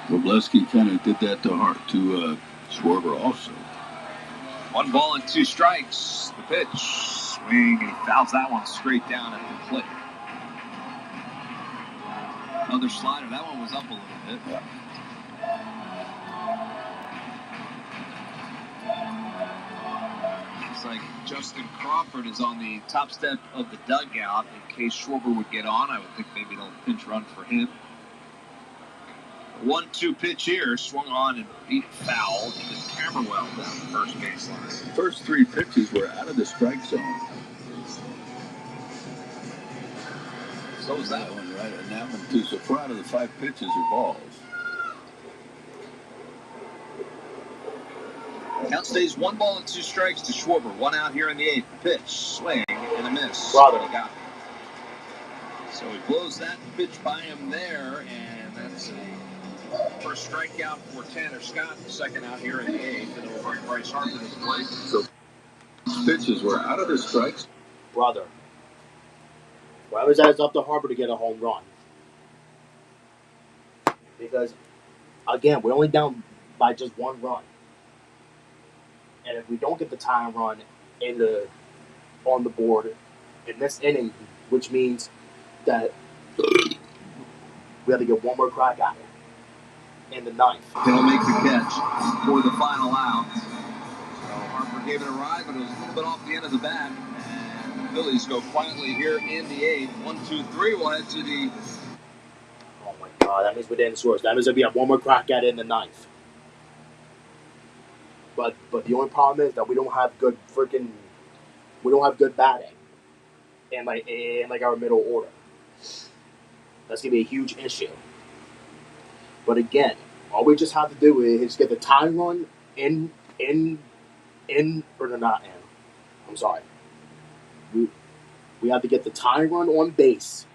Wobleski kind of did that to Schwarber also.
1 ball and 2 strikes. The pitch, swing, and he fouls that one straight down at the plate. Another slider. That one was up a little bit.
Yeah.
Looks like Justin Crawford is on the top step of the dugout in case Schwarber would get on. I would think maybe they'll pinch run for him. 1-2 pitch here, swung on and beat foul to Camberwell down the first baseline.
First 3 pitches were out of the strike zone.
So was that
one, right? And that one too. So 4 out of the 5 pitches are balls.
Count stays 1 ball and 2 strikes to Schwarber. 1 out here in the 8th. Pitch, swing, and a miss.
Brother.
He got it. So he blows that pitch by him there, and that's a first strikeout for Tanner Scott. Second out here in the 8th. And over Bryce Harper to the plate.
So pitches were out of the strikes.
Brother. Whoever's that is up to Harper to get a home run. Because, again, we're only down by just 1 run. And if we don't get the tying run on the board in this inning, which means that we have to get 1 more crack at it in the 9th.
He'll make the catch for the final out. So Harper gave it a ride, but it was a little bit off the end of the bat. And the Phillies go quietly here in the 8th. 1, 2, 3. We'll head to the...
Oh my God, that means we didn't score. That means that we have 1 more crack at it in the 9th. But the only problem is that we don't have good batting in like our middle order. That's gonna be a huge issue. But again, all we just have to do is get the tying run in or they're not in. I'm sorry. We have to get the tying run on base,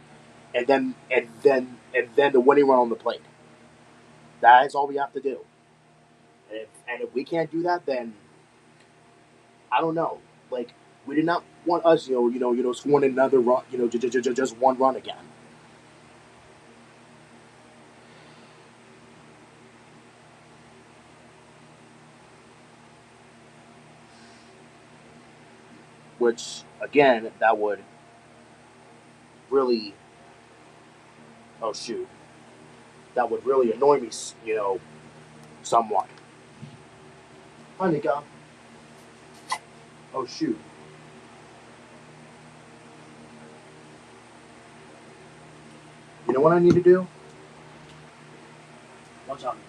and then the winning run on the plate. That is all we have to do. And if we can't do that, then I don't know. Like, we did not want us, scoring another run, just 1 run again. Which, again, that would really, that would really annoy me, somewhat. Hi, Nika. Oh, shoot. You know what I need to do? Watch out, Nika.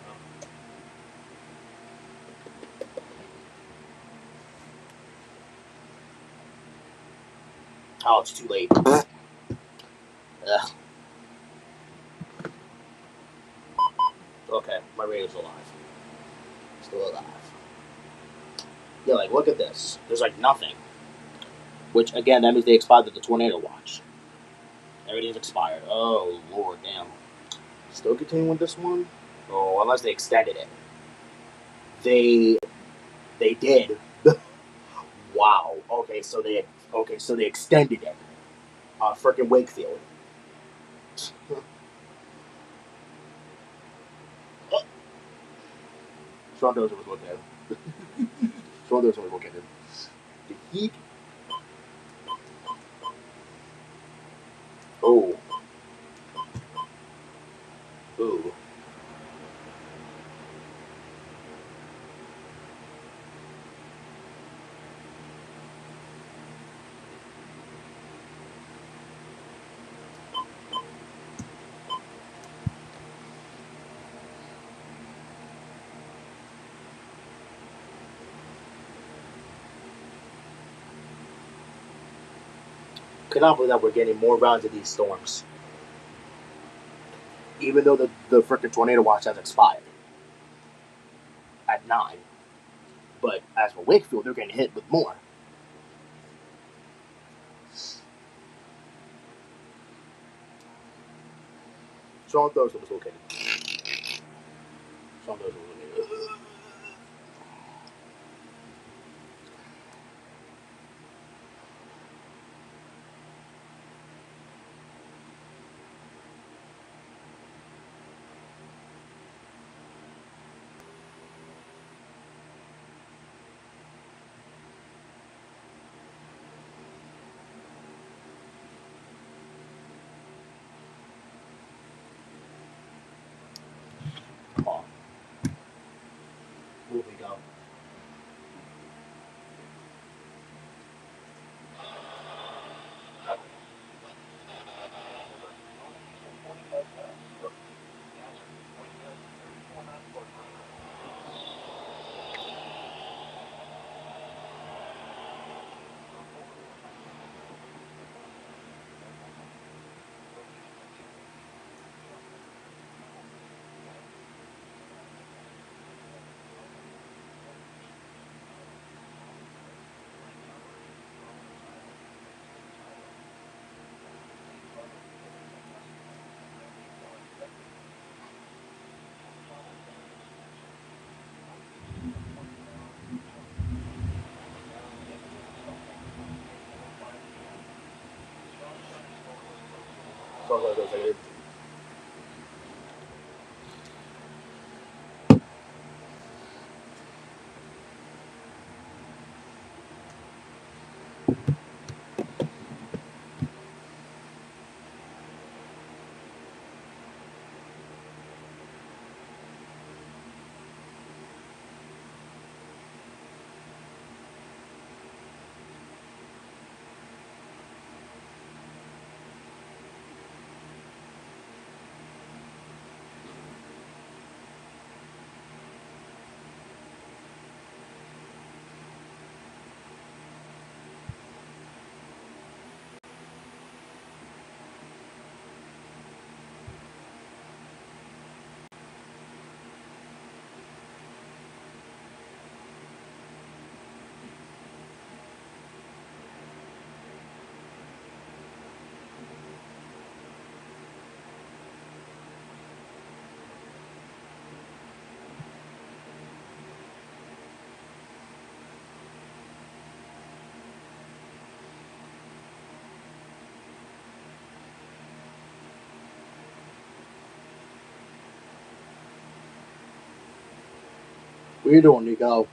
Oh, it's too late. Ugh. Okay, my radio's alive. Still alive. Yeah, like, look at this. There's, like, nothing. Which, again, that means they expired the tornado watch. Everything's expired. Oh, Lord, damn. Still continuing with this one? Oh, unless they extended it. They did. Wow. Okay, so they extended it. Frickin' Wakefield. Sean Dozer was looking at him. Sean Dozer was looking at him. The Heat. Oh. Ooh. Cannot believe that we're getting more rounds of these storms. Even though the frickin' tornado watch has expired at 9. But as for Wakefield, they're getting hit with more. Sean Thurston was located. Sean Thurston was located. Talk about those later. What are you doing, Nico?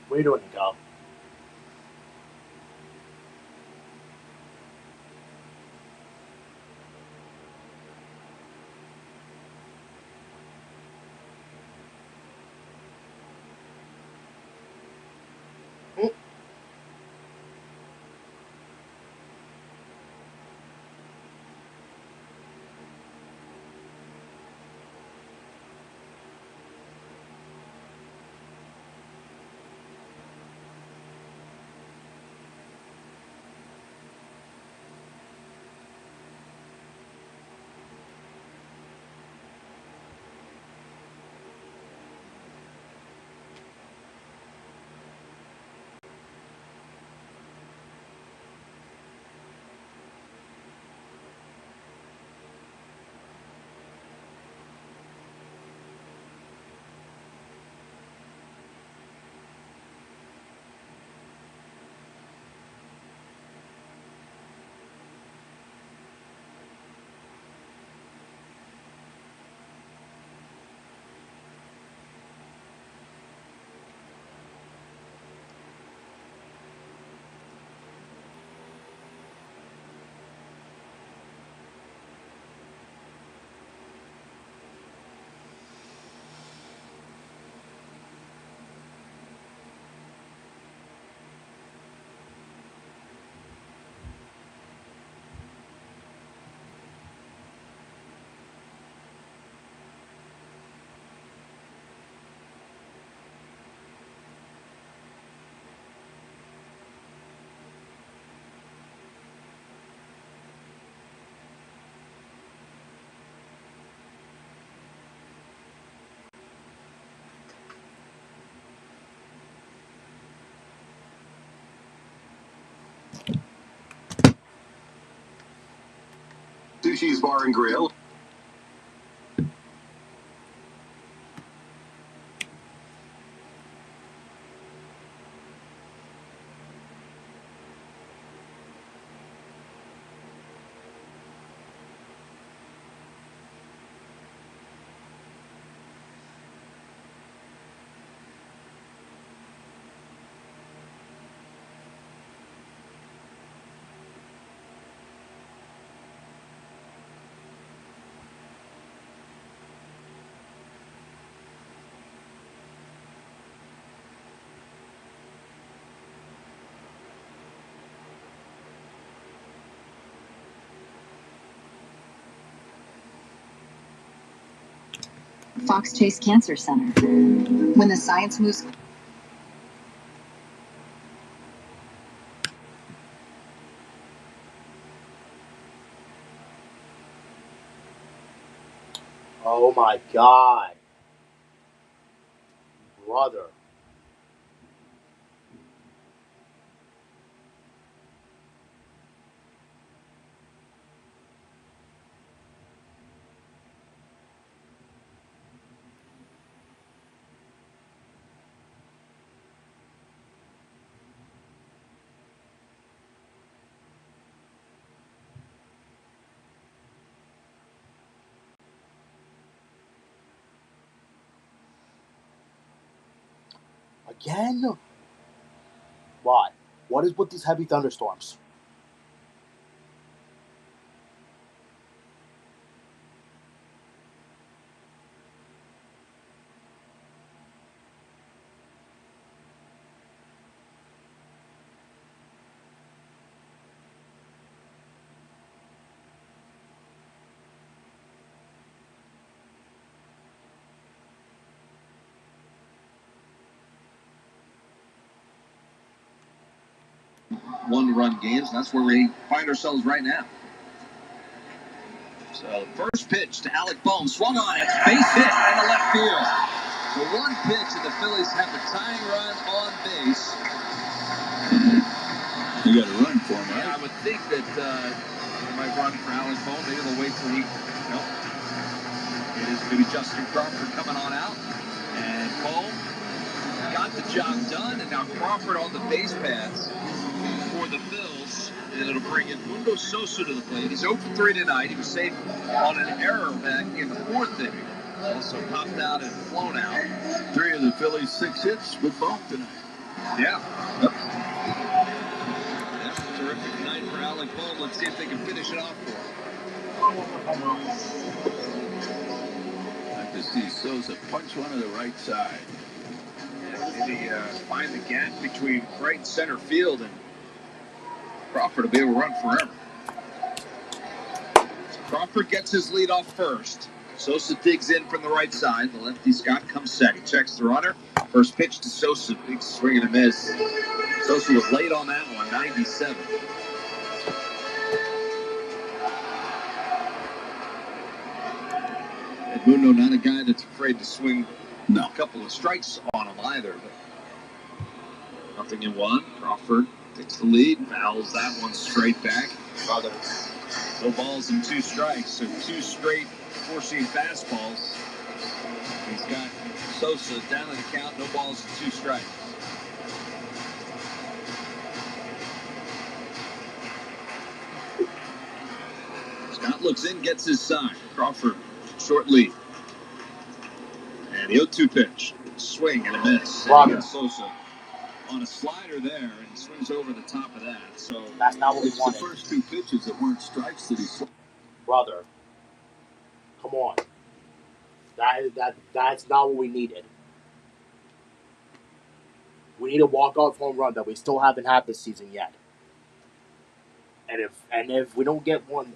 What are you doing, Nico? Hmm?
Sushi's Bar and Grill.
Fox Chase Cancer Center. When the science moves.
Oh my God, brother. Again? Why? What is with these heavy thunderstorms?
One-run games. That's where we find ourselves right now. So first pitch to Alec Bohm, swung on it, base hit into left field. The one pitch, and the Phillies have a tying run on base.
You got to run for him, right?
Yeah, I would think that they might run for Alec Bohm. Maybe they'll wait till he. Nope. It is maybe Justin Crawford coming on out, and Bohm got the job done, and now Crawford on the base paths for the Phils, and it'll bring in Mundo Sosa to the plate. He's 0 for 3 tonight. He was safe on an error back in the fourth inning. Also popped out and flown out.
3 of the Phillies' 6 hits with Bohm tonight.
Yeah. Yep. Terrific night for Alec Bohm. Let's see if they can finish it off for him.
I like to see Sosa punch one to the right side.
Yeah, maybe find the gap between right and center field, and Crawford will be able to run forever. So Crawford gets his lead off first. Sosa digs in from the right side. The lefty Scott comes set. He checks the runner. First pitch to Sosa. Big swing and a miss. Sosa was late on that one, 97. Edmundo, not a guy that's afraid to swing a couple of strikes on him either. But nothing in one. Crawford takes the lead, fouls that one straight back. No balls and 2 strikes, so 2 straight four-seam fastballs. He's got Sosa down in the count, no balls and 2 strikes. Scott looks in, gets his sign. Crawford, short lead. And the 0-2 pitch. Swing and a miss. And he gets Sosa on a slider there, and he swings over the top of that. So
That's not what we
It's
wanted.
the first 2 pitches that weren't strikes that he swung.
Brother, come on. That's not what we needed. We need a walk-off home run that we still haven't had this season yet. And if we don't get one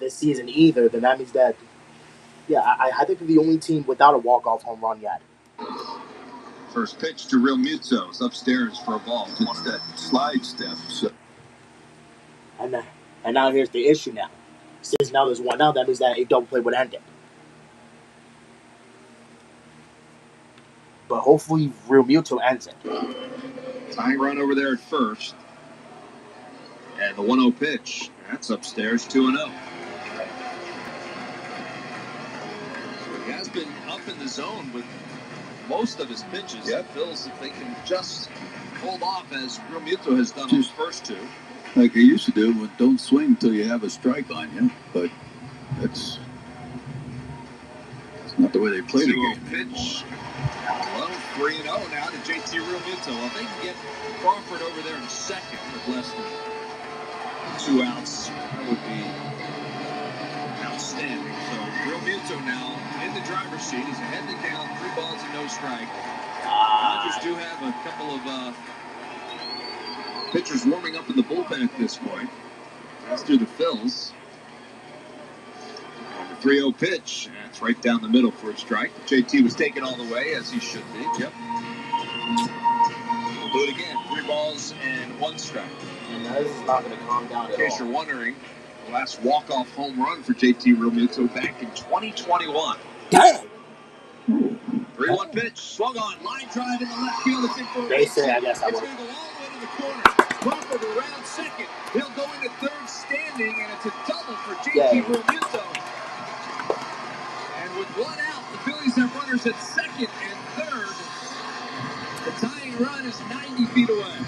this season either, then that means that, yeah, I think we're the only team without a walk-off home run yet.
First pitch to Real Muto. It's upstairs for a ball.
It's that slide step. So.
And now here's the issue now. Since now there's 1 out, that means that a double play would end it. But hopefully Real Muto ends it.
Tying run over there at first. And the 1-0 pitch. That's upstairs, 2-0. So he has been up in the zone with most of his pitches.
Yep.
Phil's, if they can just hold off as Real Muto has done on his first 2.
Like they used to do, but don't swing until you have a strike on you. But that's not the way they play the game.
Pitch. Well, 3-0 now to JT Real Muto. Well, if they can get Crawford over there in second with less than 2 outs, that would be outstanding. So Real Muto now in the driver's seat. He's ahead in the count, 3 balls and no strike. Dodgers do have a couple of pitchers warming up in the bullpen at this point. Let's do the Phils. And the 3-0 pitch. That's right down the middle for a strike. JT was taken all the way, as he should be. Yep. We'll do it again. 3 balls and 1 strike.
And that is not going to calm down at all.
In case you're wondering, the last walk-off home run for JT Realmuto back in 2021.
Dang!
3-1 pitch, swung on, line drive in the left field. It's in for a
They say, I guess I
It's
would.
going to go all the way to the corner. Crawford around second. He'll go into third standing, and it's a double for JT Realmuto. And with 1 out, the Phillies have runners at second and third. The tying run is 90 feet away.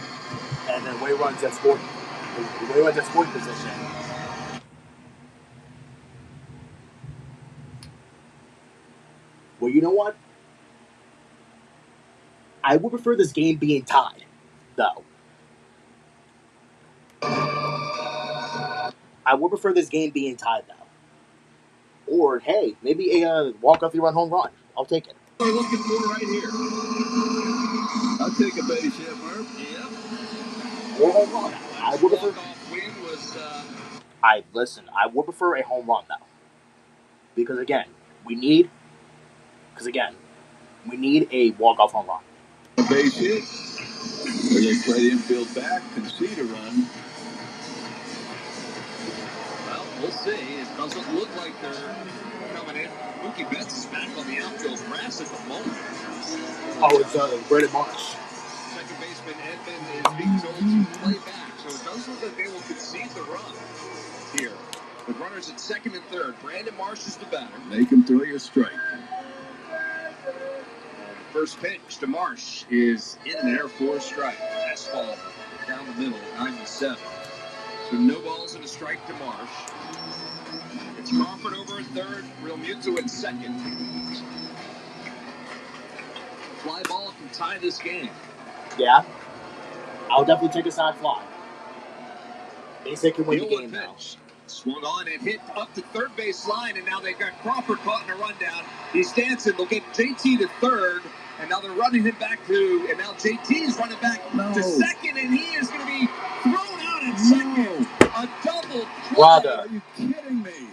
And then Way runs at scoring position. Well, you know what? I would prefer this game being tied, though. I would prefer this game being tied, though. Or, hey, maybe a walk-off 3-run home run. I'll take it.
We're looking for right here.
I'll take a base hit, Murph.
Yep.
Or home run. I would prefer.
Walk-off win was.
I would prefer a home run, though. Because, again, we need a walk-off home run.
A base hit. Or they play the infield back, concede a run.
Well, we'll see. It doesn't look like they're coming in. Mookie Betts is back on the outfield grass at the moment.
Oh, it's Brandon Marsh.
Second baseman Edmund is being told to play back, so it does look like they will concede the run here. With runners at second and third, Brandon Marsh is the batter.
Make him throw you a strike.
First pitch to Marsh is in there for a strike. Fastball down the middle, 97. So no balls and a strike to Marsh. It's Crawford over at third, Realmuto at second. Fly ball can tie this game.
Yeah. I'll definitely take a side fly. They say can win the game now.
Swung on and hit up to third base line, and now they've got Crawford caught in a rundown. He's dancing. They'll get JT to third, and now they're running him back to, and now JT is running back to second, and he is going to be thrown out at second. A double play.
Brother.
Are you kidding me?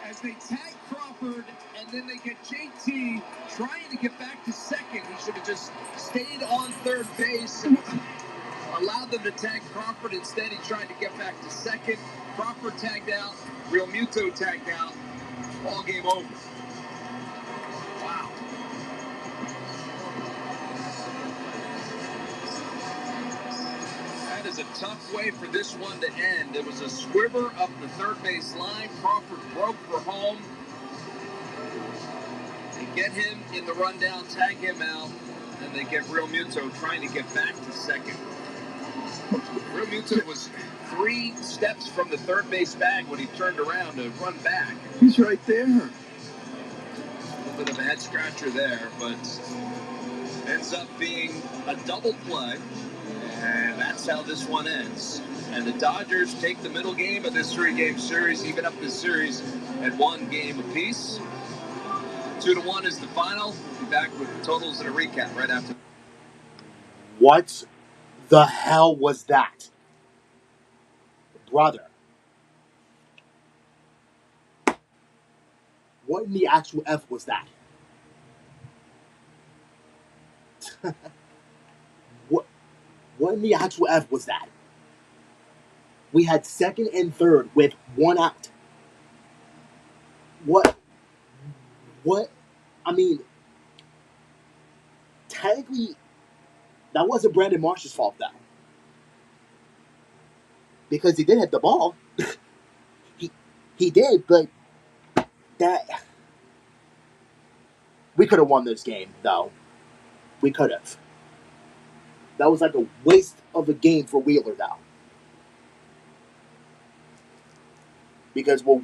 As they tag Crawford, and then they get JT trying to get back to second. He should have just stayed on third base and allowed them to tag Crawford. Instead, he tried to get back to second. Crawford tagged out. Realmuto tagged out. All game over. Wow. That is a tough way for this one to end. It was a squibber up the third base line. Crawford broke for home. They get him in the rundown, tag him out, and they get Realmuto trying to get back to second. Realmuto was 3 steps from the third base bag when he turned around to run back.
He's right there.
A little bit of a head scratcher there, but ends up being a double play, and that's how this one ends. And the Dodgers take the middle game of this 3-game series, even up this series at 1 game apiece. 2-1 is the final. We'll be back with the totals and a recap right after.
What the hell was that? Brother. What in the actual F was that? What in the actual F was that? We had second and third with 1 out. What? I mean, technically, that wasn't Brandon Marsh's fault, though. Because he did hit the ball. he did, but that... We could have won this game, though. We could have. That was like a waste of a game for Wheeler, though. Because, well,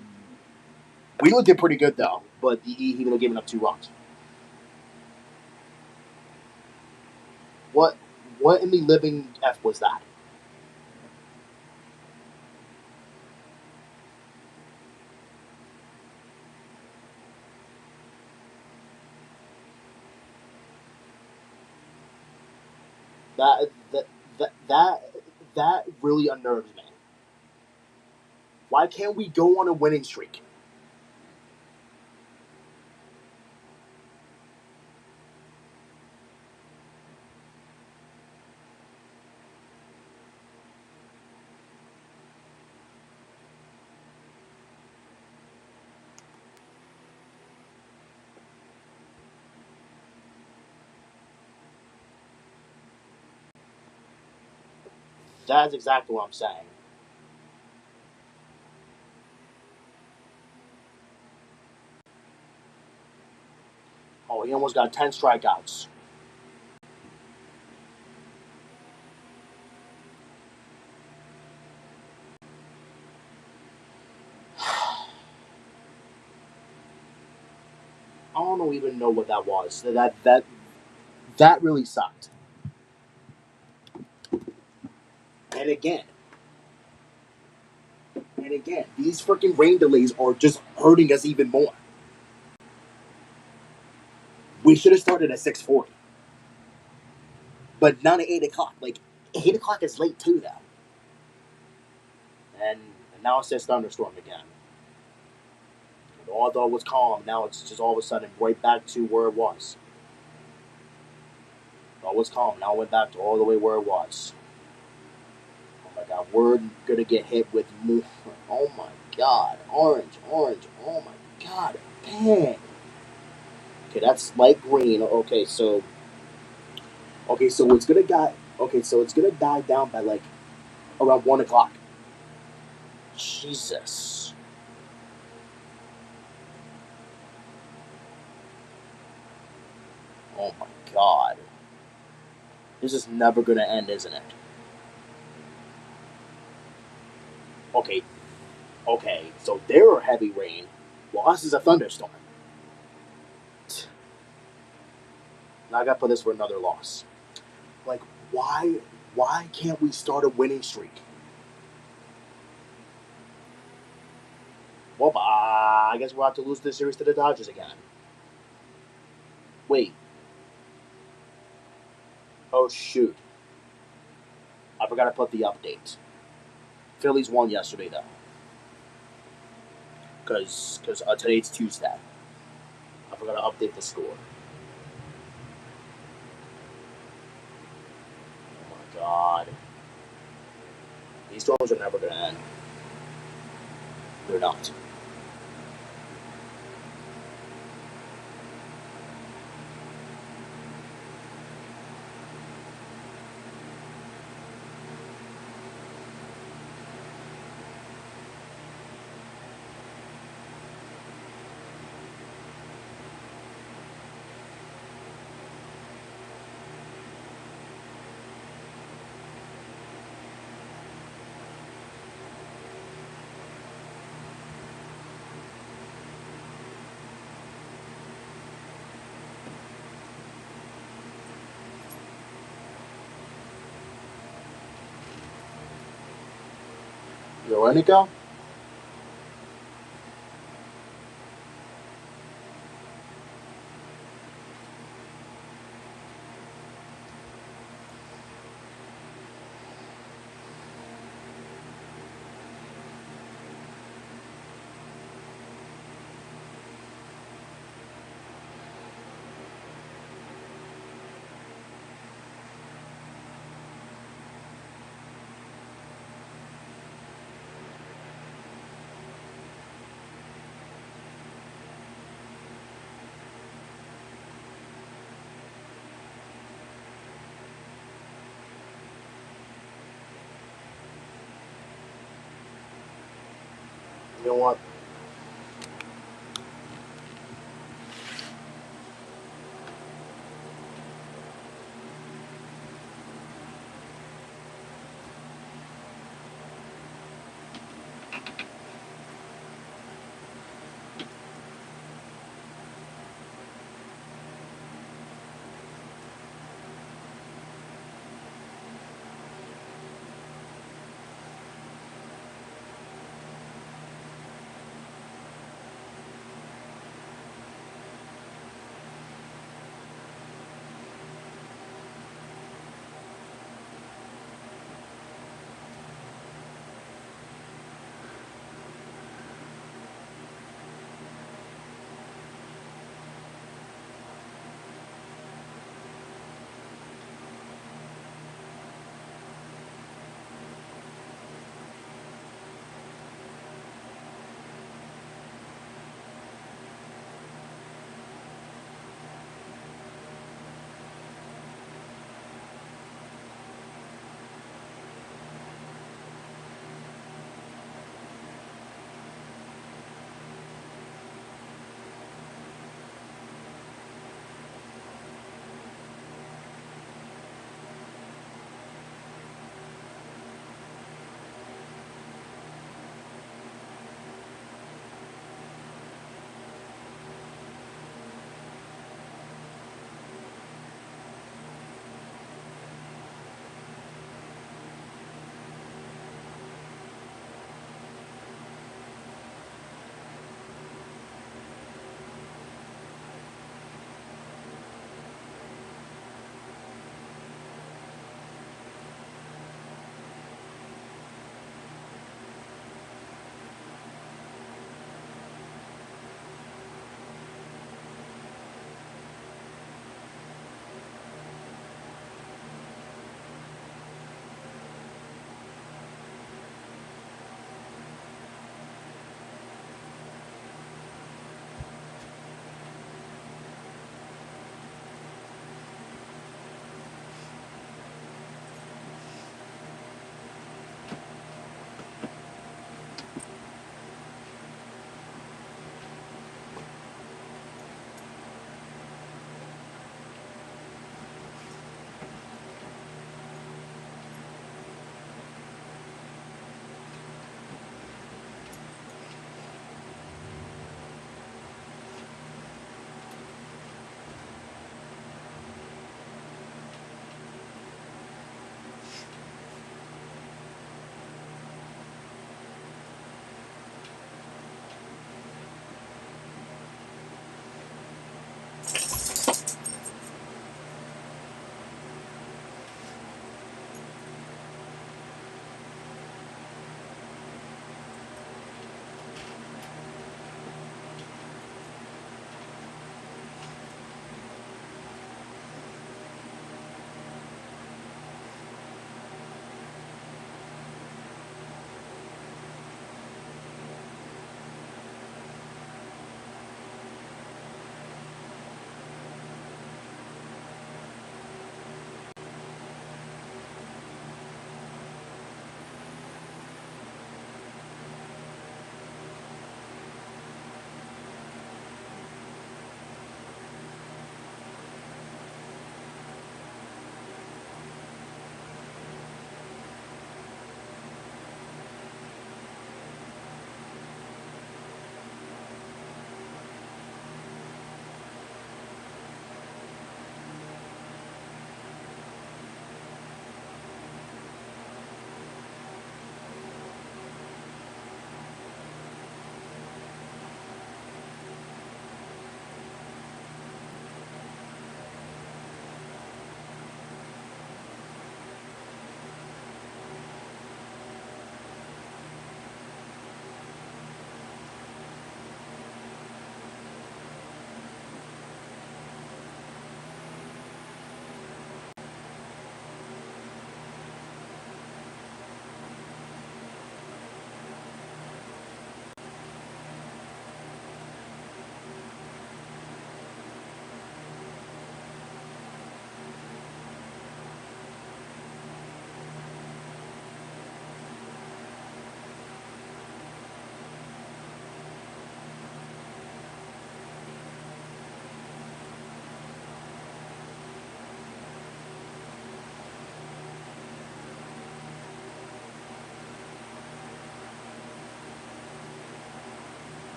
Wheeler did pretty good, though. But he would have given up 2 runs. What in the living F was that? That really unnerves me. Why can't we go on a winning streak? That's exactly what I'm saying. Oh, he almost got 10 strikeouts. I don't even know what that was. That really sucked. And again, these freaking rain delays are just hurting us even more. We should have started at 6:40, but not at 8 o'clock. Like 8 o'clock is late too, though. And now it says thunderstorm again. And although it was calm, now it's just all of a sudden right back to where it was. It was calm. Now it went back to all the way where it was. Oh my god, we're gonna get hit with more. Oh my god, orange. Oh my god, dang. Okay, that's light green. So it's gonna die. Okay, so it's gonna die down by like around 1 o'clock. Jesus. Oh my god. This is never gonna end, isn't it? Okay, so they're heavy rain, while us is a thunderstorm. Now I gotta put this for another loss. Like, why can't we start a winning streak? Well, I guess we'll have to lose this series to the Dodgers again. Wait. Oh shoot. I forgot to put the update. Phillies won yesterday though. Because today's Tuesday. I forgot to update the score. Oh my god. These storms are never gonna end. They're not. You ready to go? You know what?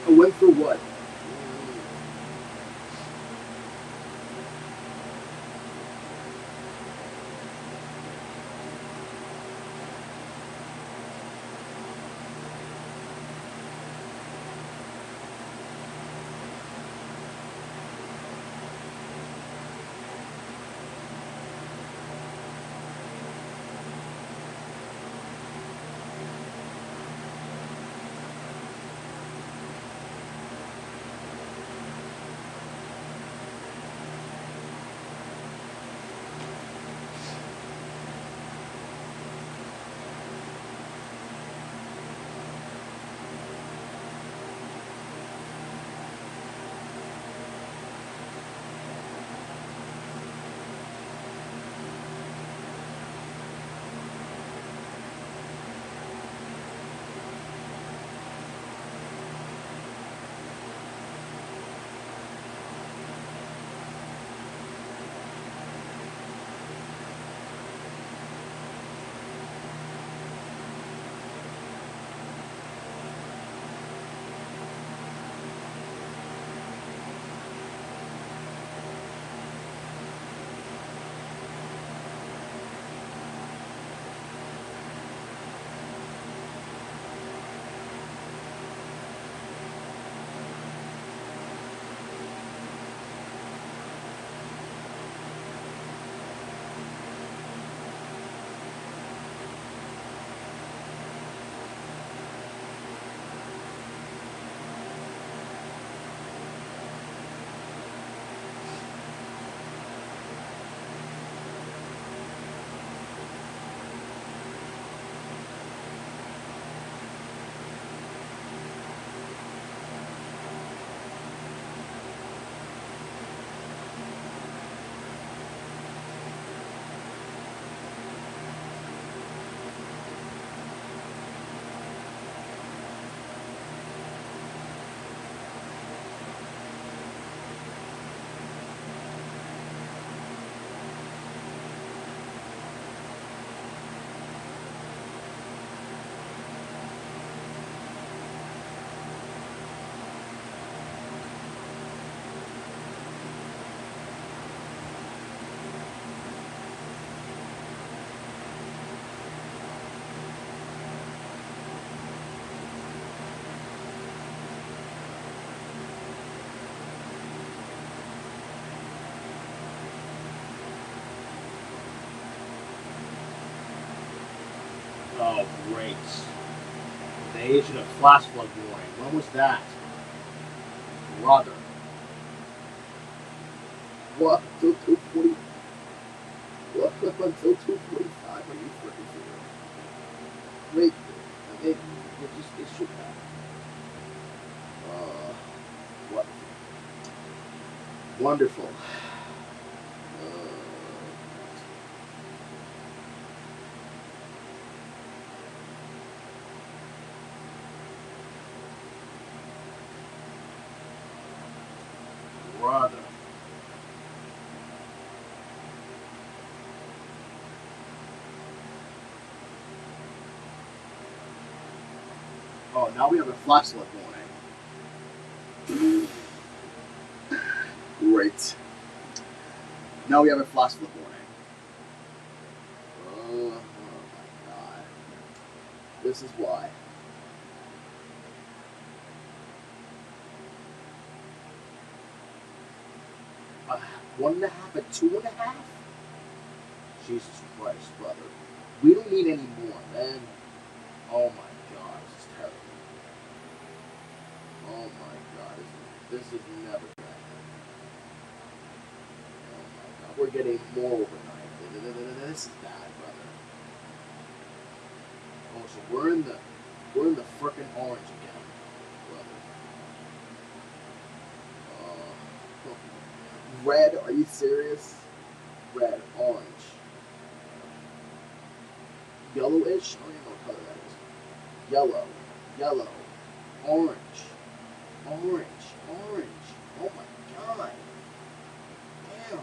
I went for what? Oh, great. They issued a flash flood warning. When was that? Brother. What? Until 2:40? What? Until 2:45? Are you freaking serious? Wait, they just issued that. What? Wonderful. Brother. Oh, now we have a flash flood warning. Great. Now we have a flash flood warning. Oh my god. This is why. 1.5 and 2.5? Jesus Christ, brother. We don't need any more, man. Oh my god, this is terrible. Oh my god, this is never gonna end. Oh my god, we're getting more overnight. This is bad, brother. Oh, so we're in the frickin' orange again, brother.
red. Are you serious? Red, orange. Yellowish? I don't even know what color that is. Yellow. Yellow. Orange. Orange. Orange. Oh my god. Damn.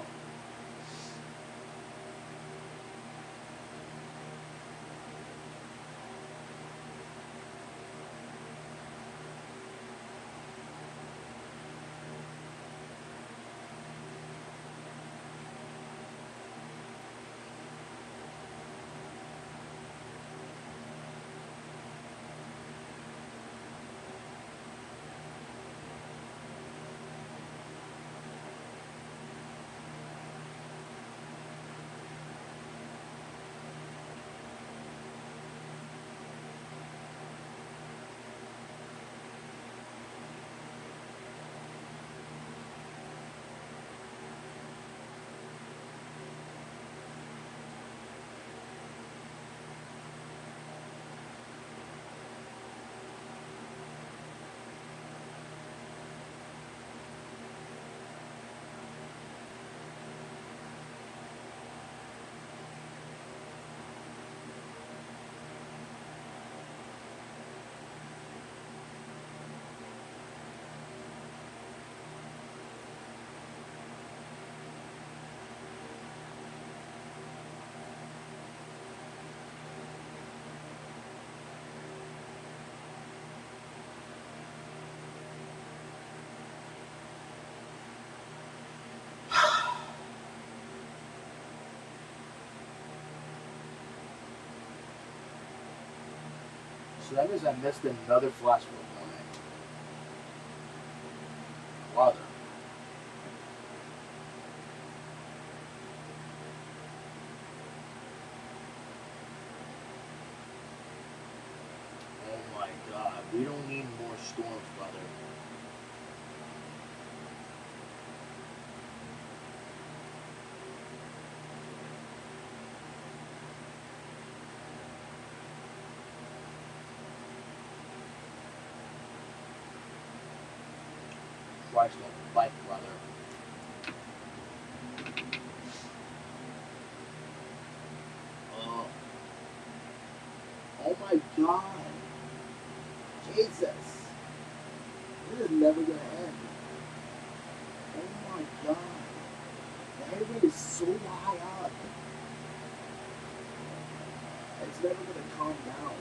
So that means I missed another flash flood warning. Weather. Oh my god. We don't need more storms, brother. Christ on bike, brother. Oh my god. Jesus. This is never gonna end. Oh my god. The heavy rate is so high up. It's never gonna calm down.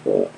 Money.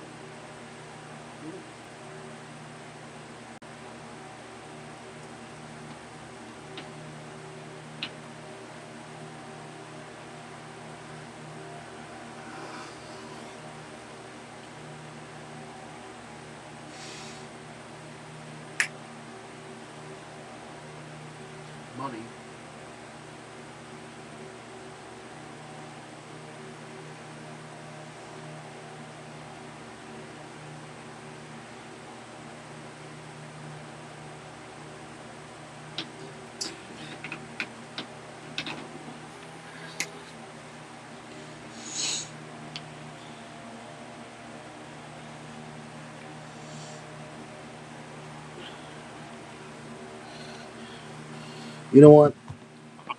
You know what?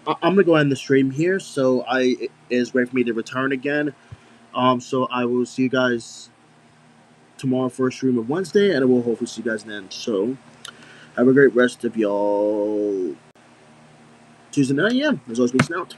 I'm gonna go end the stream here, so it is ready for me to return again. So I will see you guys tomorrow for a stream of Wednesday, and I will hopefully see you guys then. So have a great rest of y'all Tuesday night. Yeah, as always, peace out.